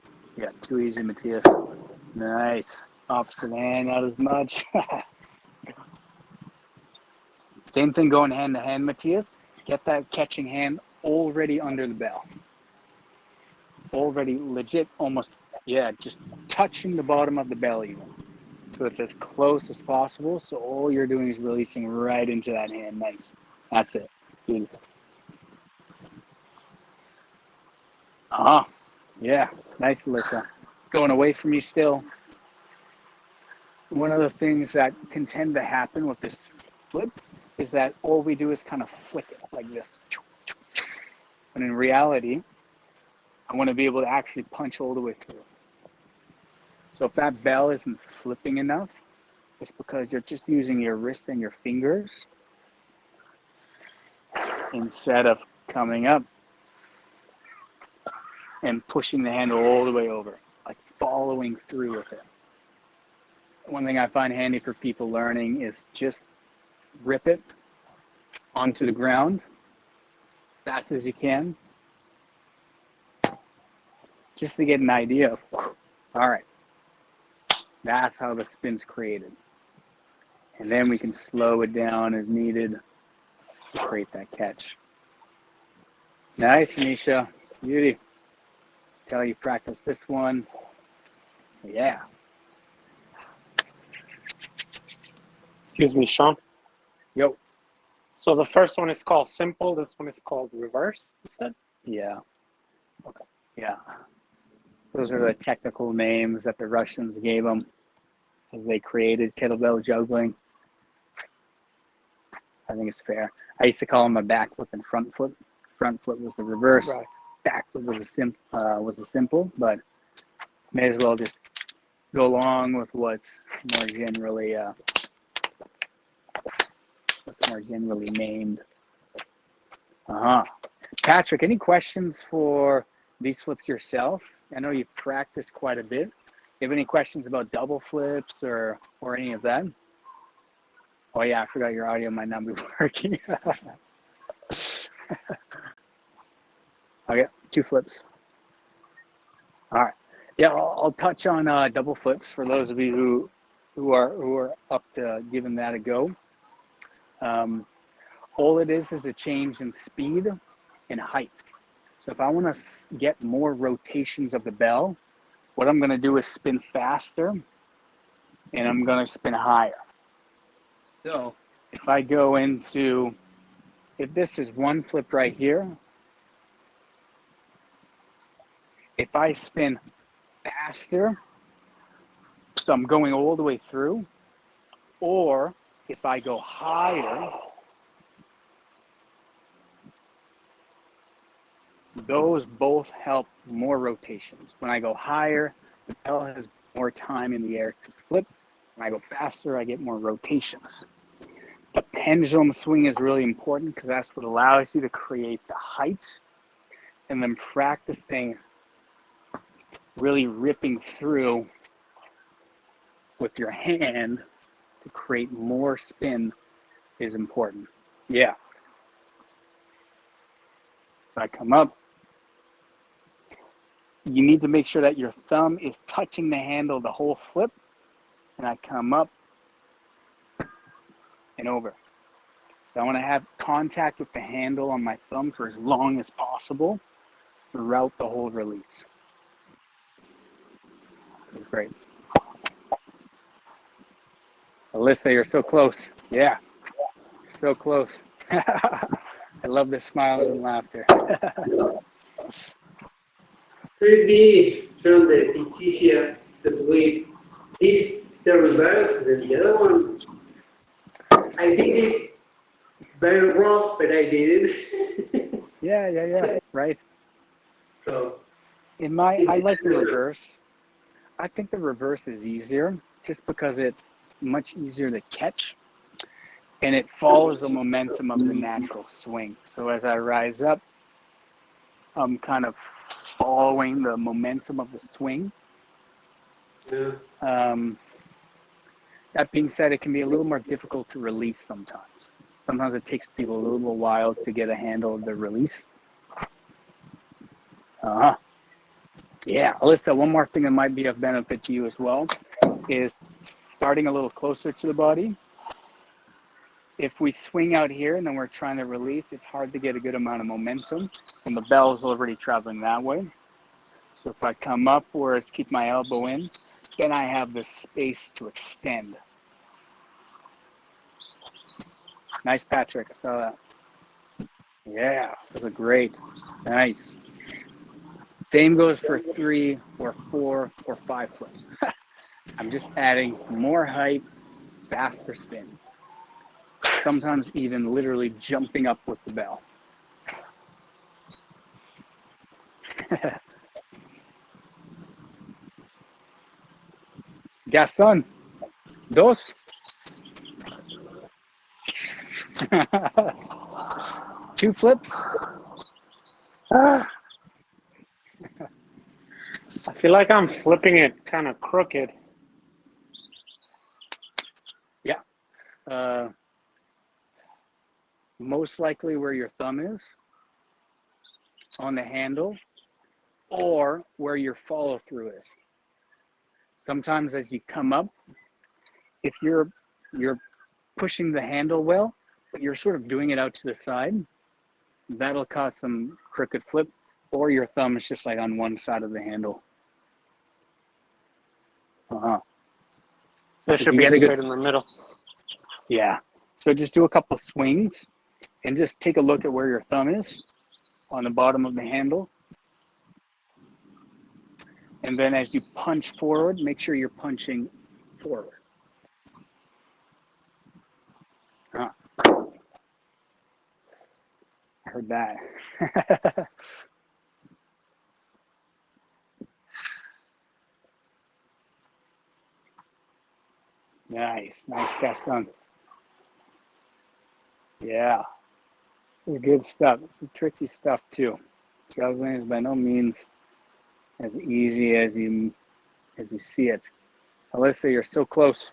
too easy, Matthias. Nice. Opposite hand, not as much. Same thing going hand to hand, Matthias. Get that catching hand already under the bell. already legit almost, yeah, just touching the bottom of the belly. So it's as close as possible. So all you're doing is releasing right into that hand. Nice. That's it. Beautiful. Uh-huh. Yeah. Nice, Alyssa. Going away from me still. One of the things that can tend to happen with this flip is that all we do is kind of flick it like this. And in reality, I want to be able to actually punch all the way through. So if that bell isn't flipping enough, it's because you're just using your wrist and your fingers instead of coming up and pushing the handle all the way over, like following through with it. One thing I find handy for people learning is just rip it onto the ground as fast as you can, just to get an idea of, all right, that's how the spin's created. And then we can slow it down as needed to create that catch. Nice, Anisha. Beauty. Tell you practice this one. Yeah. Excuse me, Sean. Yo. So the first one is called simple. This one is called reverse, you said? Yeah. Okay. Yeah. Those are the technical names that the Russians gave them as they created kettlebell juggling. I think it's fair. I used to call them a back flip and front flip. Front flip was the reverse. Right. Back flip was a simple, but may as well just go along with what's more generally named. Patrick, any questions for these flips yourself? I know you've practiced quite a bit. You have any questions about double flips or any of that? Oh yeah, I forgot your audio might not be working. Okay, 2 flips. All right. Yeah, I'll touch on double flips for those of you who are up to giving that a go. All it is a change in speed and height. So if I want to get more rotations of the bell, what I'm going to do is spin faster and I'm going to spin higher. So if I go into, if this is one flip right here, if I spin faster, so I'm going all the way through, or if I go higher, those both help more rotations. When I go higher, the bell has more time in the air to flip. When I go faster, I get more rotations. The pendulum swing is really important because that's what allows you to create the height, and then practicing really ripping through with your hand to create more spin is important. Yeah. So I come up. You need to make sure that your thumb is touching the handle the whole flip. And I come up and over. So I want to have contact with the handle on my thumb for as long as possible throughout the whole release. Great. Alyssa, you're so close. Yeah, you're so close. I love the smiles and laughter. Could it be, John, that it's easier to do it the reverse than the other one? I did it very rough, but I did it. Yeah, right. So, I like the reverse. I think the reverse is easier just because it's much easier to catch and it follows the momentum of the natural swing. So as I rise up, I'm kind of following the momentum of the swing. yeah. That being said, it can be a little more difficult to release sometimes. Sometimes it takes people a little while to get a handle of the release. Yeah, Alyssa, one more thing that might be of benefit to you as well is starting a little closer to the body. If we swing out here and then we're trying to release, it's hard to get a good amount of momentum and the bell is already traveling that way. So if I come upwards, keep my elbow in, then I have the space to extend. Nice, Patrick. I saw that. Yeah, those are great. Nice. Same goes for 3 or 4 or 5 flips. I'm just adding more height, faster spin. Sometimes even literally jumping up with the bell. Gaston, dos. 2 flips. I feel like I'm flipping it kind of crooked. Yeah. Most likely where your thumb is on the handle or where your follow through is. Sometimes as you come up, if you're pushing the handle well, but you're sort of doing it out to the side, that'll cause some crooked flip, or your thumb is just like on one side of the handle. It should be straight in the middle. Yeah. So just do a couple of swings and just take a look at where your thumb is on the bottom of the handle. And then as you punch forward, make sure you're punching forward. I heard that. Nice, Gaston. Yeah, this is good stuff. This is tricky stuff too. Juggling is by no means as easy as you see it. Alyssa, you're so close.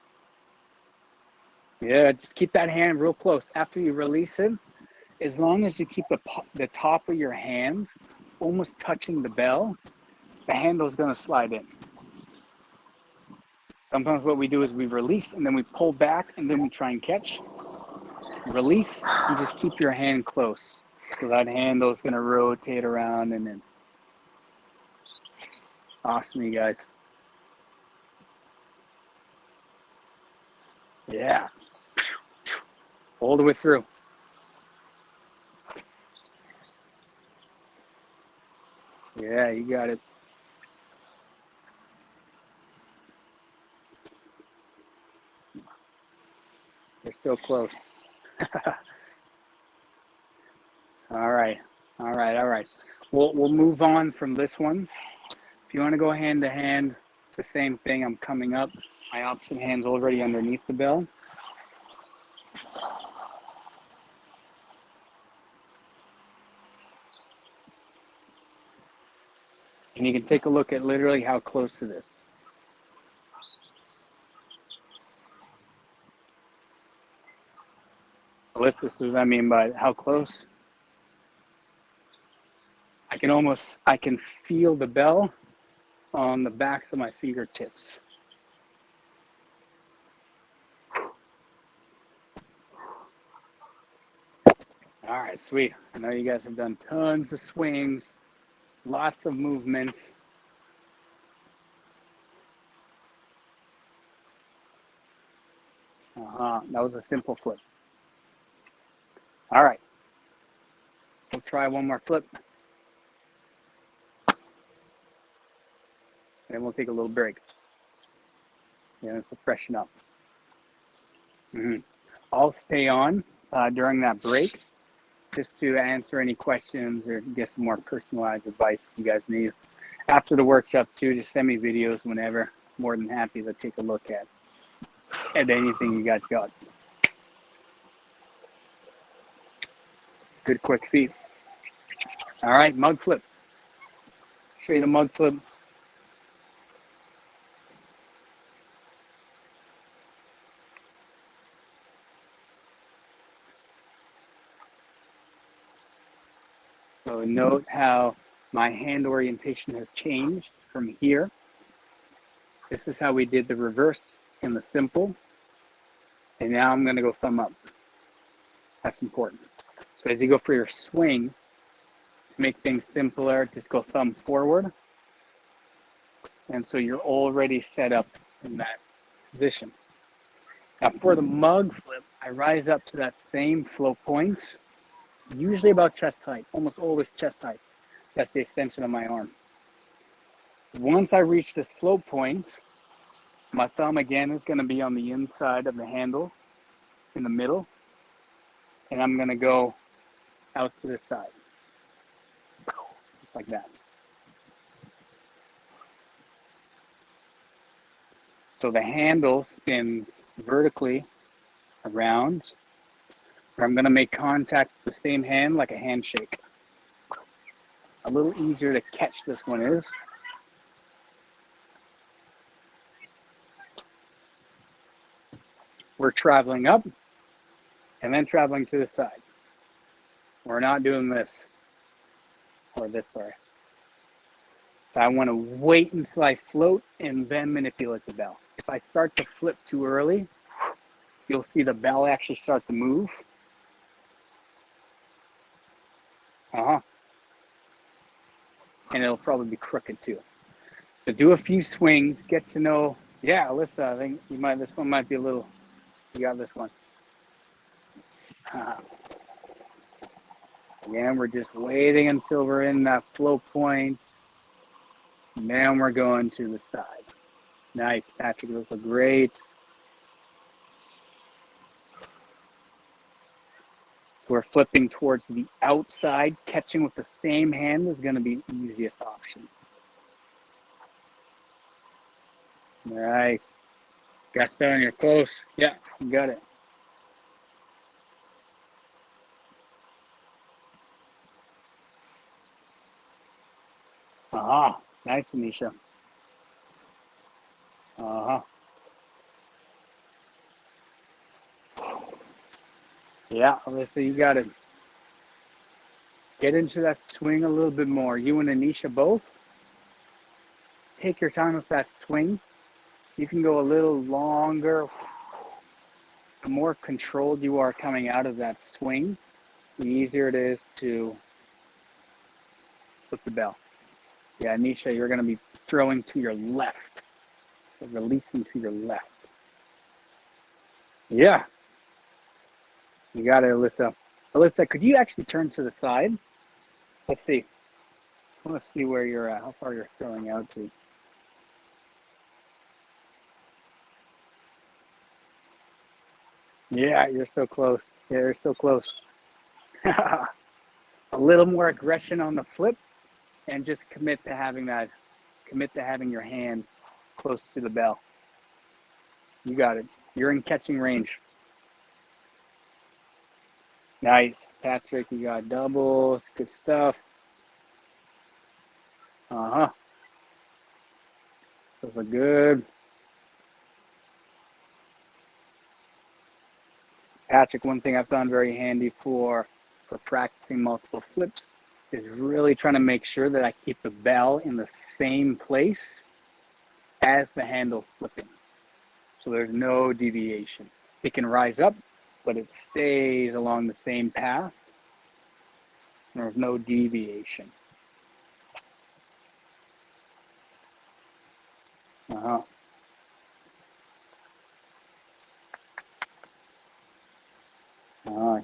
Yeah, just keep that hand real close. After you release it, as long as you keep the top of your hand almost touching the bell, the handle is going to slide in. Sometimes what we do is we release and then we pull back and then we try and catch. Release and just keep your hand close. So that handle is going to rotate around and then. Awesome, you guys. Yeah. All the way through. Yeah, you got it. You're so close. All right. We'll move on from this one. If you want to go hand to hand, it's the same thing. I'm coming up. My opposite hand's already underneath the bell. And you can take a look at literally how close it is. Alyssa, this is what I mean by how close. I can feel the bell on the backs of my fingertips. All right, sweet. I know you guys have done tons of swings, lots of movement. That was a simple flip. All right. We'll try one more flip. And we'll take a little break. Yeah, it's to freshen up. I'll stay on during that break just to answer any questions or get some more personalized advice if you guys need. After the workshop too, just send me videos whenever. More than happy to take a look at anything you guys got. Good quick feet. All right, mug flip. Show you the mug flip. So note how my hand orientation has changed from here. This is how we did the reverse and the simple. And now I'm going to go thumb up. That's important. So as you go for your swing, to make things simpler, just go thumb forward. And so you're already set up in that position. Now for the mug flip, I rise up to that same float point, usually about chest height, almost always chest height. That's the extension of my arm. Once I reach this float point, my thumb again is going to be on the inside of the handle in the middle, and I'm going to go out to the side, just like that. So the handle spins vertically around, where I'm going to make contact with the same hand like a handshake. A little easier to catch this one is. We're traveling up and then traveling to the side. We're not doing this or this, sorry. So I want to wait until I float and then manipulate the bell. If I start to flip too early, you'll see the bell actually start to move. And it'll probably be crooked too. So do a few swings, get to know, yeah, Alyssa, I think this one might be a little, you got this one. Again, we're just waiting until we're in that float point. And then we're going to the side. Nice, Patrick, those look great. So we're flipping towards the outside. Catching with the same hand is going to be the easiest option. Nice. Gaston, you're close. Yeah, you got it. Nice, Anisha. Yeah, Alyssa, you got to get into that swing a little bit more. You and Anisha both. Take your time with that swing. You can go a little longer. The more controlled you are coming out of that swing, the easier it is to flip the bell. Yeah, Anisha, you're going to be throwing to your left. So releasing to your left. Yeah. You got it, Alyssa. Alyssa, could you actually turn to the side? Let's see. Just want to see where you're at, how far you're throwing out to. Yeah, you're so close. Yeah, you're so close. A little more aggression on the flip, and just commit to having your hand close to the bell. You got it. You're in catching range. Nice. Patrick, you got doubles. Good stuff. Those are good. Patrick, one thing I found very handy for practicing multiple flips is really trying to make sure that I keep the bell in the same place as the handle flipping. So there's no deviation. It can rise up, but it stays along the same path. There's no deviation.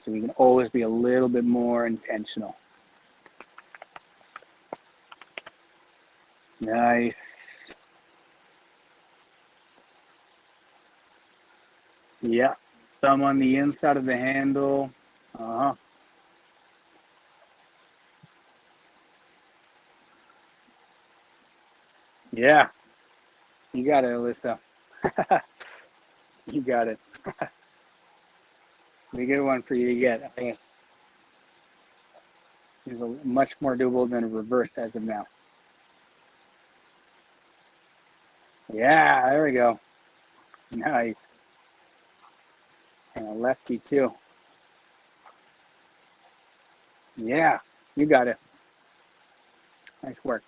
So we can always be a little bit more intentional. Nice. Yeah. Thumb on the inside of the handle. Yeah. You got it, Alyssa. You got it. It's a good one for you to get. I think it's much more doable than a reverse as of now. Yeah, there we go. Nice. And a lefty too. Yeah, you got it. Nice work.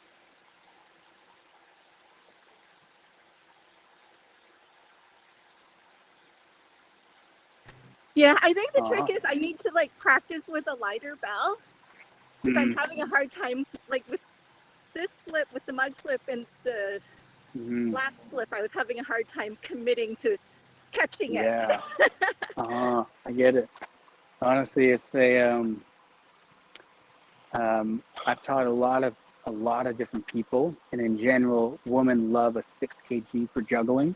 Yeah, I think the trick is I need to practice with a lighter bell because I'm having a hard time with this flip, with the mug flip and the last flip, I was having a hard time committing to catching it. Yeah. I get it. Honestly, it's I've taught a lot of different people, and in general, women love a 6 kg for juggling,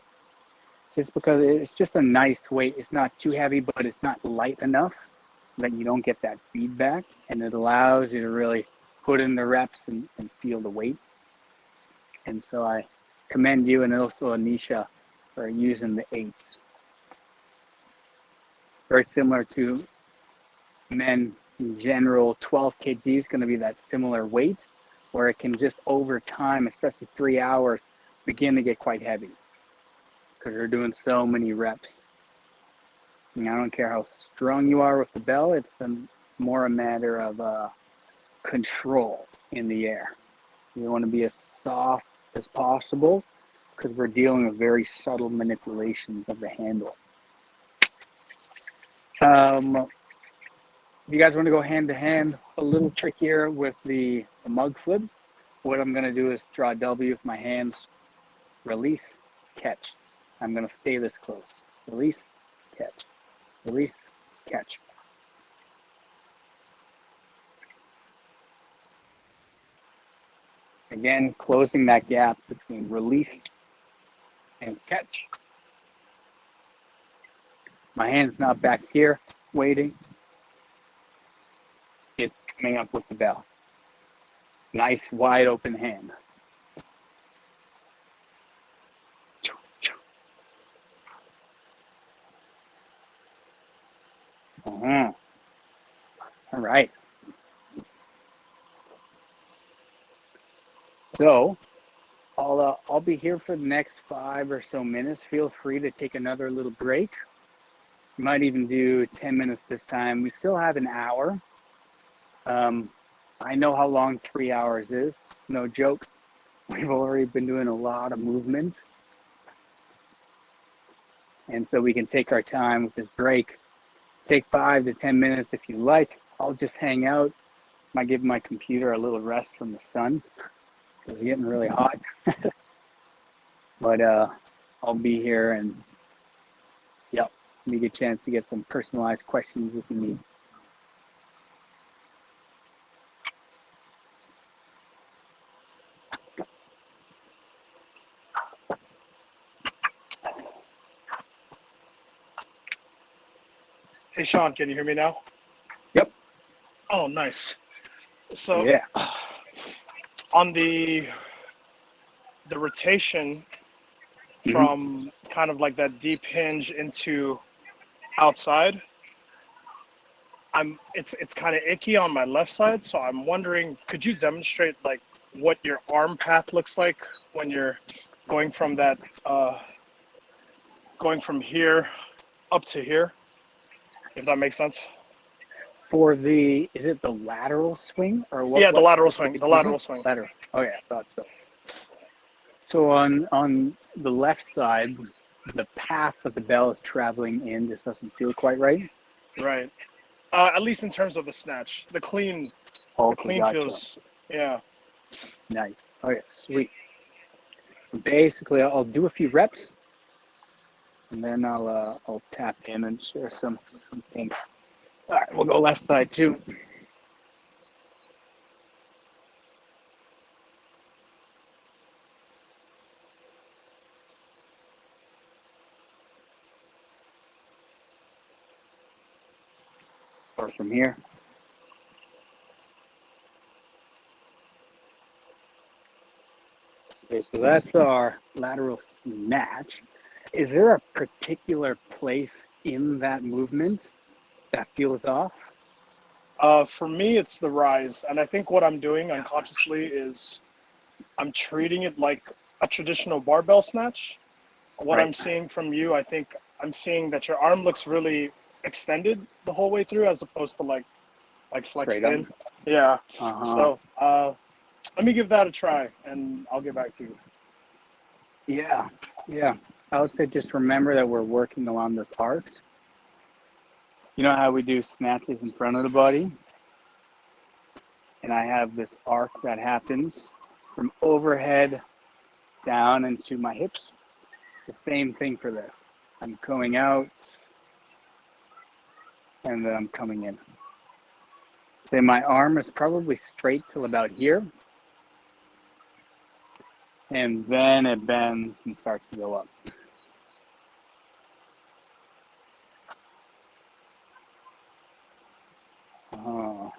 just because it's just a nice weight. It's not too heavy, but it's not light enough that you don't get that feedback, and it allows you to really put in the reps and feel the weight. And so I commend you and also Anisha for using the 8s. Very similar to men in general, 12 kg is going to be that similar weight, where it can just over time, especially 3 hours, begin to get quite heavy because you're doing so many reps. And I don't care how strong you are with the bell, it's more a matter of control in the air. You want to be as soft as possible because we're dealing with very subtle manipulations of the handle. If you guys want to go hand to hand, a little trickier with the mug flip, what I'm going to do is draw a W with my hands, release, catch. I'm going to stay this close. Release, catch. Release, catch. Again, closing that gap between release and catch. My hand's not back here waiting. It's coming up with the bell. Nice wide open hand. All right. So I'll be here for the next 5 or so minutes. Feel free to take another little break. You might even do 10 minutes this time. We still have an hour. I know how long 3 hours is. It's no joke. We've already been doing a lot of movement. And so we can take our time with this break. Take 5 to 10 minutes if you like. I'll just hang out. Might give my computer a little rest from the sun. It's getting really hot. But I'll be here and yep, give you a chance to get some personalized questions if you need. Hey, Sean, can you hear me now? Yep. Oh, nice. So Yeah. on the rotation from kind of like that deep hinge into outside, it's kind of icky on my left side. So I'm wondering, could you demonstrate like what your arm path looks like when you're going from that going from here up to here, if that makes sense? For the, is it the lateral swing or what? Yeah, the lateral swing. The lateral swing. Lateral. Oh yeah, I thought so. So on the left side, the path that the bell is traveling in just doesn't feel quite right. Right. At least in terms of the snatch, the clean Gotcha. feels, yeah. Nice. Oh yeah, sweet. So basically, I'll do a few reps, and then I'll tap in and share some things. All right, we'll go left side too. Or from here. Okay, so that's our lateral snatch. Is there a particular place in that movement that feels off? For me, it's the rise. And I think what I'm doing unconsciously is I'm treating it like a traditional barbell snatch. What Right. I'm seeing from you, I think I'm seeing that your arm looks really extended the whole way through as opposed to like flexed Straight up. in. Yeah. Uh-huh. So let me give that a try and I'll get back to you. Yeah. I would say just remember that we're working along this arc. You know how we do snatches in front of the body? And I have this arc that happens from overhead down into my hips. The same thing for this. I'm going out and then I'm coming in. Say my arm is probably straight till about here. And then it bends and starts to go up. Oh.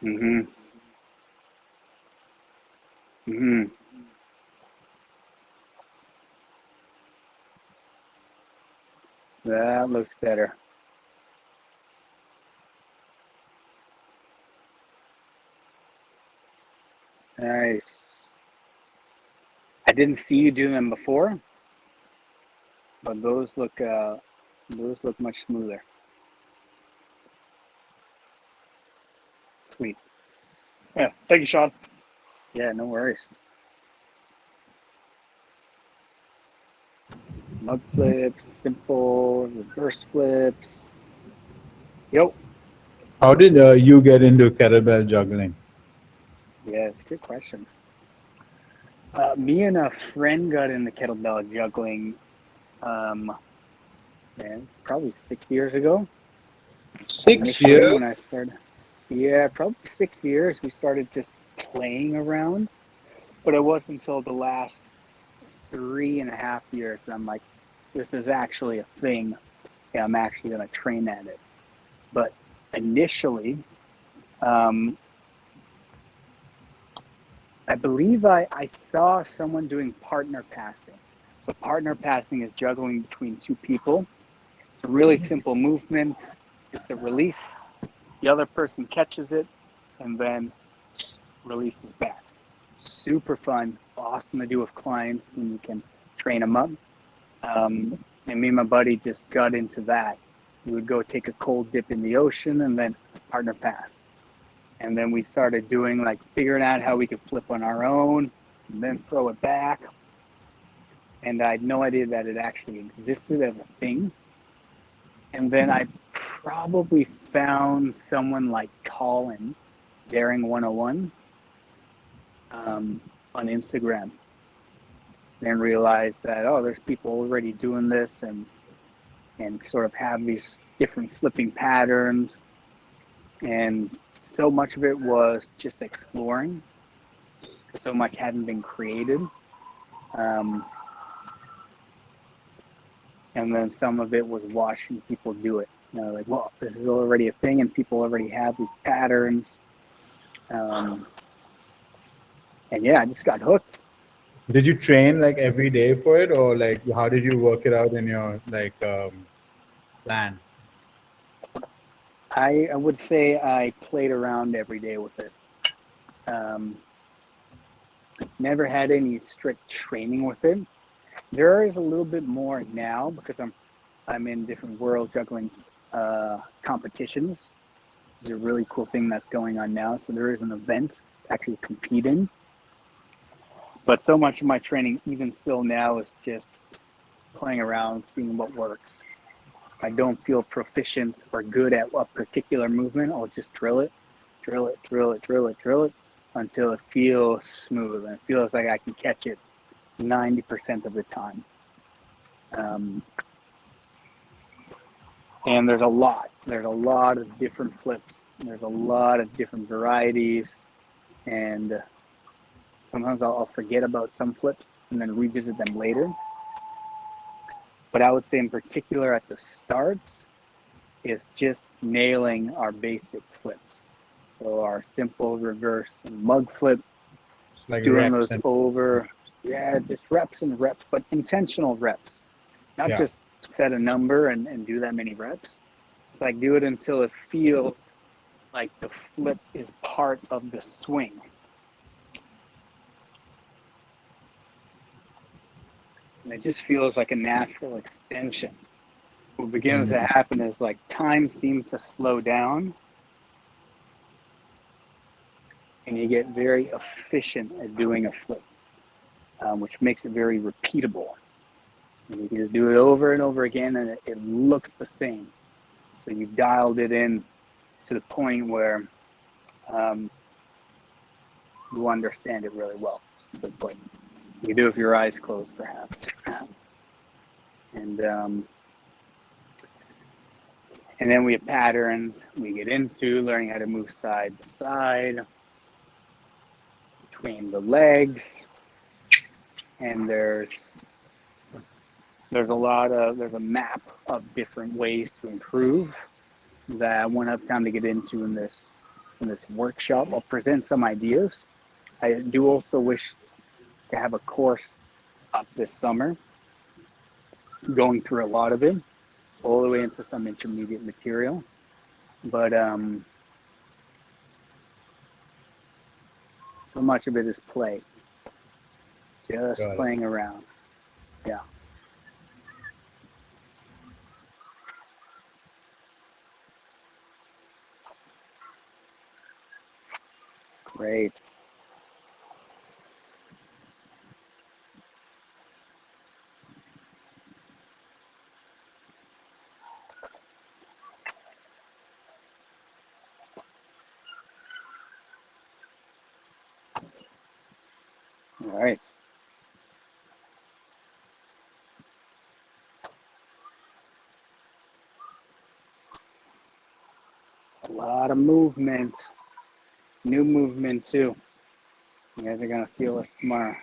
Mm-hmm. Mm-hmm. That looks better. Nice. I didn't see you doing them before, but those look much smoother. Sweet. Yeah, thank you, Sean. Yeah, no worries. Mug flips, simple, reverse flips. Yo. How did you get into kettlebell juggling? Yeah, it's a good question. Me and a friend got into kettlebell juggling, probably 6 years ago. 6 Initially, years? when I started. Yeah, probably 6 years. We started just playing around, but it wasn't until the last 3.5 years I'm like, this is actually a thing. Yeah, I'm actually going to train at it. But initially, I believe I saw someone doing partner passing. So partner passing is juggling between two people. It's a really simple movement. It's a release. The other person catches it and then releases back. Super fun, awesome to do with clients when you can train them up. And me and my buddy just got into that. We would go take a cold dip in the ocean and then partner pass. And then we started doing like figuring out how we could flip on our own and then throw it back. And I had no idea that it actually existed as a thing. And then I probably found someone like Colin, Daring 101, on Instagram, and realized that, oh, there's people already doing this and sort of have these different flipping patterns. And so much of it was just exploring, because so much hadn't been created. And then some of it was watching people do it. You know, like, well, this is already a thing and people already have these patterns. And yeah, I just got hooked. Did you train like every day for it, or like how did you work it out in your like plan? I would say I played around every day with it. Never had any strict training with it. There is a little bit more now because I'm in different world juggling competitions. It's a really cool thing that's going on now. So there is an event to actually compete in. But so much of my training, even still now, is just playing around, seeing what works. If I don't feel proficient or good at a particular movement, I'll just drill it until it feels smooth and it feels like I can catch it 90% of the time. And there's a lot of different flips. There's a lot of different varieties, and sometimes I'll forget about some flips and then revisit them later. But I would say in particular at the start is just nailing our basic flips. So our simple reverse and mug flip, Like doing reps those over, just reps and reps, but intentional reps. Not just set a number and do that many reps. It's like do it until it feels like the flip is part of the swing. And it just feels like a natural extension. What begins to happen is like time seems to slow down and you get very efficient at doing a flip, which makes it very repeatable. And you can just do it over and over again and it looks the same. So you've dialed it in to the point where you understand it really well. That's a good point. You can do it with your eyes closed, perhaps. And then we have patterns we get into, learning how to move side to side, between the legs. And there's a map of different ways to improve that I won't have time to get into in this workshop. I'll present some ideas. I do also wish to have a course up this summer, going through a lot of it, all the way into some intermediate material. But so much of it is play, just playing around. Yeah. Great. All right. A lot of movement. New movement too. You guys are gonna feel us tomorrow.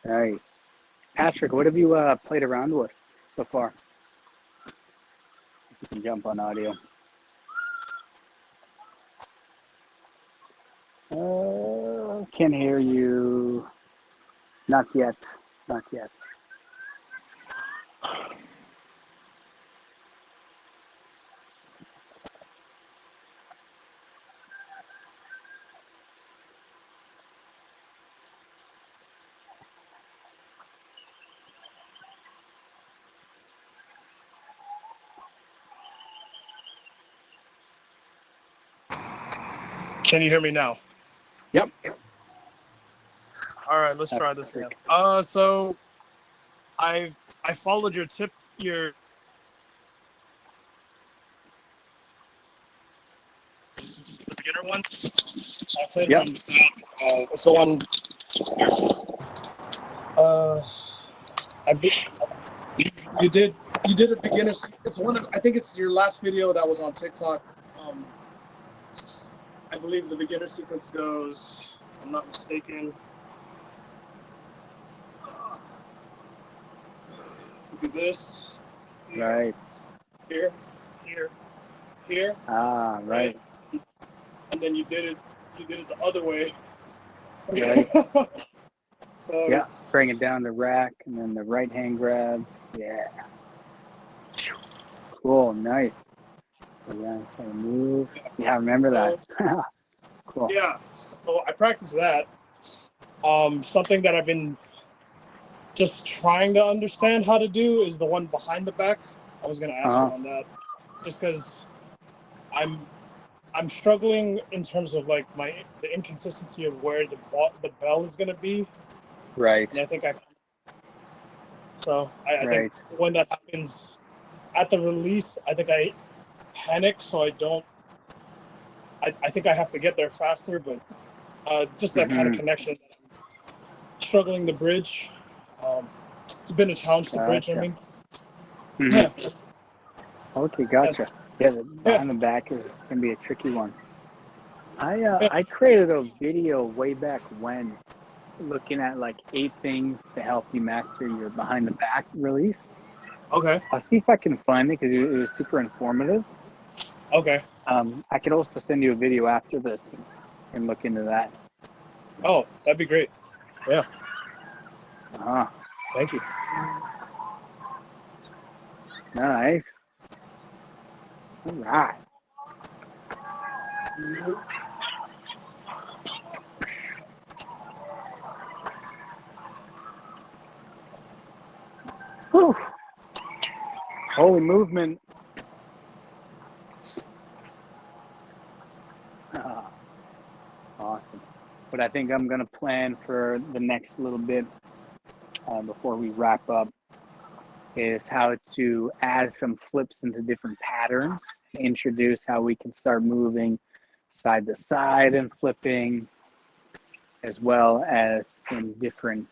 Nice. Patrick, what have you played around with so far? You can jump on audio. Can't hear you. Not yet. Not yet. Can you hear me now? Yep. All right, let's try this again. So I followed your tip, your the beginner one. So I played around with that. It's the one. You did a beginner. It's one of, I think it's your last video that was on TikTok. I believe the beginner sequence goes, if I'm not mistaken. Do this. Right. Here. Ah, right. And then you did it the other way. Right. So Yeah. Bring it down the rack and then the right hand grab. Yeah. Cool. Nice. Yeah. So move. Yeah. Remember that. Cool. Yeah. So I practiced that. Something that I've been just trying to understand how to do is the one behind the back. I was gonna ask you on that, just because I'm struggling in terms of like the inconsistency of where the bell is gonna be. Right. And I think I Right. think when that happens at the release, I think I panic, so I don't I think I have to get there faster, but just that kind of connection that I'm struggling to bridge. It's been a challenge to bridge. I Gotcha. mean, Mhm. Okay, gotcha. Yeah, the yeah, behind the back can be a tricky one. yeah. I created a video way back when, looking at like 8 things to help you master your behind the back release. Okay, I'll see if I can find it because it was super informative. okay. I could also send you a video after this and look into that. Oh, that'd be great. Yeah, Uh-huh. thank you. Nice. All right. Whew. Holy movement. Awesome. But I think I'm going to plan for the next little bit before we wrap up is how to add some flips into different patterns, introduce how we can start moving side to side and flipping, as well as in different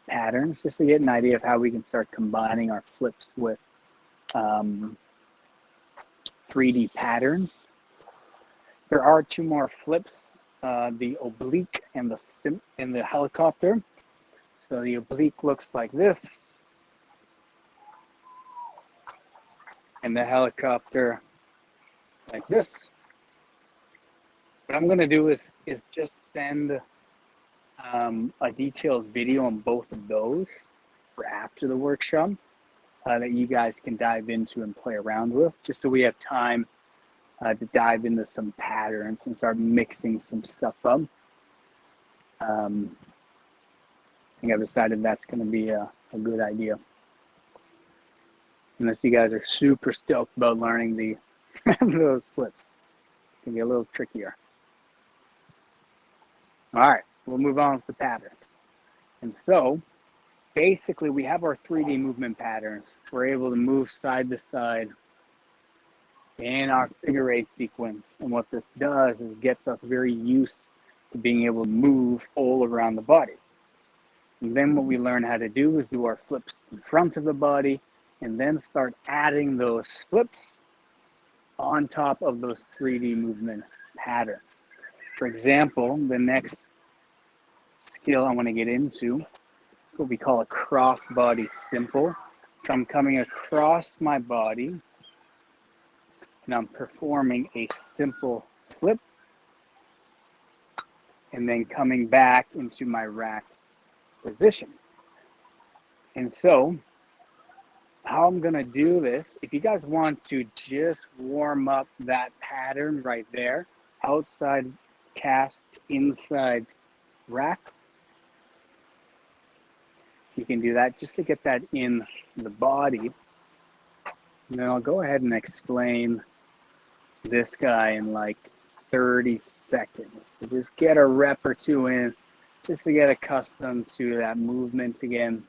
patterns, just to get an idea of how we can start combining our flips with 3D patterns. There are 2 more flips, the oblique and the helicopter. So the oblique looks like this, and the helicopter like this. What I'm going to do is just send a detailed video on both of those for after the workshop that you guys can dive into and play around with, just so we have time to dive into some patterns and start mixing some stuff up. I think I've decided that's going to be a good idea. Unless you guys are super stoked about learning the those flips. It can be a little trickier. All right, we'll move on with the patterns. And so, basically, we have our 3D movement patterns. We're able to move side to side in our figure 8 sequence. And what this does is gets us very used to being able to move all around the body. And then what we learn how to do is do our flips in front of the body and then start adding those flips on top of those 3D movement patterns. For example, the next skill I want to get into is what we call a cross body simple. So I'm coming across my body and I'm performing a simple flip and then coming back into my rack position. And so how I'm going to do this, if you guys want to just warm up that pattern right there, outside cast, inside rack, you can do that just to get that in the body. And then I'll go ahead and explain this guy in like 30 seconds. So just get a rep or 2 in, just to get accustomed to that movement again.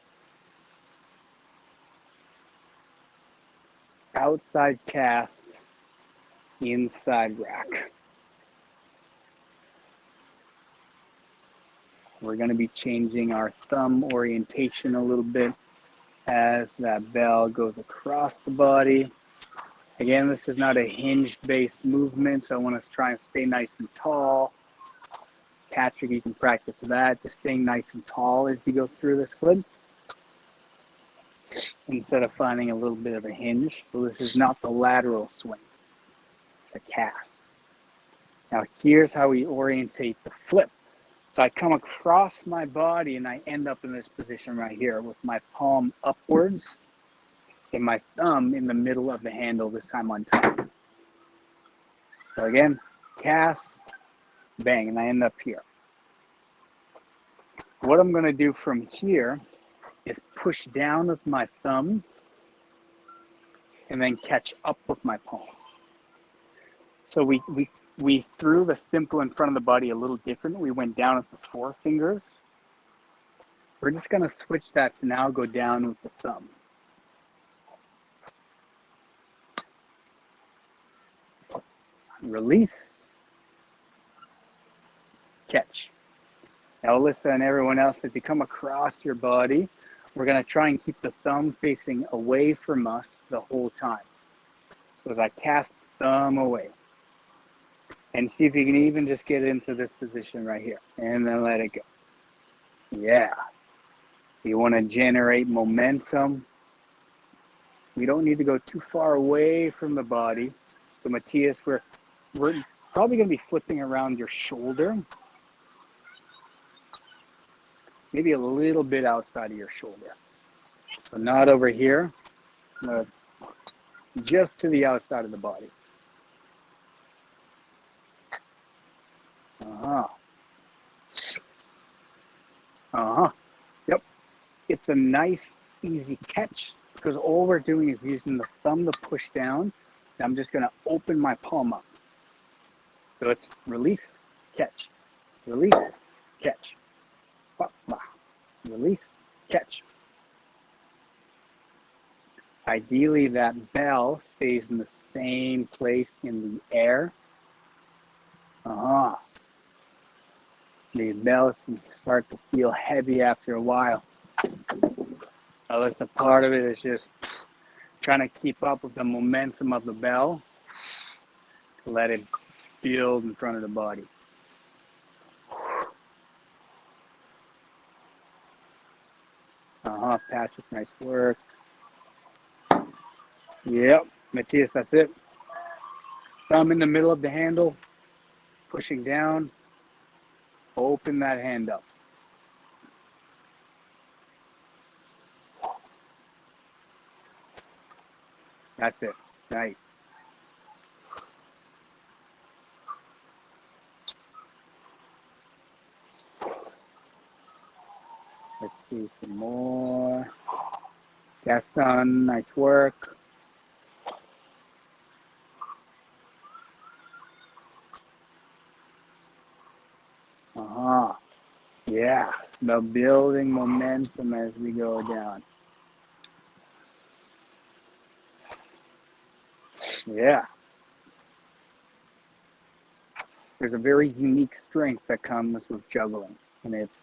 Outside cast, inside rack. We're going to be changing our thumb orientation a little bit as that bell goes across the body. Again, this is not a hinge-based movement, so I want to try and stay nice and tall. Patrick, you can practice that, just staying nice and tall as you go through this flip, instead of finding a little bit of a hinge. So this is not the lateral swing, it's a cast. Now here's how we orientate the flip. So I come across my body and I end up in this position right here with my palm upwards and my thumb in the middle of the handle, this time on top. So again, cast, bang, and I end up here. What I'm going to do from here is push down with my thumb and then catch up with my palm. So we threw the simple in front of the body a little different. We went down with the 4 fingers. We're just going to switch that to now go down with the thumb. Release, Now, Alyssa and everyone else, as you come across your body, we're going to try and keep the thumb facing away from us the whole time. So as I cast the thumb away, and see if you can even just get into this position right here, and then let it go. Yeah. You want to generate momentum. We don't need to go too far away from the body. So Matthias, we're probably going to be flipping around your shoulder. Maybe a little bit outside of your shoulder. So not over here, but just to the outside of the body. Yep. It's a nice, easy catch because all we're doing is using the thumb to push down. And I'm just going to open my palm up. So it's release, catch, release, catch, release, catch. Ideally, that bell stays in the same place in the air. These bells start to feel heavy after a while. That's a part of it is just trying to keep up with the momentum of the bell to let it build in front of the body. Patrick, nice work. Yep, Matthias, that's it. Thumb in the middle of the handle, pushing down. Open that hand up. That's it. Nice. Let's see some more. Gaston, nice work. Yeah, the building momentum as we go down. Yeah. There's a very unique strength that comes with juggling, and it's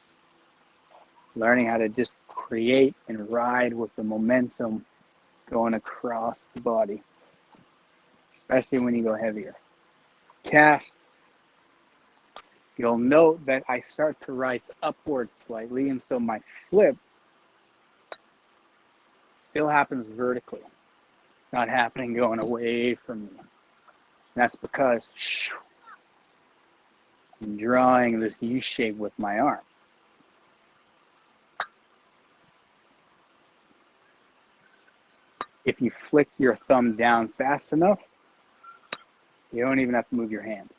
learning how to just create and ride with the momentum going across the body, especially when you go heavier. Cast. You'll note that I start to rise upwards slightly, and so my flip still happens vertically. It's not happening going away from me. That's because I'm drawing this U shape with my arm. If you flick your thumb down fast enough, you don't even have to move your hand.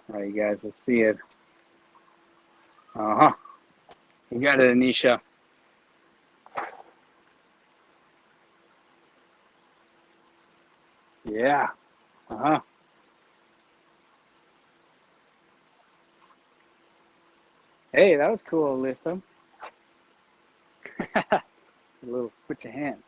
All right, guys, let's see it. You got it, Anisha. Yeah. Hey, that was cool, Alyssa. A little switch of hands.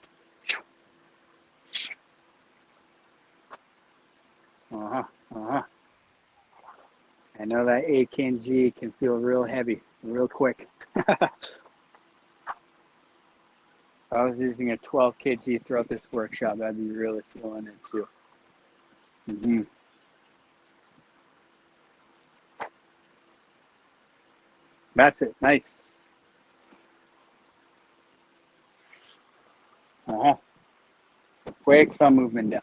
I know that A and G can feel real heavy, real quick. If I was using a 12 kg throughout this workshop, I'd be really feeling it too. That's it. Nice. Quick thumb movement down.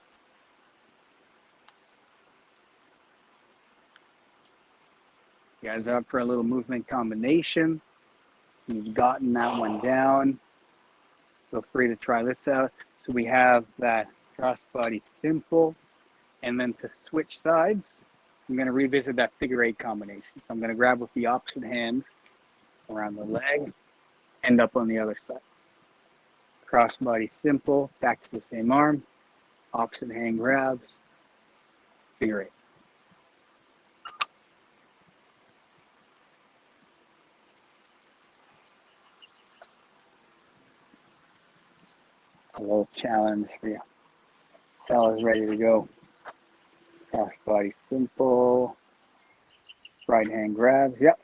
You guys are up for a little movement combination. You've gotten that one down. Feel free to try this out. So we have that crossbody simple. And then to switch sides, I'm going to revisit that figure eight combination. So I'm going to grab with the opposite hand around the leg, end up on the other side. Crossbody simple, back to the same arm, opposite hand grabs, figure eight. A little challenge for you. Fella's ready to go. Cross body simple. Right hand grabs. Yep.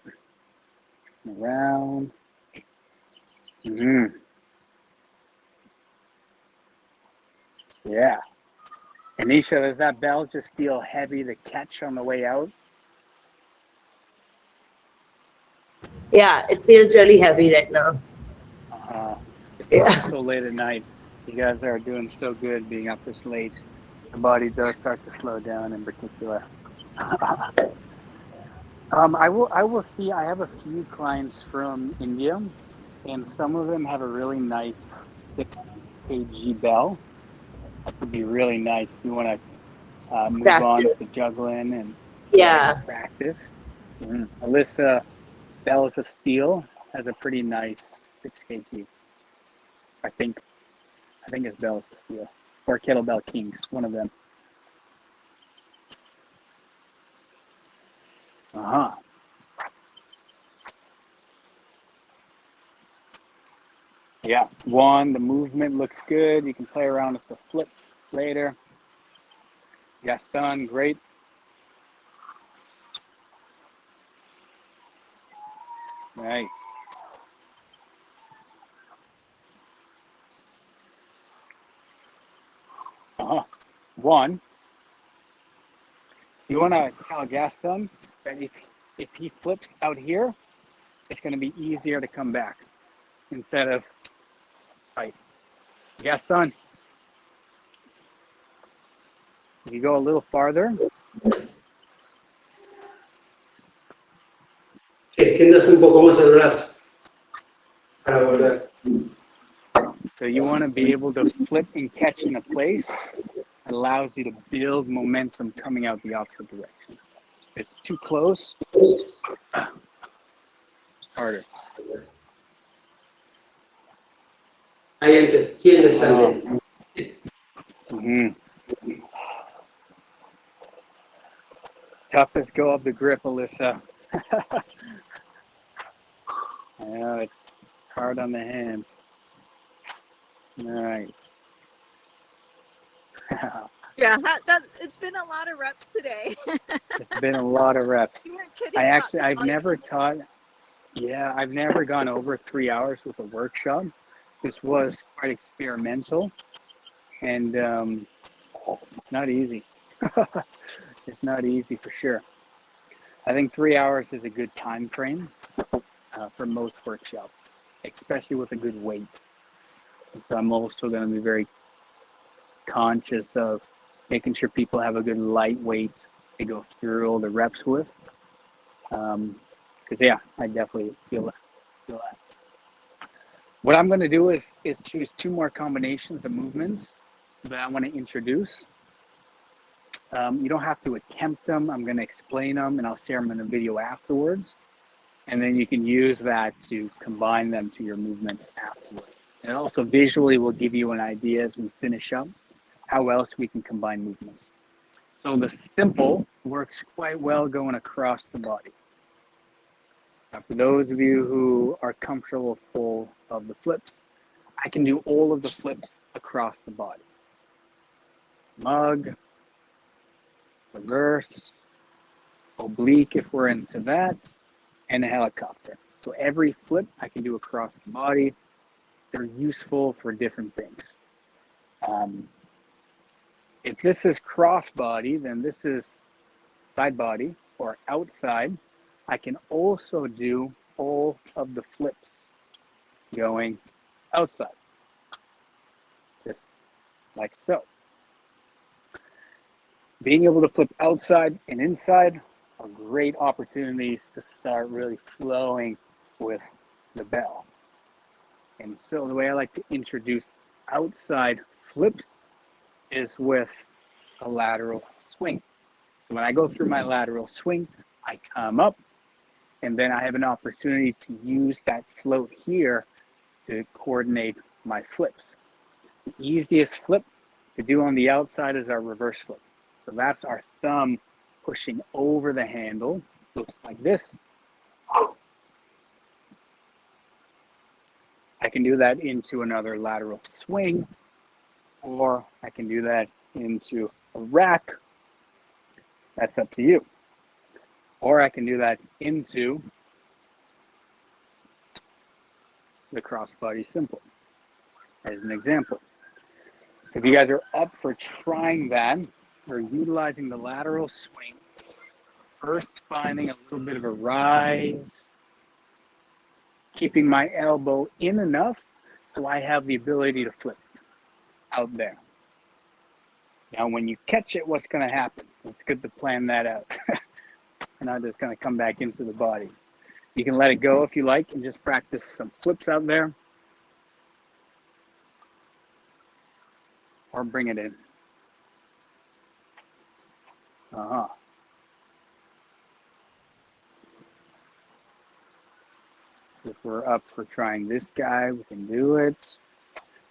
Around. Yeah. Anisha, does that bell just feel heavy to catch on the way out? Yeah, it feels really heavy right now. It's Yeah. not so late at night. You guys are doing so good being up this late. The body does start to slow down in particular. I will see. I have a few clients from India, and some of them have a really nice 6 kg bell. That could be really nice if you want to move on to Practice. juggling and Yeah. practice. Alyssa, Bells of Steel has a pretty nice 6 kg. I think it's Bells of Steel or Kettlebell Kings, one of them. Yeah, the movement looks good. You can play around with the flip later. Yes, done. Great. Nice. One, you want to tell Gaston that if he flips out here, it's going to be easier to come back instead of fight. Gaston, if you go a little farther. Extiendas un poco más el brazo para volver. So you want to be able to flip and catch in a place that allows you to build momentum coming out the opposite direction. If it's too close, it's harder. Ahí ¿quién le sale? Toughest go of the grip, Alyssa. I know it's hard on the hand. Nice. Yeah, it's been a lot of reps today. It's been a lot of reps. You weren't kidding. I've never taught. Yeah, I've never gone over 3 hours with a workshop. This was quite experimental, and it's not easy. It's not easy for sure. I think 3 hours is a good time frame for most workshops, especially with a good weight. So I'm also going to be very conscious of making sure people have a good light weight to go through all the reps with. Because yeah, I definitely feel that. What I'm going to do is choose 2 more combinations of movements that I want to introduce. You don't have to attempt them. I'm going to explain them, and I'll share them in a video afterwards. And then you can use that to combine them to your movements afterwards. And also visually will give you an idea as we finish up how else we can combine movements. So the simple works quite well going across the body. Now, for those of you who are comfortable full of the flips, I can do all of the flips across the body. Mug, reverse, oblique if we're into that, and a helicopter. So every flip I can do across the body. They're useful for different things. If this is cross body, then this is side body or outside. I can also do all of the flips going outside, just like so. Being able to flip outside and inside are great opportunities to start really flowing with the bell. And so the way I like to introduce outside flips is with a lateral swing. So when I go through my lateral swing, I come up, and then I have an opportunity to use that float here to coordinate my flips. The easiest flip to do on the outside is our reverse flip. So that's our thumb pushing over the handle. Looks like this. I can do that into another lateral swing, or I can do that into a rack. That's up to you. Or I can do that into the crossbody simple as an example. So if you guys are up for trying that, or utilizing the lateral swing, first finding a little bit of a rise, keeping my elbow in enough so I have the ability to flip out there. Now, when you catch it, what's going to happen? It's good to plan that out. We're not just going to come back into the body. You can let it go if you like and just practice some flips out there. Or bring it in. If we're up for trying this guy, we can do it.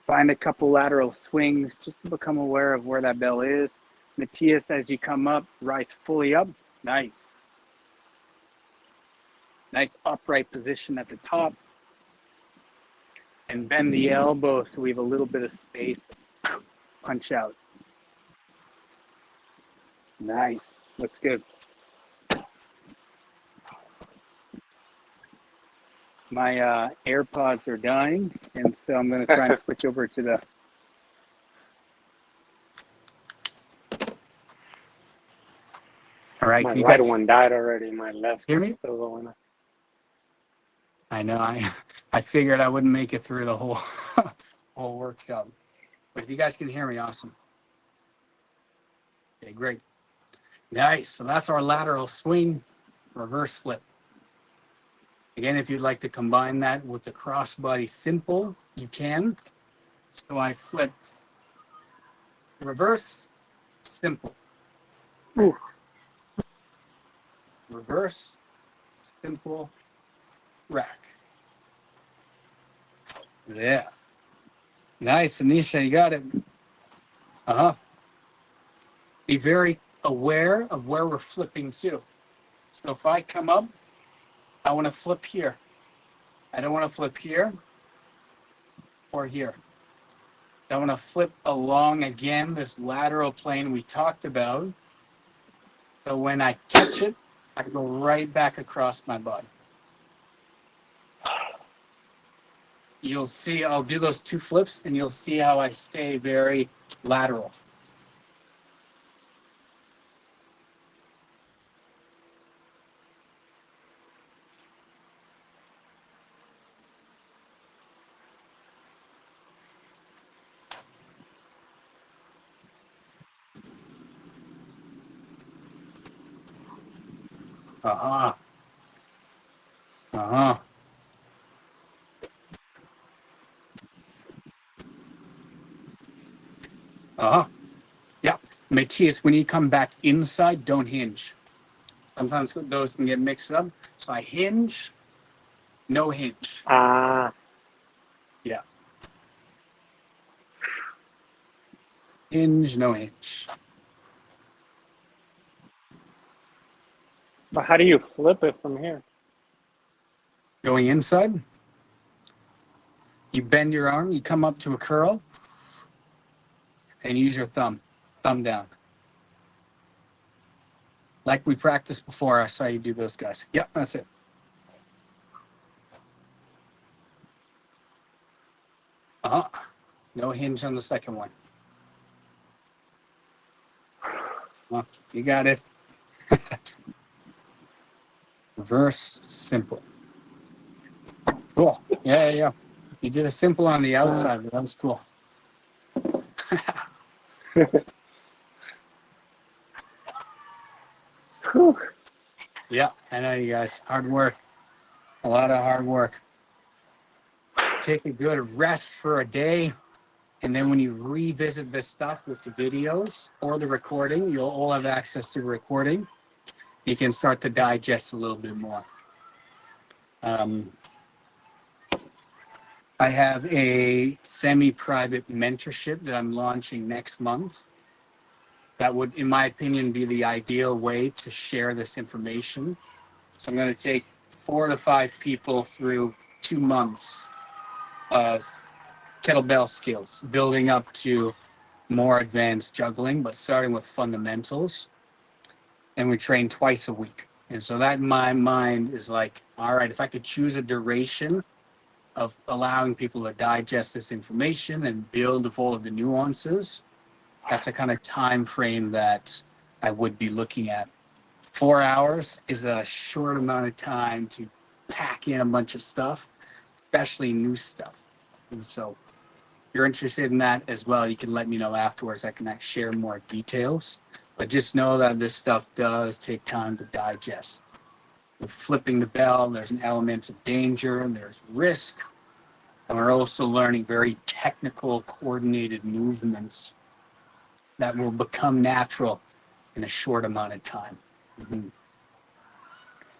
Find a couple lateral swings just to become aware of where that bell is. Matthias, as you come up, rise fully up. Nice. Nice upright position at the top. And bend the elbow so we have a little bit of space. Punch out. Nice. Looks good. My AirPods are dying, and so I'm going to try and switch over to the... All right, My you right guys one died already. My left hear me? still going. I know. I figured I wouldn't make it through the whole whole workshop, but if you guys can hear me, awesome. Okay, great. Nice. So that's our lateral swing, reverse flip. Again, if you'd like to combine that with the crossbody simple, you can. So I flip reverse, simple. Ooh. Reverse, simple, rack. Yeah. Nice, Anisha, you got it. Be very aware of where we're flipping to. So if I come up, I want to flip here. I don't want to flip here or here. I want to flip along again this lateral plane we talked about. So when I catch it, I go right back across my body. You'll see, I'll do those two flips and you'll see how I stay very lateral. Uh-huh. Uh-huh. Uh-huh. Yeah. Matthias, when you come back inside, don't hinge. Sometimes those can get mixed up. So I hinge, no hinge. Ah. Yeah. Hinge, no hinge. But how do you flip it from here? Going inside, you bend your arm, you come up to a curl, and use your thumb down. Like we practiced before, I saw you do those guys. Yep, that's it. Uh-huh. No hinge on the second one. Well, you got it. Reverse simple. Cool. Yeah. You did a simple on the outside, but that was cool. Yeah, I know you guys. Hard work. A lot of hard work. Take a good rest for a day. And then when you revisit this stuff with the videos or the recording, you'll all have access to the recording. You can start to digest a little bit more. I have a semi-private mentorship that I'm launching next month. That would, in my opinion, be the ideal way to share this information. So I'm going to take 4 to 5 people through 2 months of kettlebell skills, building up to more advanced juggling, but starting with fundamentals. And we train twice a week. And so that in my mind is like, all right, if I could choose a duration of allowing people to digest this information and build with all of the nuances, that's the kind of time frame that I would be looking at. 4 hours is a short amount of time to pack in a bunch of stuff, especially new stuff. And so if you're interested in that as well, you can let me know afterwards. I can share more details. But just know that this stuff does take time to digest. With flipping the bell, there's an element of danger and there's risk. And we're also learning very technical, coordinated movements that will become natural in a short amount of time. Mm-hmm.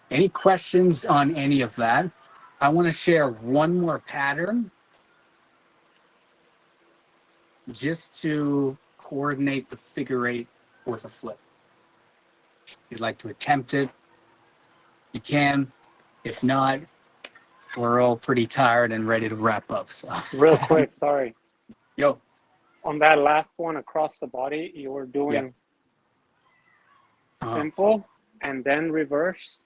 Any questions on any of that? I want to share one more pattern just to coordinate the figure eight with a flip. If you'd like to attempt it, you can. If not, we're all pretty tired and ready to wrap up. So Real quick, sorry. Yo. On that last one across the body, you were doing simple and then reverse.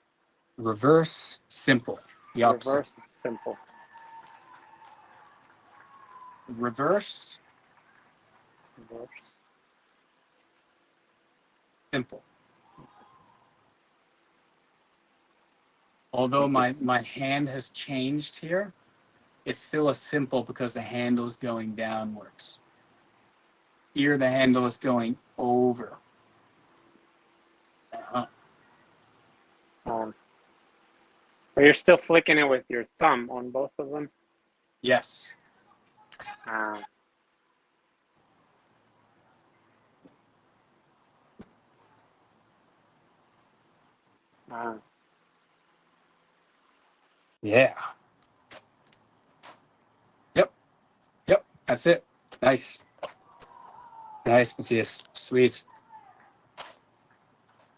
Reverse, simple. The opposite. Reverse, simple. Reverse, Reverse. simple. Although my hand has changed here, it's still a simple because the handle is going downwards. Here the handle is going over. But you're still flicking it with your thumb on both of them? Yes. Yeah. Yep. That's it. Nice. Nice, Matthias. Sweet.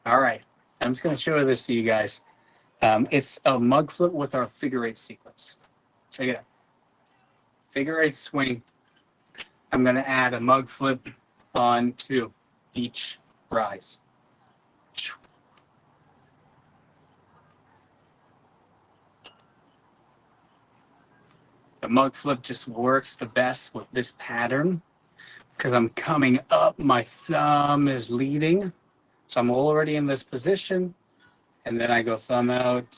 All right. I'm just going to show this to you guys. It's a mug flip with our figure eight sequence. Check it out. Figure eight swing. I'm going to add a mug flip onto each rise. The mug flip just works the best with this pattern because I'm coming up, my thumb is leading. So I'm already in this position. And then I go thumb out,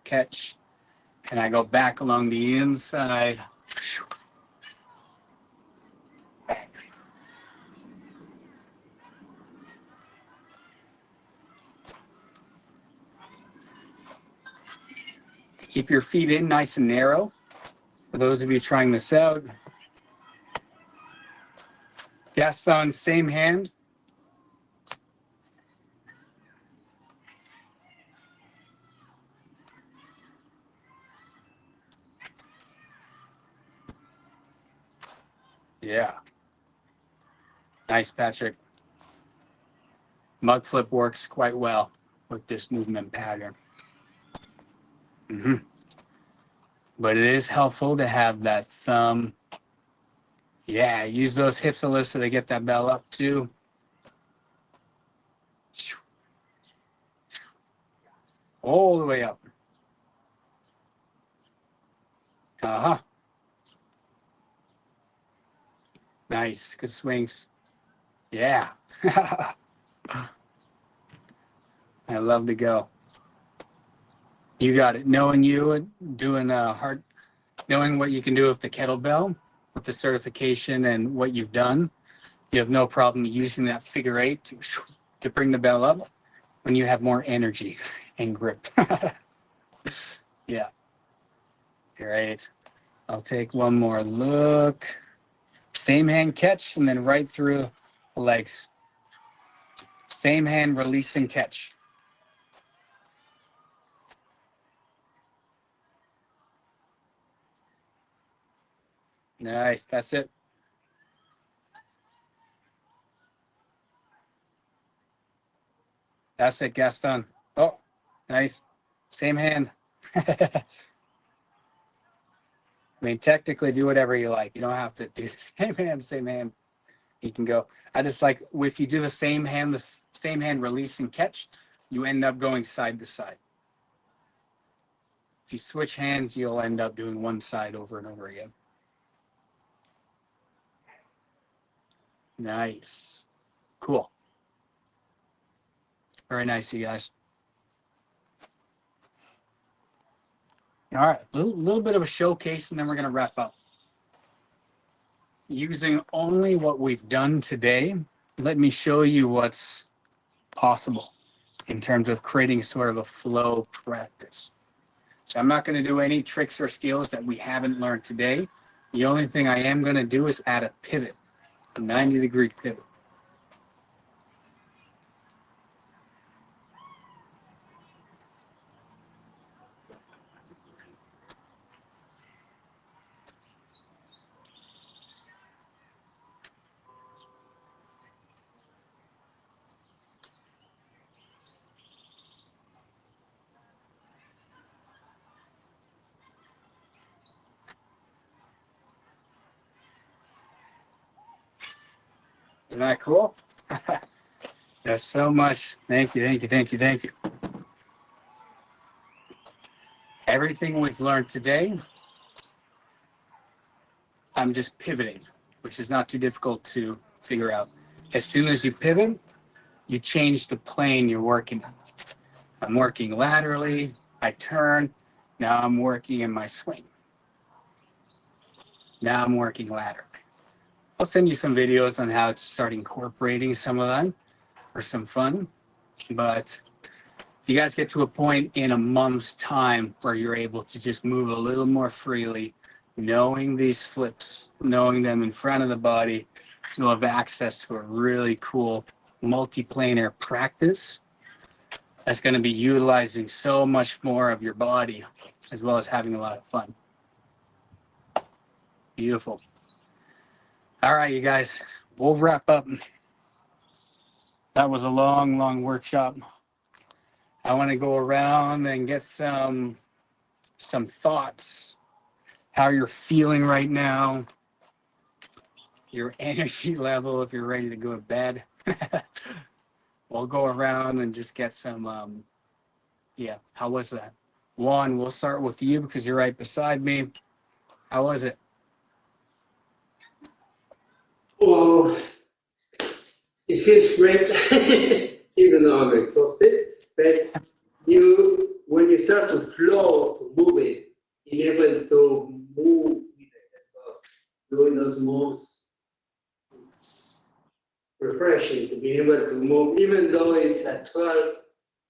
catch, and I go back along the inside. Keep your feet in nice and narrow. For those of you trying this out, Gaston, same hand. Yeah. Nice, Patrick. Mug flip works quite well with this movement pattern. But it is helpful to have that thumb. Yeah, use those hips, Alyssa, to get that bell up too. All the way up. Nice, good swings. Yeah. I love to go. You got it. Knowing you and doing knowing what you can do with the kettlebell, with the certification and what you've done, you have no problem using that figure eight to bring the bell up when you have more energy and grip. Yeah. Great. I'll take one more look. Same hand catch and then right through the legs. Same hand release and catch. Nice. That's it. That's it, Gaston. Oh, nice. Same hand. I mean, technically, do whatever you like. You don't have to do same hand, same hand. You can go. I just like if you do the same hand release and catch, you end up going side to side. If you switch hands, you'll end up doing one side over and over again. Nice. Cool. Very nice, you guys. All right, little bit of a showcase, and then we're going to wrap up. Using only what we've done today, let me show you what's possible in terms of creating sort of a flow practice. So I'm not going to do any tricks or skills that we haven't learned today. The only thing I am going to do is add a pivot, a 90-degree pivot. Isn't that cool? There's so much. Thank you, thank you, thank you, thank you. Everything we've learned today, I'm just pivoting, which is not too difficult to figure out. As soon as you pivot, you change the plane you're working on. I'm working laterally, I turn, now I'm working in my swing. Now I'm working laterally. I'll send you some videos on how to start incorporating some of that for some fun. But you guys get to a point in a month's time where you're able to just move a little more freely, knowing these flips, knowing them in front of the body, you'll have access to a really cool multiplanar practice that's going to be utilizing so much more of your body, as well as having a lot of fun. Beautiful. All right, you guys, we'll wrap up. That was a long, long workshop. I want to go around and get some thoughts, how you're feeling right now, your energy level, if you're ready to go to bed. We'll go around and just get some, how was that? Juan, we'll start with you because you're right beside me. How was it? Well, it feels great, even though I'm exhausted. But when you start to flow, to move it, being able to move with the doing those moves, it's refreshing to be able to move, even though it's at 12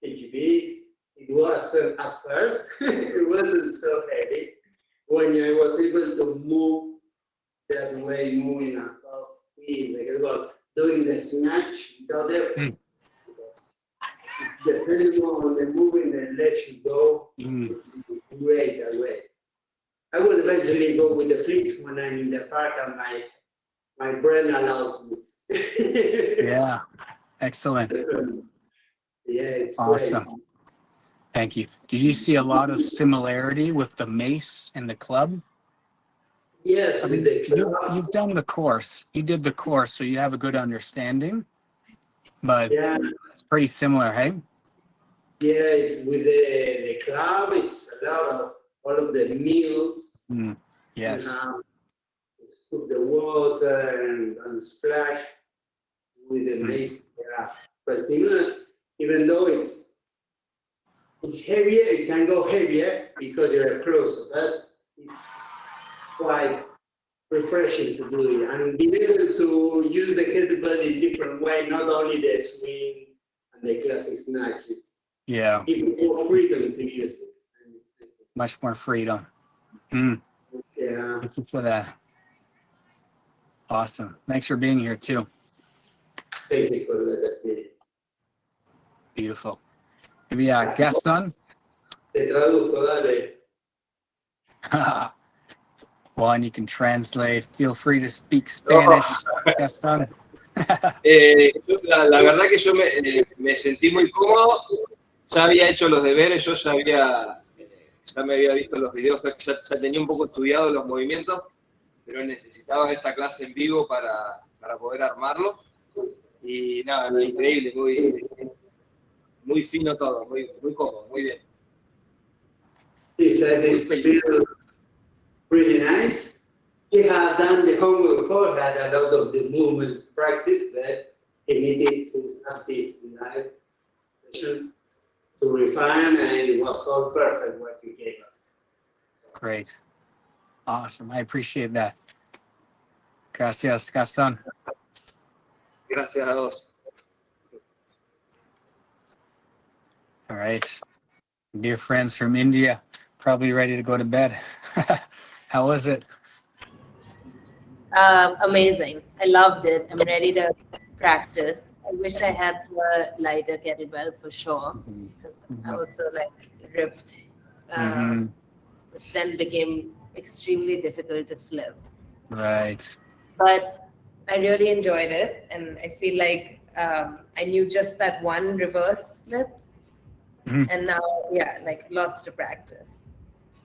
kgb. It wasn't at first. It wasn't so heavy. When I was able to move that way, moving ourselves, like doing the snatch without effort. Because it's depending on the moving that lets you go. It's great that way. I would eventually go with the flicks when I'm in the park and my brain allows me. Yeah, excellent. Yeah, it's awesome. Great. Thank you. Did you see a lot of similarity with the mace and the club? Yes, I mean, you've done the course. You did the course, so you have a good understanding. But yeah, it's pretty similar, hey? Yeah, it's with the club. It's a lot of all of the meals. Yes. Scoop the water and splash with the mace. Yeah, but similar, even though it's heavier, it can go heavier because you're closer, but it's quite refreshing to do it and being able to use the kettlebell in different way, not only the swing and the classic snatch. It's even more freedom to use it. Much more freedom. Yeah. Thank you for that. Awesome. Thanks for being here too. Thank you for that. Beautiful. Maybe guest on? Te traduzco, dale. Juan, you can translate. Feel free to speak Spanish. Guest on. La verdad que yo me sentí muy cómodo. Ya había hecho los deberes, yo ya me había visto los videos, ya tenía un poco estudiado los movimientos, pero necesitaba esa clase en vivo para para poder armarlo. Y nada, no, increíble, muy fino todo, muy cómodo, muy bien. He said it feels really nice. He had done the homework before, had a lot of the movements practice, but he needed to have this live session to refine, and it was all perfect what you gave us. Great. Awesome. I appreciate that. Gracias, Gaston. Gracias a vos. All right. Dear friends from India, probably ready to go to bed. How was it? Amazing. I loved it. I'm ready to practice. I wish I had a lighter kettlebell for sure, because I also like ripped, which then became extremely difficult to flip. Right. But I really enjoyed it, and I feel like I knew just that one reverse flip, and now, yeah, like lots to practice.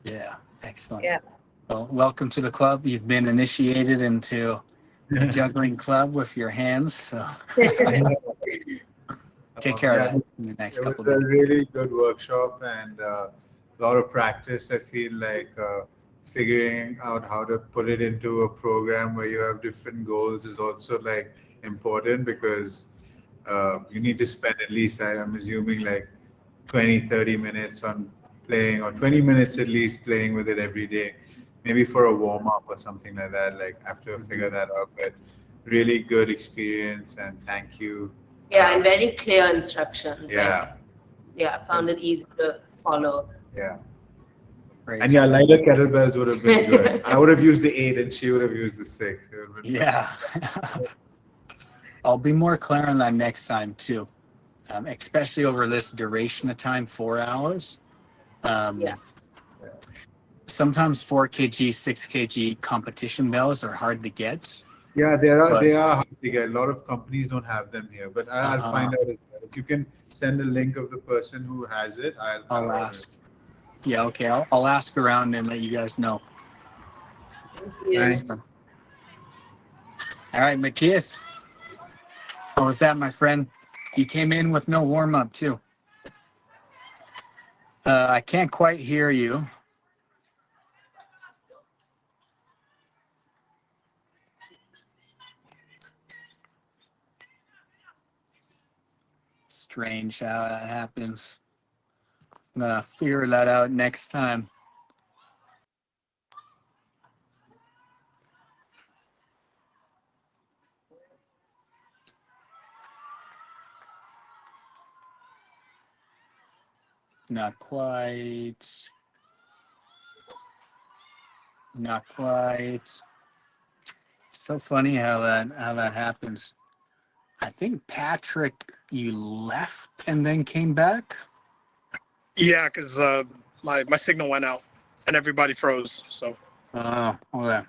Yeah. Excellent. Yeah. Well, welcome to the club. You've been initiated into the juggling club with your hands. So take care of that in the next It couple was of a days. really good workshop and a lot of practice. I feel like figuring out how to put it into a program where you have different goals is also like important, because you need to spend at least, I'm assuming, like 20-30 minutes on playing, or 20 minutes at least playing with it every day, maybe for a warm-up or something like that. Like, I have to figure that out. But really good experience, and thank you. Yeah, and very clear instructions. Yeah. Like, yeah, I found it easy to follow. Yeah. Great. And yeah, lighter kettlebells would have been good. I would have used the 8 and she would have used the 6. It would have been Yeah. I'll be more clear on that next time too, especially over this duration of time, 4 hours. Yeah. Sometimes 4 kg, 6 kg competition bells are hard to get. Yeah, But- they are hard to get. A lot of companies don't have them here, but I'll find out as well. If you can send a link of the person who has it, I'll order ask. it. Yeah, okay. I'll ask around and let you guys know. Thanks. All right, Matthias. How was that, my friend? You came in with no warm up too. I can't quite hear you. Strange how that happens. I'm gonna figure that out next time. Not quite. Not quite. It's so funny how that happens. I think Patrick, you left and then came back. Yeah, because my signal went out and everybody froze. So Oh, okay.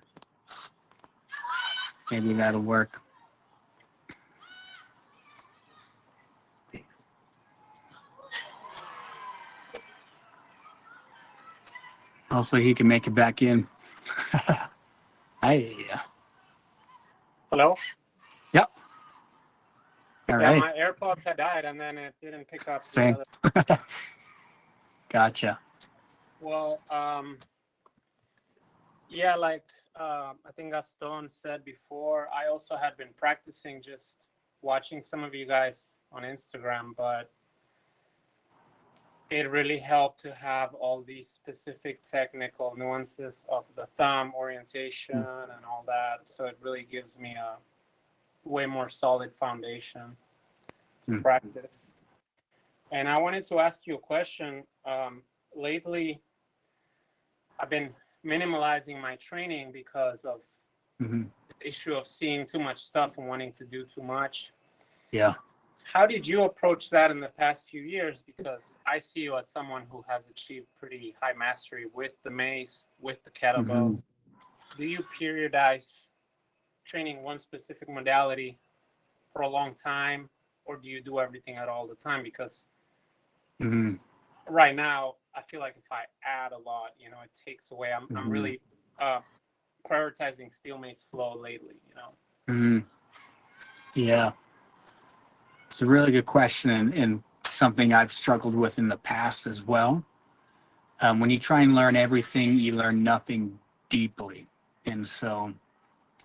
Maybe that'll work. Hopefully he can make it back in. Hi. Hello? Yep. All Yeah, right. my AirPods had died and then it didn't pick up. Same. The other. Gotcha. Well, yeah, like I think Gaston said before, I also had been practicing just watching some of you guys on Instagram, but it really helped to have all these specific technical nuances of the thumb orientation and all that. So it really gives me a way more solid foundation to practice. And I wanted to ask you a question. Lately, I've been minimalizing my training because of the issue of seeing too much stuff and wanting to do too much. Yeah. How did you approach that in the past few years? Because I see you as someone who has achieved pretty high mastery with the mace, with the kettlebells. Do you periodize training one specific modality for a long time, or do you do everything at all the time? Because right now, I feel like if I add a lot, it takes away. I'm really prioritizing steel mace flow lately, Yeah. It's a really good question, and something I've struggled with in the past as well. When you try and learn everything, you learn nothing deeply. And so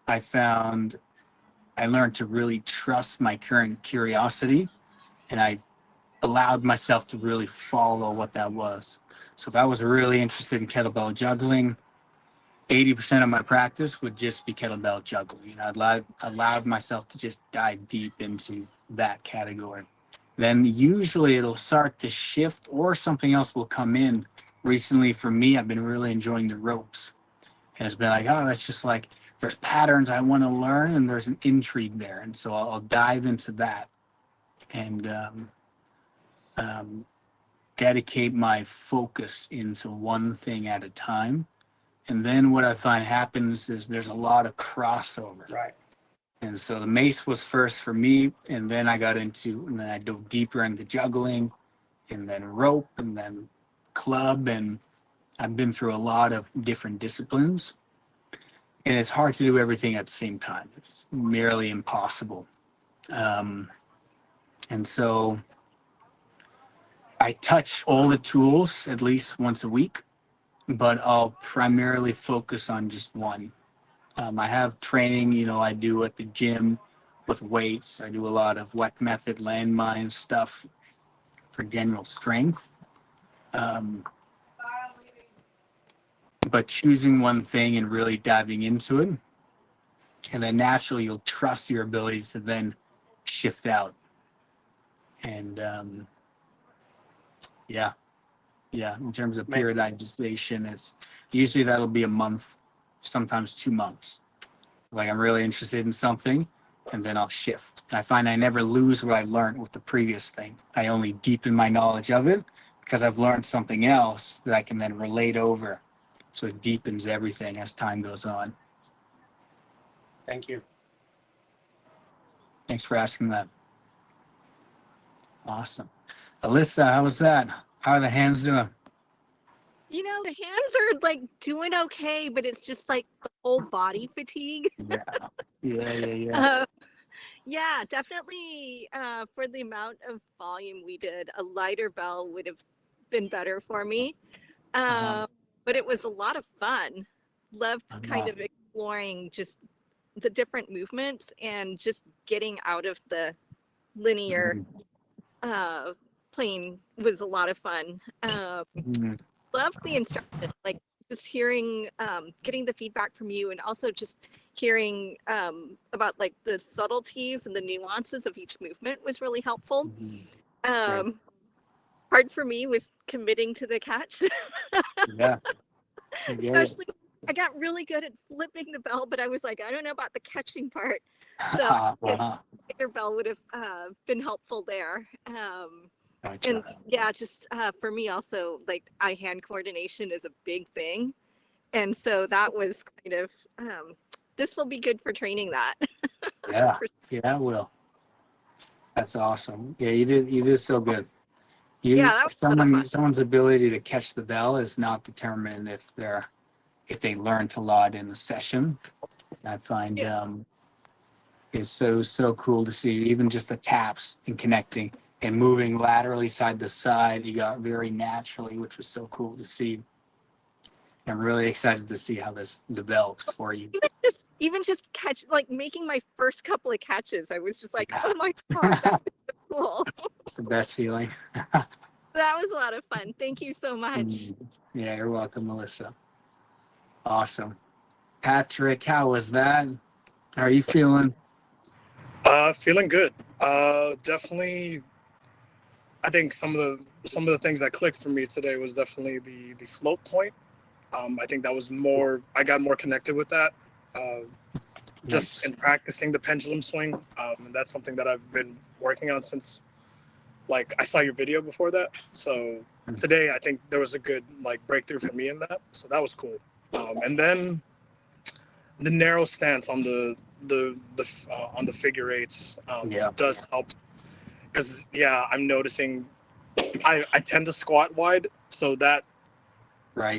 I learned to really trust my current curiosity, and I allowed myself to really follow what that was. So if I was really interested in kettlebell juggling, 80% of my practice would just be kettlebell juggling. I'd allowed myself to just dive deep into that category. Then usually it'll start to shift or something else will come in. Recently for me, I've been really enjoying the ropes. And it's been like, oh, that's just like, there's patterns I want to learn and there's an intrigue there. And so I'll dive into that and dedicate my focus into one thing at a time. And then what I find happens is there's a lot of crossover. Right. And so the mace was first for me, and then I dove deeper into juggling, and then rope, and then club, and I've been through a lot of different disciplines. And it's hard to do everything at the same time. It's merely impossible. And so I touch all the tools at least once a week, but I'll primarily focus on just one. I have training, I do at the gym with weights. I do a lot of wet method landmine stuff for general strength. But choosing one thing and really diving into it, and then naturally you'll trust your ability to then shift out. And in terms of periodization, it's usually that'll be a month, sometimes 2 months. Like I'm really interested in something, and then I'll shift. And I find I never lose what I learned with the previous thing. I only deepen my knowledge of it because I've learned something else that I can then relate over. So it deepens everything as time goes on. Thank you. Thanks for asking that. Awesome. Alyssa, how was that? How are the hands doing? You know, the hands are like doing okay, but it's just like the whole body fatigue. Yeah. Yeah, definitely. For the amount of volume we did, a lighter bell would have been better for me. But it was a lot of fun. Loved kind of exploring just the different movements and just getting out of the linear plane was a lot of fun. Loved the instruction, like just hearing, getting the feedback from you, and also just hearing about like the subtleties and the nuances of each movement was really helpful. Hard for me was committing to the catch. Especially, I got really good at flipping the bell, but I was like, I don't know about the catching part. So bigger bell would have been helpful there. And yeah, just for me also, like eye hand coordination is a big thing. And so that was kind of, this will be good for training that. Yeah, it will. That's awesome. Yeah, you did so good. That was someone's ability to catch the bell is not determined if they learned a lot in the session. I find is so cool to see, even just the taps and connecting and moving laterally side to side. You got very naturally, which was so cool to see. I'm really excited to see how this develops for you. Even just catch, like making my first couple of catches, I was just like, oh my God, that was so cool. It's the best feeling. That was a lot of fun. Thank you so much. Yeah, you're welcome, Melissa. Awesome. Patrick, how was that? How are you feeling? Feeling good. Definitely. I think some of the things that clicked for me today was definitely the float point. I think that was more. I got more connected with that. Just in practicing the pendulum swing. And that's something that I've been working on since, like, I saw your video before that. So today I think there was a good like breakthrough for me in that. So that was cool. And then the narrow stance on the figure eights does help, because I'm noticing I tend to squat wide, so that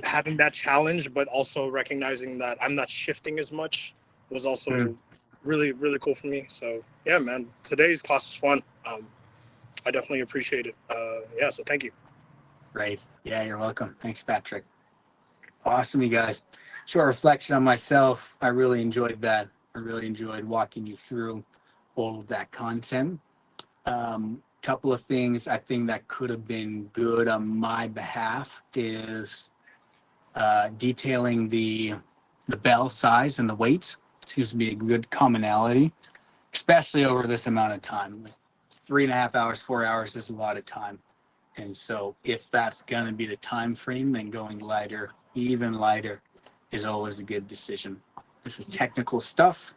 having that challenge, but also recognizing that I'm not shifting as much was also really, really cool for me. So yeah, man, today's class was fun. I definitely appreciate it. Yeah, so thank you. Right. Yeah, you're welcome. Thanks, Patrick. Awesome, you guys. Short reflection on myself. I really enjoyed that. I really enjoyed walking you through all of that content. Couple of things I think that could have been good on my behalf is detailing the bell size and the weight. Seems to be a good commonality, especially over this amount of time. 3.5 hours, 4 hours is a lot of time. And so if that's going to be the time frame, then going lighter, even lighter, is always a good decision. This is technical stuff.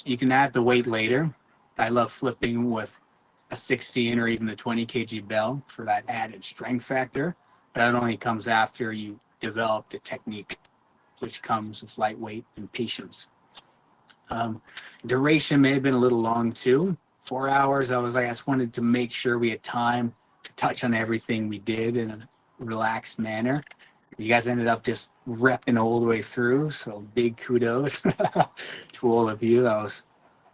You can add the weight later. I love flipping with a 16 or even the 20 kg bell for that added strength factor. But that only comes after you develop the technique, which comes with lightweight and patience. Duration may have been a little long too. 4 hours, I just wanted to make sure we had time to touch on everything we did in a relaxed manner. You guys ended up just repping all the way through, so big kudos to all of you. That was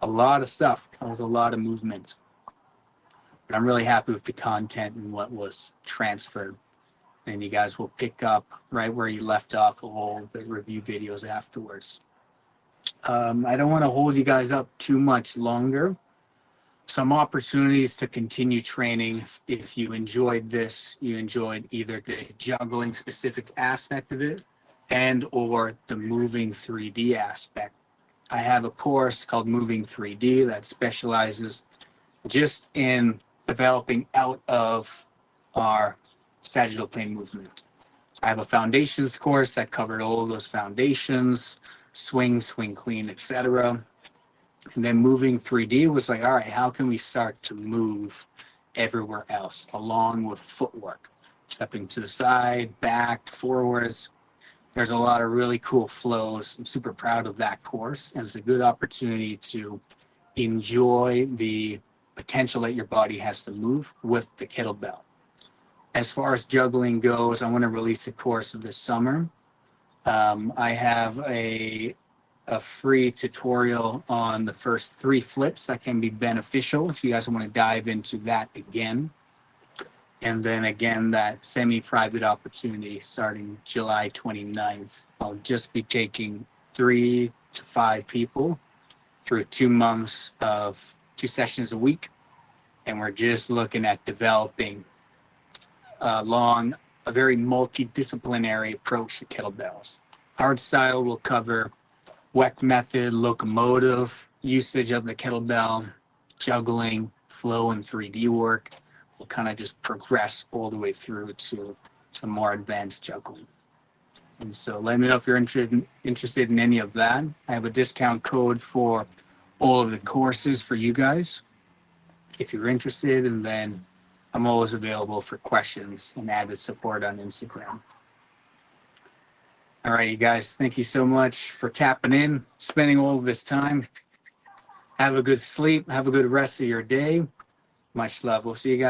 a lot of stuff. That was a lot of movement. But I'm really happy with the content and what was transferred. And you guys will pick up right where you left off all the review videos afterwards. I don't want to hold you guys up too much longer. Some opportunities to continue training. If you enjoyed this, you enjoyed either the juggling specific aspect of it and or the moving 3D aspect. I have a course called Moving 3D that specializes just in developing out of our sagittal plane movement. I have a foundations course that covered all of those foundations, swing clean, etc. And then Moving 3D was like, all right, how can we start to move everywhere else along with footwork? Stepping to the side, back, forwards. There's a lot of really cool flows. I'm super proud of that course. And it's a good opportunity to enjoy the potential that your body has to move with the kettlebell. As far as juggling goes, I want to release a course this summer. I have a free tutorial on the first 3 flips that can be beneficial if you guys want to dive into that again. And then again, that semi-private opportunity starting July 29th. I'll just be taking 3 to 5 people through 2 months of 2 sessions a week. And we're just looking at developing along a very multidisciplinary approach to kettlebells. Hard style will cover WEC method, locomotive, usage of the kettlebell, juggling, flow, and 3D work. We'll kind of just progress all the way through to some more advanced juggling. And so let me know if you're interested in any of that. I have a discount code for all of the courses for you guys if you're interested, and then I'm always available for questions and added support on Instagram. All right, you guys, thank you so much for tapping in, spending all of this time. Have a good sleep. Have a good rest of your day. Much love. We'll see you guys.